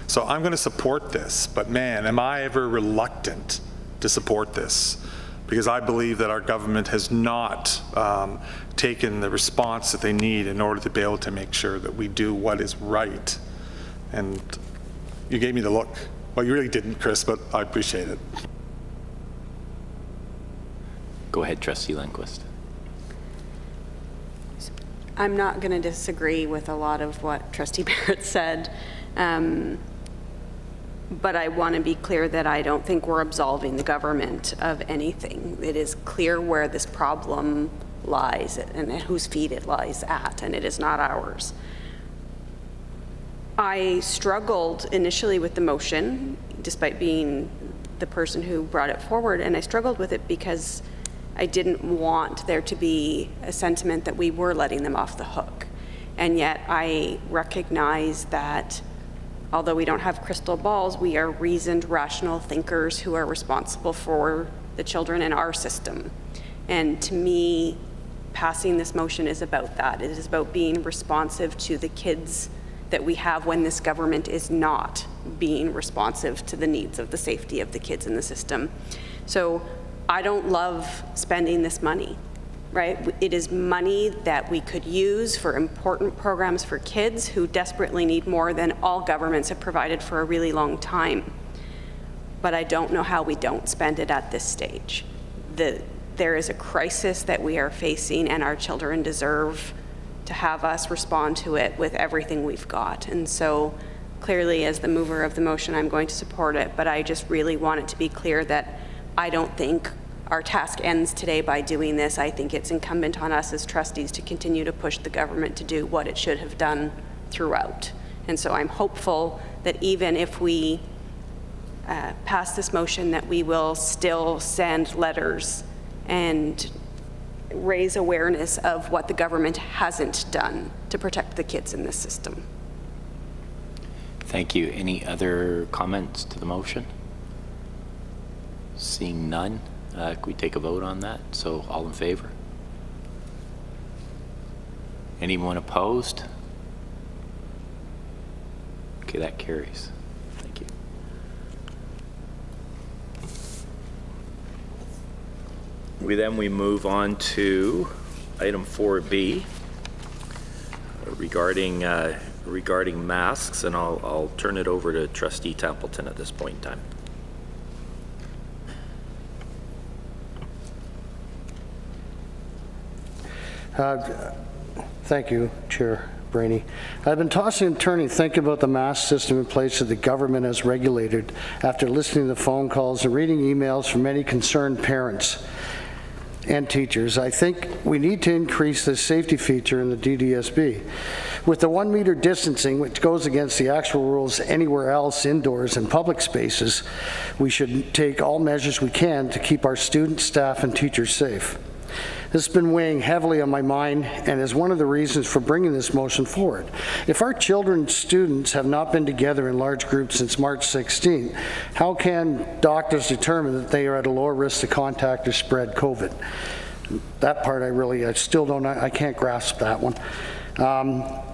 So I'm going to support this, but man, am I ever reluctant to support this. because I believe that our government has not taken the response that they need in order to be able to make sure that we do what is right. And you gave me the look. Well, you really didn't, Chris, but I appreciate it. Go ahead, Trustee Lundquist. I'm not going to disagree with a lot of what Trustee Barrett said, but I want to be clear that I don't think we're absolving the government of anything. It is clear where this problem lies and at whose feet it lies at, and it is not ours. I struggled initially with the motion, despite being the person who brought it forward, and I struggled with it because I didn't want there to be a sentiment that we were letting them off the hook. And yet I recognize that although we don't have crystal balls, we are reasoned, rational thinkers who are responsible for the children in our system. And to me, passing this motion is about that. It is about being responsive to the kids that we have when this government is not being responsive to the needs of the safety of the kids in the system. So I don't love spending this money, right? It is money that we could use for important programs for kids who desperately need more than all governments have provided for a really long time. But I don't know how we don't spend it at this stage. There is a crisis that we are facing, and our children deserve to have us respond to it with everything we've got. And so clearly, as the mover of the motion, I'm going to support it, but I just really want it to be clear that I don't think our task ends today by doing this. I think it's incumbent on us as trustees to continue to push the government to do what it should have done throughout. And so I'm hopeful that even if we pass this motion, that we will still send letters and raise awareness of what the government hasn't done to protect the kids in this system. Thank you. Any other comments to the motion? Seeing none, can we take a vote on that? So all in favor? Anyone opposed? Okay, that carries. Thank you. We move on to item 4B regarding masks, and I'll turn it over to Trustee Templeton at this point in time. Thank you, Chair Brainy. I've been tossing and turning thinking about the mask system in place that the government has regulated after listening to phone calls and reading emails from many concerned parents and teachers. I think we need to increase the safety feature in the DDSB. With the 1 meter distancing, which goes against the actual rules anywhere else indoors in public spaces, we should take all measures we can to keep our students, staff, and teachers safe. This has been weighing heavily on my mind and is one of the reasons for bringing this motion forward. If our children and students have not been together in large groups since March 16th, how can doctors determine that they are at a lower risk to contact or spread COVID? That part I still don't, I can't grasp that one.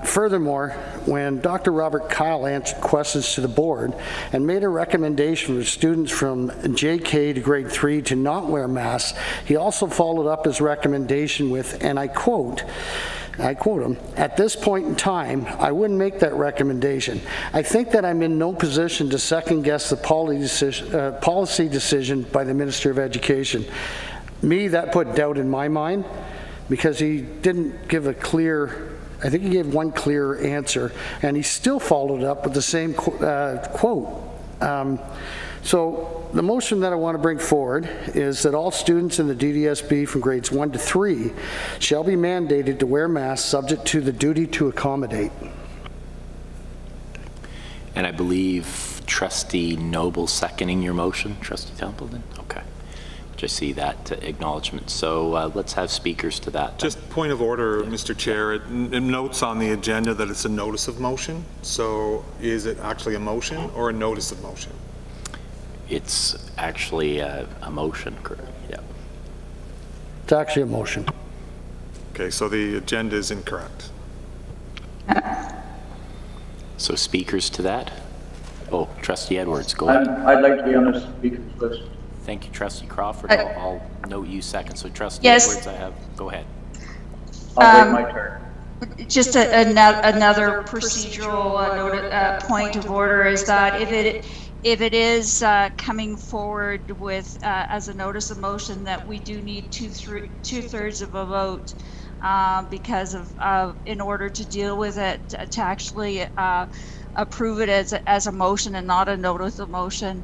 Furthermore, when Dr. Robert Kyle answered questions to the board and made a recommendation for students from JK to grade 3 to not wear masks, he also followed up his recommendation with, and I quote him, "At this point in time, I wouldn't make that recommendation. I think that I'm in no position to second guess the policy decision by the Minister of Education." Me, that put doubt in my mind because he didn't give a clear, I think he gave one clear answer, and he still followed up with the same quote. So the motion that I want to bring forward is that all students in the DDSB from grades 1 to 3 shall be mandated to wear masks subject to the duty to accommodate. And I believe Trustee Noble seconding your motion, Trustee Templeton? Okay. Just see that acknowledgement. So let's have speakers to that. Just point of order, Mr. Chair. It notes on the agenda that it's a notice of motion. So is it actually a motion or a notice of motion? It's actually a motion, correct? Yeah. It's actually a motion. Okay, so the agenda is incorrect. So speakers to that? Oh, Trustee Edwards, go ahead. I'd like to be on the speakers list. Thank you, Trustee Crawford. I'll note you second. So Trustee Yes. Edwards, go ahead. I'll take my turn. Just another procedural point of order is that if it is coming forward with as a notice of motion, that we do need two-thirds of a vote because of in order to deal with it, to actually approve it as a motion and not a notice of motion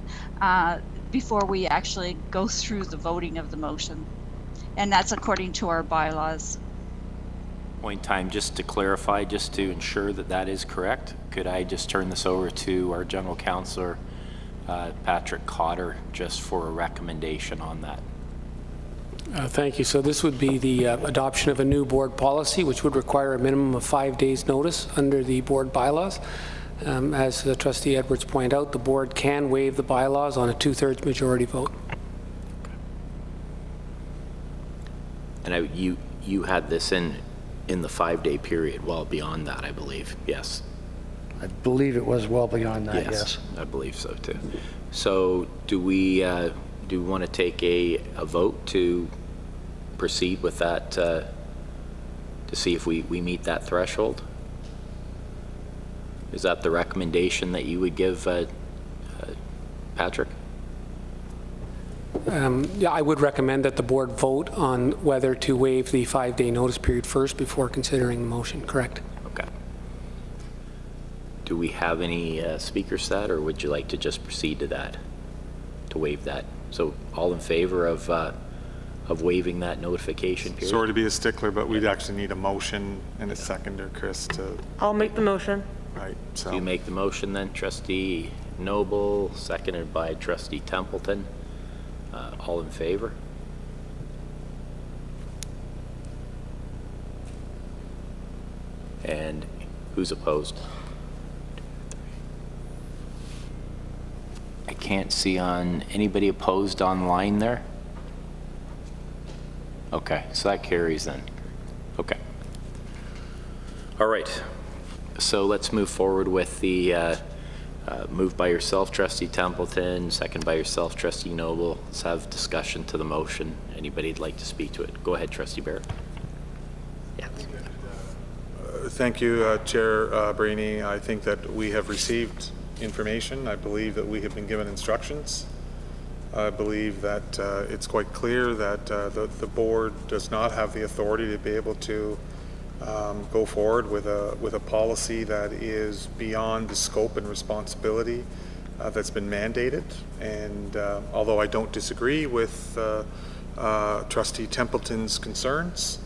before we actually go through the voting of the motion. And that's according to our bylaws. Point in time, just to clarify, just to ensure that that is correct, could I just turn this over to our General Counsellor, Patrick Cotter, just for a recommendation on that? Thank you. So this would be the adoption of a new board policy, which would require a minimum of 5 days notice under the board bylaws. As Trustee Edwards pointed out, the board can waive the bylaws on a 2/3 majority vote. And you had this in the 5-day period, well beyond that, I believe. Yes. I believe it was well beyond that, yes. I believe so too. So do we want to take a vote to proceed with that to see if we meet that threshold? Is that the recommendation that you would give, Patrick? Yeah, I would recommend that the board vote on whether to waive the 5-day notice period first before considering the motion, correct? Okay. Do we have any speakers to that, or would you like to just proceed to that, to waive that? So all in favor of waiving that notification period? Sorry to be a stickler, but we'd actually need a motion and a seconder, Chris, to... I'll make the motion. Right, so... You make the motion then, Trustee Noble, seconded by Trustee Templeton. All in favor? And who's opposed? I can't see on anybody opposed online there. Okay, so that carries then. Okay. All right. So let's move forward with the move by yourself, Trustee Templeton, second by yourself, Trustee Noble. Let's have discussion to the motion. Anybody'd like to speak to it? Go ahead, Trustee Barrett. Yeah. Thank you, Chair Brainy. I think that we have received information. I believe that we have been given instructions. I believe that it's quite clear that the board does not have the authority to be able to go forward with a policy that is beyond the scope and responsibility that's been mandated. And although I don't disagree with Trustee Templeton's concerns,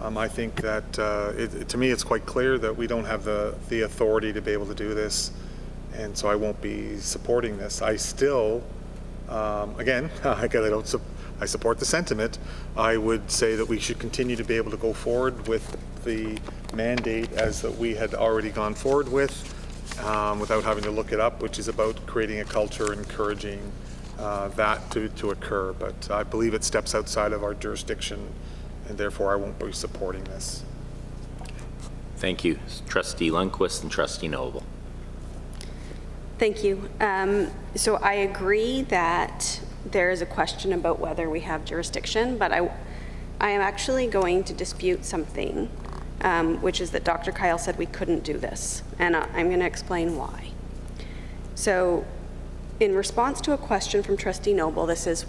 I think that to me it's quite clear that we don't have the authority to be able to do this, and so I won't be supporting this. I still, again, I support the sentiment. I would say that we should continue to be able to go forward with the mandate as that we had already gone forward with, without having to look it up, which is about creating a culture encouraging that to occur. But I believe it steps outside of our jurisdiction, and therefore I won't be supporting this. Thank you. Trustee Lundquist and Trustee Noble. Thank you. So I agree that there is a question about whether we have jurisdiction, but I am actually going to dispute something, which is that Dr. Kyle said we couldn't do this, and I'm going to explain why. So in response to a question from Trustee Noble, this is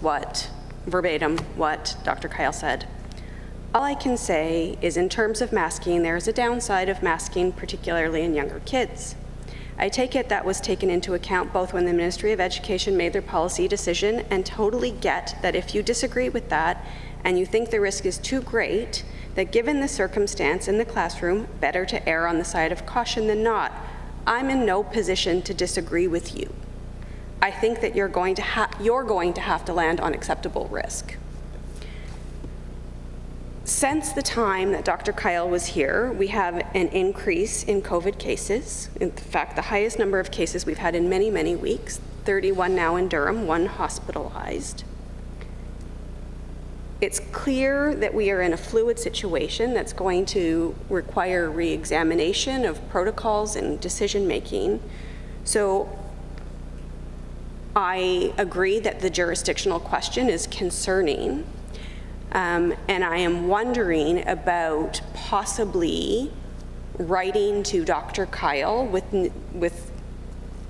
verbatim what Dr. Kyle said. All I can say is in terms of masking, there is a downside of masking, particularly in younger kids. I take it that was taken into account both when the Ministry of Education made their policy decision, and totally get that if you disagree with that and you think the risk is too great, that given the circumstance in the classroom, better to err on the side of caution than not. I'm in no position to disagree with you. I think that you're going to have to land on acceptable risk. Since the time that Dr. Kyle was here, we have an increase in COVID cases. In fact, the highest number of cases we've had in many, many weeks, 31 now in Durham, 1 hospitalized. It's clear that we are in a fluid situation that's going to require re-examination of protocols and decision-making. So I agree that the jurisdictional question is concerning, and I am wondering about possibly writing to Dr. Kyle with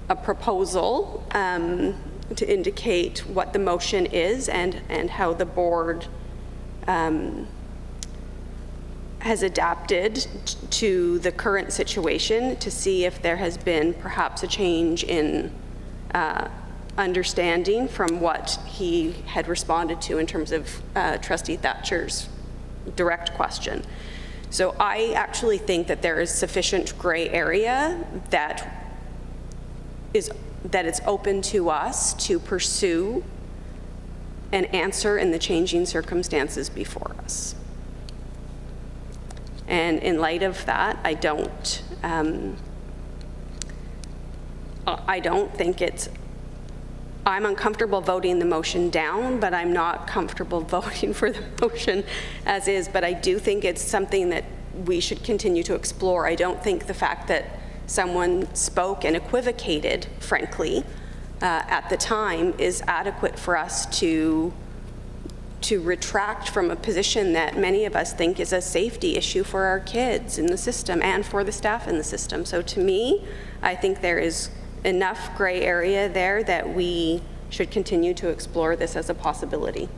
a proposal to indicate what the motion is and how the board has adapted to the current situation, to see if there has been perhaps a change in understanding from what he had responded to in terms of Trustee Thatcher's direct question. So I actually think that there is sufficient gray area that it's open to us to pursue an answer in the changing circumstances before us. And in light of that, I don't think I'm uncomfortable voting the motion down, but I'm not comfortable voting for the motion as is. But I do think it's something that we should continue to explore. I don't think the fact that someone spoke and equivocated, frankly, at the time is adequate for us to retract from a position that many of us think is a safety issue for our kids in the system and for the staff in the system. So to me, I think there is enough gray area there that we should continue to explore this as a possibility.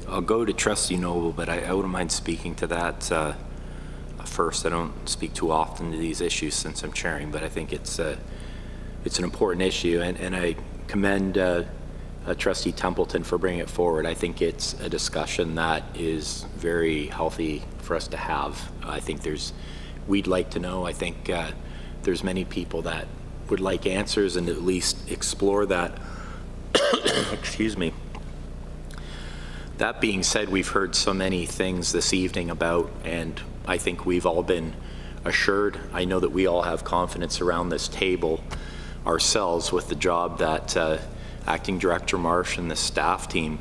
I'll go to Trustee Noble, but I wouldn't mind speaking to that first. I don't speak too often to these issues since I'm chairing, but I think it's an important issue, and I commend Trustee Templeton for bringing it forward. I think it's a discussion that is very healthy for us to have. I think we'd like to know. I think there's many people that would like answers and at least explore that. Excuse me. That being said, we've heard so many things this evening about, and I think we've all been assured. I know that we all have confidence around this table ourselves with the job that Acting Director Marsh and the staff team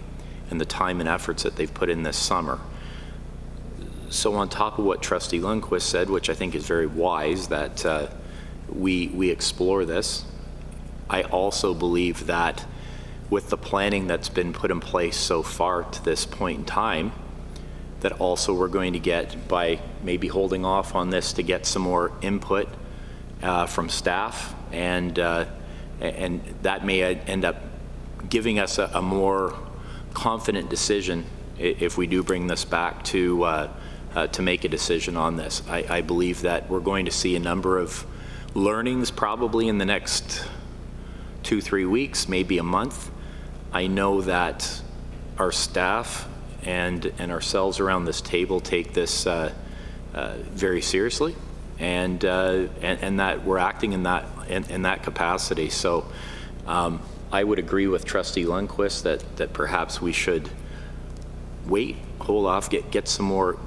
and the time and efforts that they've put in this summer. So on top of what Trustee Lundquist said, which I think is very wise, that we explore this, I also believe that with the planning that's been put in place so far to this point in time, that also we're going to get, by maybe holding off on this, to get some more input from staff, and that may end up giving us a more confident decision if we do bring this back to make a decision on this. I believe that we're going to see a number of learnings probably in the next 2-3 weeks, maybe a month. I know that our staff and ourselves around this table take this very seriously, and that we're acting in that capacity. So I would agree with Trustee Lundquist that perhaps we should wait, hold off, get some more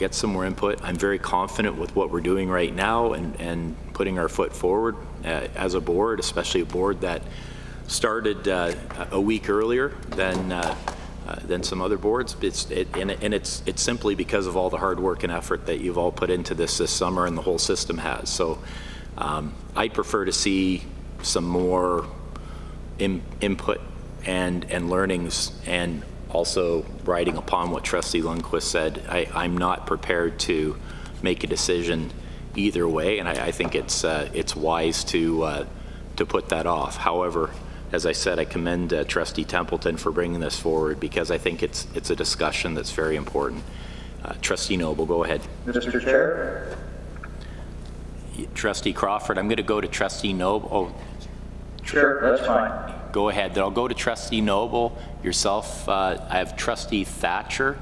input. I'm very confident with what we're doing right now and putting our foot forward as a board, especially a board that started a week earlier than some other boards. It's simply because of all the hard work and effort that you've all put into this summer, and the whole system has. So I'd prefer to see some more input and learnings, and also riding upon what Trustee Lundquist said. I'm not prepared to make a decision either way, and I think it's wise to put that off. However, as I said, I commend Trustee Templeton for bringing this forward, because I think it's a discussion that's very important. Trustee Noble, go ahead. Mr. Chair? Trustee Crawford, I'm going to go to Trustee Noble. Oh, sure, that's fine. Go ahead. Then I'll go to Trustee Noble, yourself. I have Trustee Thatcher,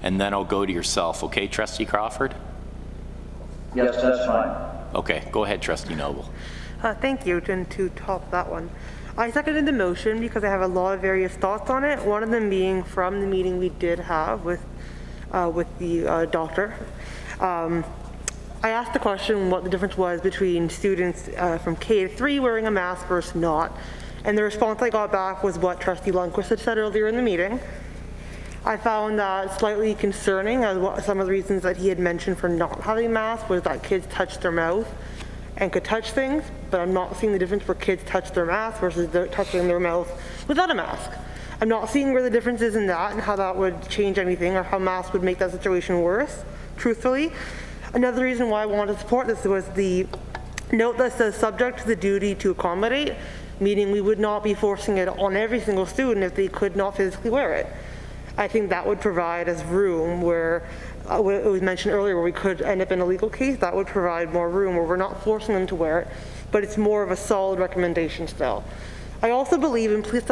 and then I'll go to yourself. Okay, Trustee Crawford? Yes, that's fine. Okay, go ahead, Trustee Noble. Thank you, and to top that one. I seconded the motion because I have a lot of various thoughts on it, one of them being from the meeting we did have with the doctor. I asked the question what the difference was between students from K to 3 wearing a mask versus not, and the response I got back was what Trustee Lundquist had said earlier in the meeting. I found that slightly concerning, as some of the reasons that he had mentioned for not having masks was that kids touch their mouth and could touch things, but I'm not seeing the difference where kids touch their mask versus touching their mouth without a mask. I'm not seeing where the difference is in that and how that would change anything or how masks would make that situation worse, truthfully. Another reason why I wanted to support this was the note that says subject to the duty to accommodate, meaning we would not be forcing it on every single student if they could not physically wear it. I think that would provide us room where, it was mentioned earlier, where we could end up in a legal case. That would provide more room where we're not forcing them to wear it, but it's more of a solid recommendation still. I also believe, and please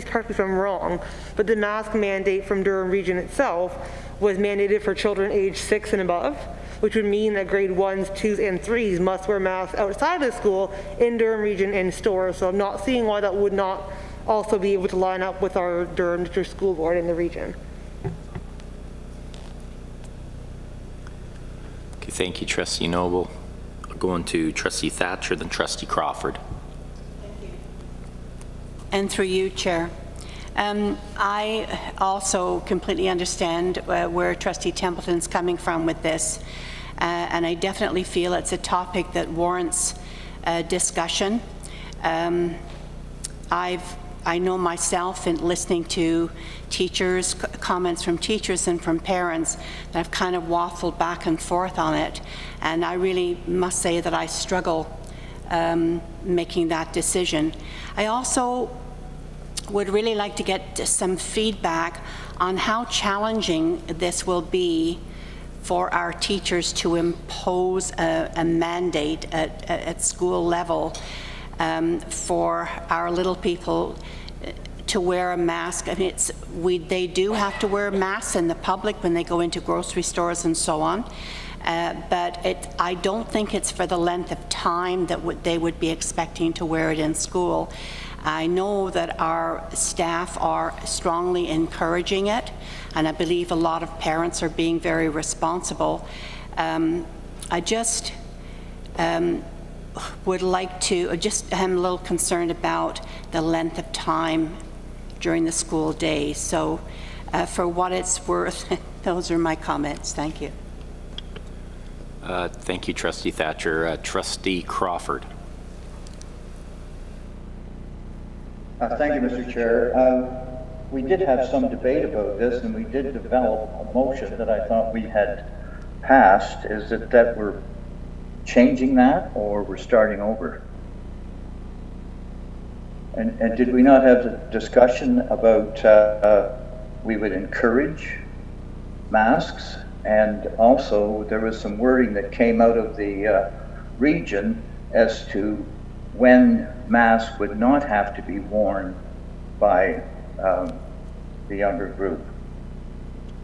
correct me if I'm wrong, but the mask mandate from Durham Region itself was mandated for children aged 6 and above, which would mean that grade 1s, 2s, and 3s must wear masks outside of the school, in Durham Region, in stores. So I'm not seeing why that would not also be able to line up with our Durham District School Board in the region. Okay, thank you, Trustee Noble. I'll go on to Trustee Thatcher, then Trustee Crawford. And through you, Chair. I also completely understand where Trustee Templeton's coming from with this, and I definitely feel it's a topic that warrants discussion. I know myself, in listening to teachers, comments from teachers and from parents, that I've kind of waffled back and forth on it, and I really must say that I struggle making that decision. I also would really like to get some feedback on how challenging this will be for our teachers to impose a mandate at school level for our little people to wear a mask. I mean, they do have to wear masks in the public when they go into grocery stores and so on. But I don't think it's for the length of time that they would be expecting to wear it in school. I know that our staff are strongly encouraging it, and I believe a lot of parents are being very responsible. I just would like to, I'm a little concerned about the length of time during the school day. So for what it's worth, those are my comments. Thank you. Thank you, Trustee Thatcher. Trustee Crawford. Thank you, Mr. Chair. We did have some debate about this, and we did develop a motion that I thought we had passed. Is it that we're changing that, or we're starting over? And did we not have a discussion about we would encourage masks? And also there was some wording that came out of the region as to when masks would not have to be worn by the younger group,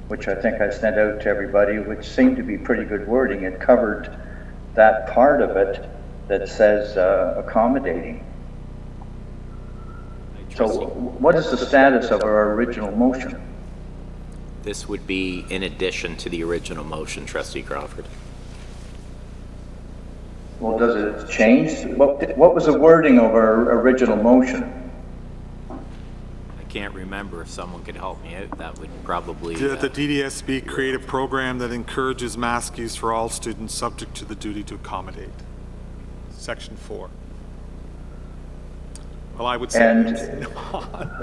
which I think I sent out to everybody, which seemed to be pretty good wording. It covered that part of it that says accommodating. So what is the status of our original motion? This would be in addition to the original motion, Trustee Crawford. Well, does it change? What was the wording of our original motion? I can't remember. If someone could help me out, that would probably... The DDSB create a program that encourages mask use for all students subject to the duty to accommodate. Section 4. Well, I would say and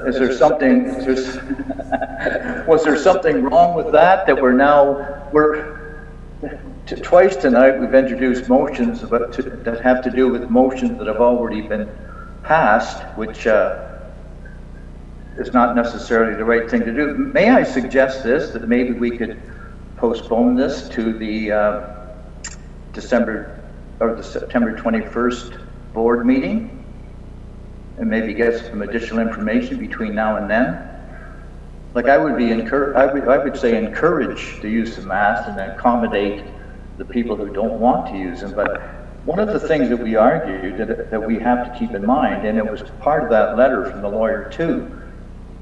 is there something, was there something wrong with that twice tonight we've introduced motions that have to do with motions that have already been passed, which is not necessarily the right thing to do. May I suggest this, that maybe we could postpone this to the September 21st board meeting, and maybe get some additional information between now and then? Like, I would say encourage the use of masks and accommodate the people who don't want to use them. But one of the things that we argued that we have to keep in mind, and it was part of that letter from the lawyer too,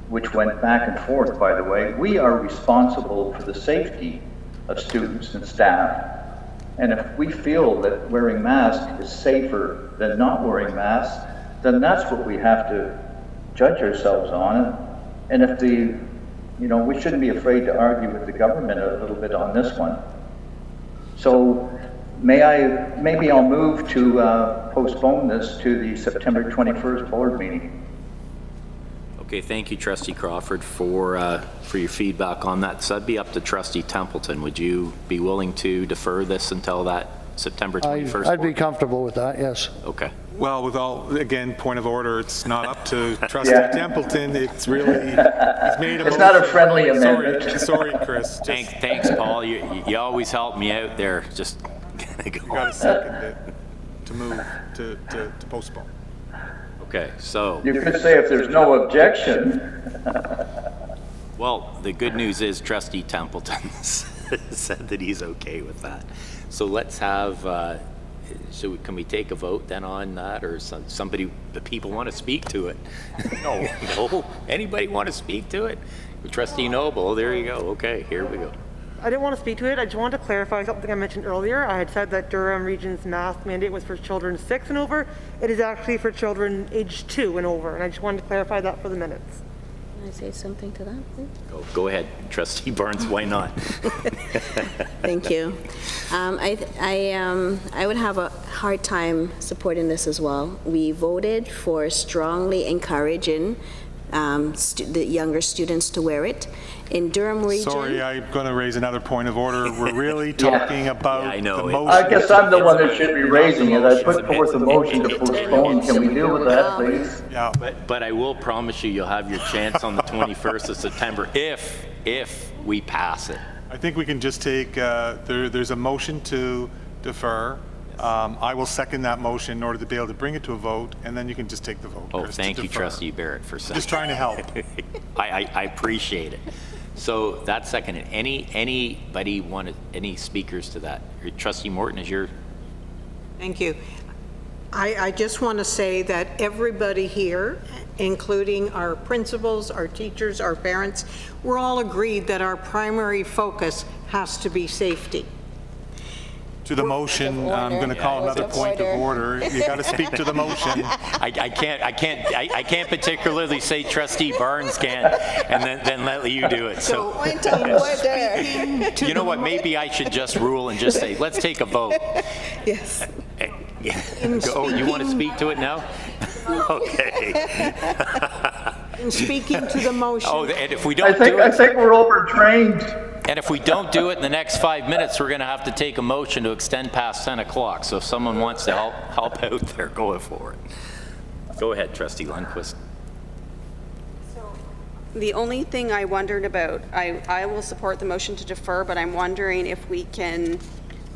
which went back and forth, by the way, we are responsible for the safety of students and staff. And if we feel that wearing masks is safer than not wearing masks, then that's what we have to judge ourselves on. And if we shouldn't be afraid to argue with the government a little bit on this one. So maybe I'll move to postpone this to the September 21st board meeting. Okay, thank you, Trustee Crawford, for your feedback on that. So that'd be up to Trustee Templeton. Would you be willing to defer this until that September 21st? I'd be comfortable with that, yes. Okay. Well, with all, again, point of order, it's not up to Trustee Templeton. It's really, he's made a It's not a friendly amendment. Sorry, Chris. Thanks, Paul. You always help me out there. Just gonna go. You got to second it to move to postpone. Okay, so. You could say if there's no objection. Well, the good news is Trustee Templeton said that he's okay with that. So let's have, can we take a vote then on that, or the people want to speak to it? No, anybody want to speak to it? Trustee Noble, there you go. Okay, here we go. I didn't want to speak to it. I just wanted to clarify something I mentioned earlier. I had said that Durham Region's mask mandate was for children 6 and over. It is actually for children age 2 and over, and I just wanted to clarify that for the minutes. Can I say something to that, please? Go ahead, Trustee Barnes, why not? Thank you. I would have a hard time supporting this as well. We voted for strongly encouraging the younger students to wear it. In Durham Region... Sorry, I'm going to raise another point of order. We're really talking about the motion. I guess I'm the one that should be raising it. I put forth a motion to postpone. Can we deal with that, please? Yeah. But I will promise you'll have your chance on the 21st of September if we pass it. I think we can just take, there's a motion to defer. I will second that motion in order to be able to bring it to a vote, and then you can just take the vote. Oh, Chris, thank you, Trustee Barrett, for seconding. Just trying to help. I appreciate it. So that's seconded. Anybody wanted any speakers to that? Trustee Morton, is your? Thank you. I just want to say that everybody here, including our principals, our teachers, our parents, we're all agreed that our primary focus has to be safety. To the motion, I'm going to call another point of order. You got to speak to the motion. I can't particularly say Trustee Barnes can, and then let you do it. So point of order. You know what? Maybe I should just rule and just say, let's take a vote. Yes. Oh, you want to speak to it now? Okay. In speaking to the motion. Oh, and if we don't I think we're overtrained. And if we don't do it in the next 5 minutes, we're going to have to take a motion to extend past 10 o'clock. So if someone wants to help out there, go for it. Go ahead, Trustee Lundquist. The only thing I wondered about, I will support the motion to defer, but I'm wondering if we can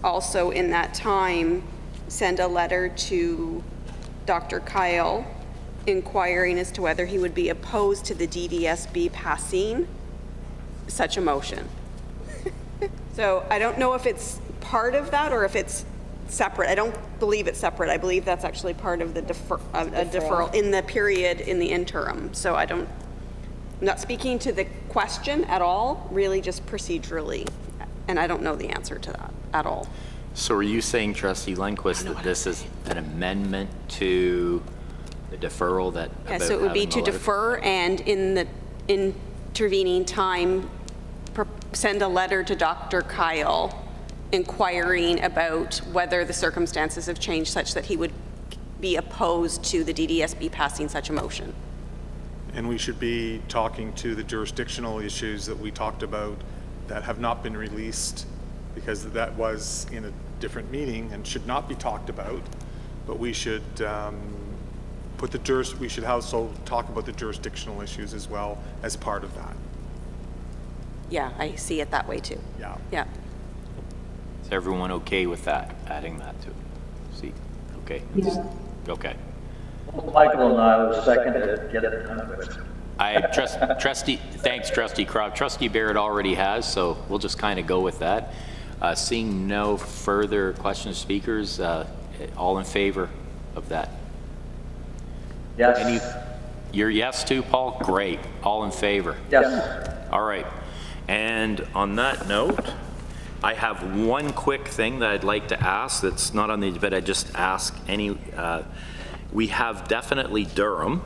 also in that time send a letter to Dr. Kyle inquiring as to whether he would be opposed to the DDSB passing such a motion. So I don't know if it's part of that or if it's separate. I don't believe it's separate. I believe that's actually part of the deferral in the period in the interim. So I'm not speaking to the question at all, really just procedurally. And I don't know the answer to that at all. So are you saying, Trustee Lundquist, that this is an amendment to the deferral that? Yeah, so it would be to defer and in the intervening time, send a letter to Dr. Kyle inquiring about whether the circumstances have changed such that he would be opposed to the DDSB passing such a motion. And we should be talking to the jurisdictional issues that we talked about that have not been released because that was in a different meeting and should not be talked about. But we should we should also talk about the jurisdictional issues as well as part of that. Yeah, I see it that way too. Yeah. Yeah. Is everyone okay with that, adding that to it? See, okay. Yeah. Okay. Michael and I will second it, get it done with. Thanks, Trustee Crawford. Trustee Barrett already has, so we'll just kind of go with that. Seeing no further questions, speakers, all in favor of that? Yes. You're yes too, Paul? Great. All in favor? Yes. All right. And on that note, I have one quick thing that I'd like to ask that's not on the agenda. I just ask any, we have definitely Durham.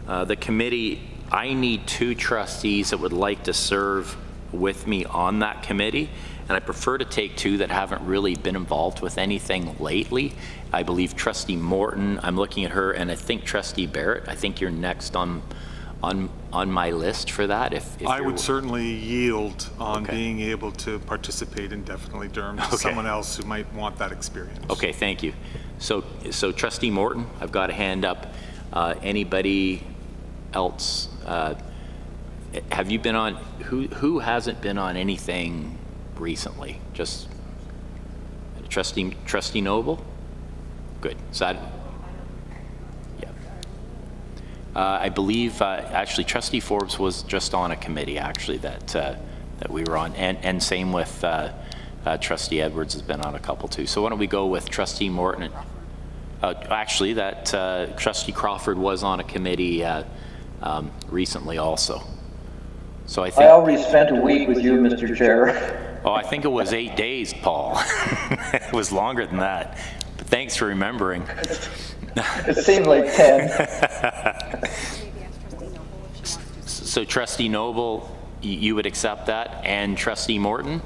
The committee, I need 2 trustees that would like to serve with me on that committee. and I prefer to take two that haven't really been involved with anything lately. I believe Trustee Morton, I'm looking at her, and I think Trustee Barrett, I think you're next on my list for that. If I would certainly yield on being able to participate indefinitely term to someone else who might want that experience. Okay, thank you. So Trustee Morton, I've got a hand up. Anybody else? Have you been on, who hasn't been on anything recently? Just Trustee Noble? Good. Is that, yeah. I believe, actually, Trustee Forbes was just on a committee, actually, that we were on, and same with Trustee Edwards has been on a couple too. So why don't we go with Trustee Morton? Actually, that Trustee Crawford was on a committee recently also. So I think I already spent a week with you, Mr. Chair. Oh, I think it was 8 days, Paul. It was longer than that. But thanks for remembering. It seemed like 10. So Trustee Noble, you would accept that, and Trustee Morton?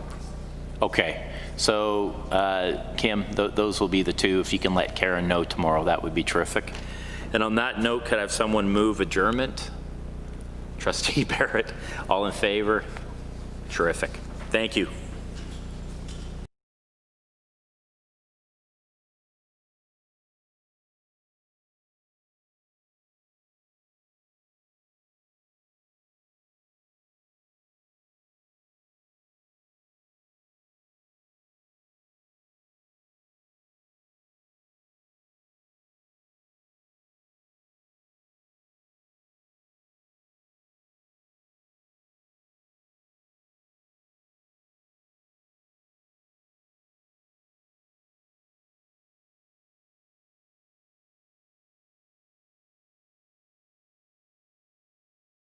Okay. So Kim, those will be the two. If you can let Karen know tomorrow, that would be terrific. And on that note, could I have someone move adjournment? Trustee Barrett, all in favor? Terrific. Thank you.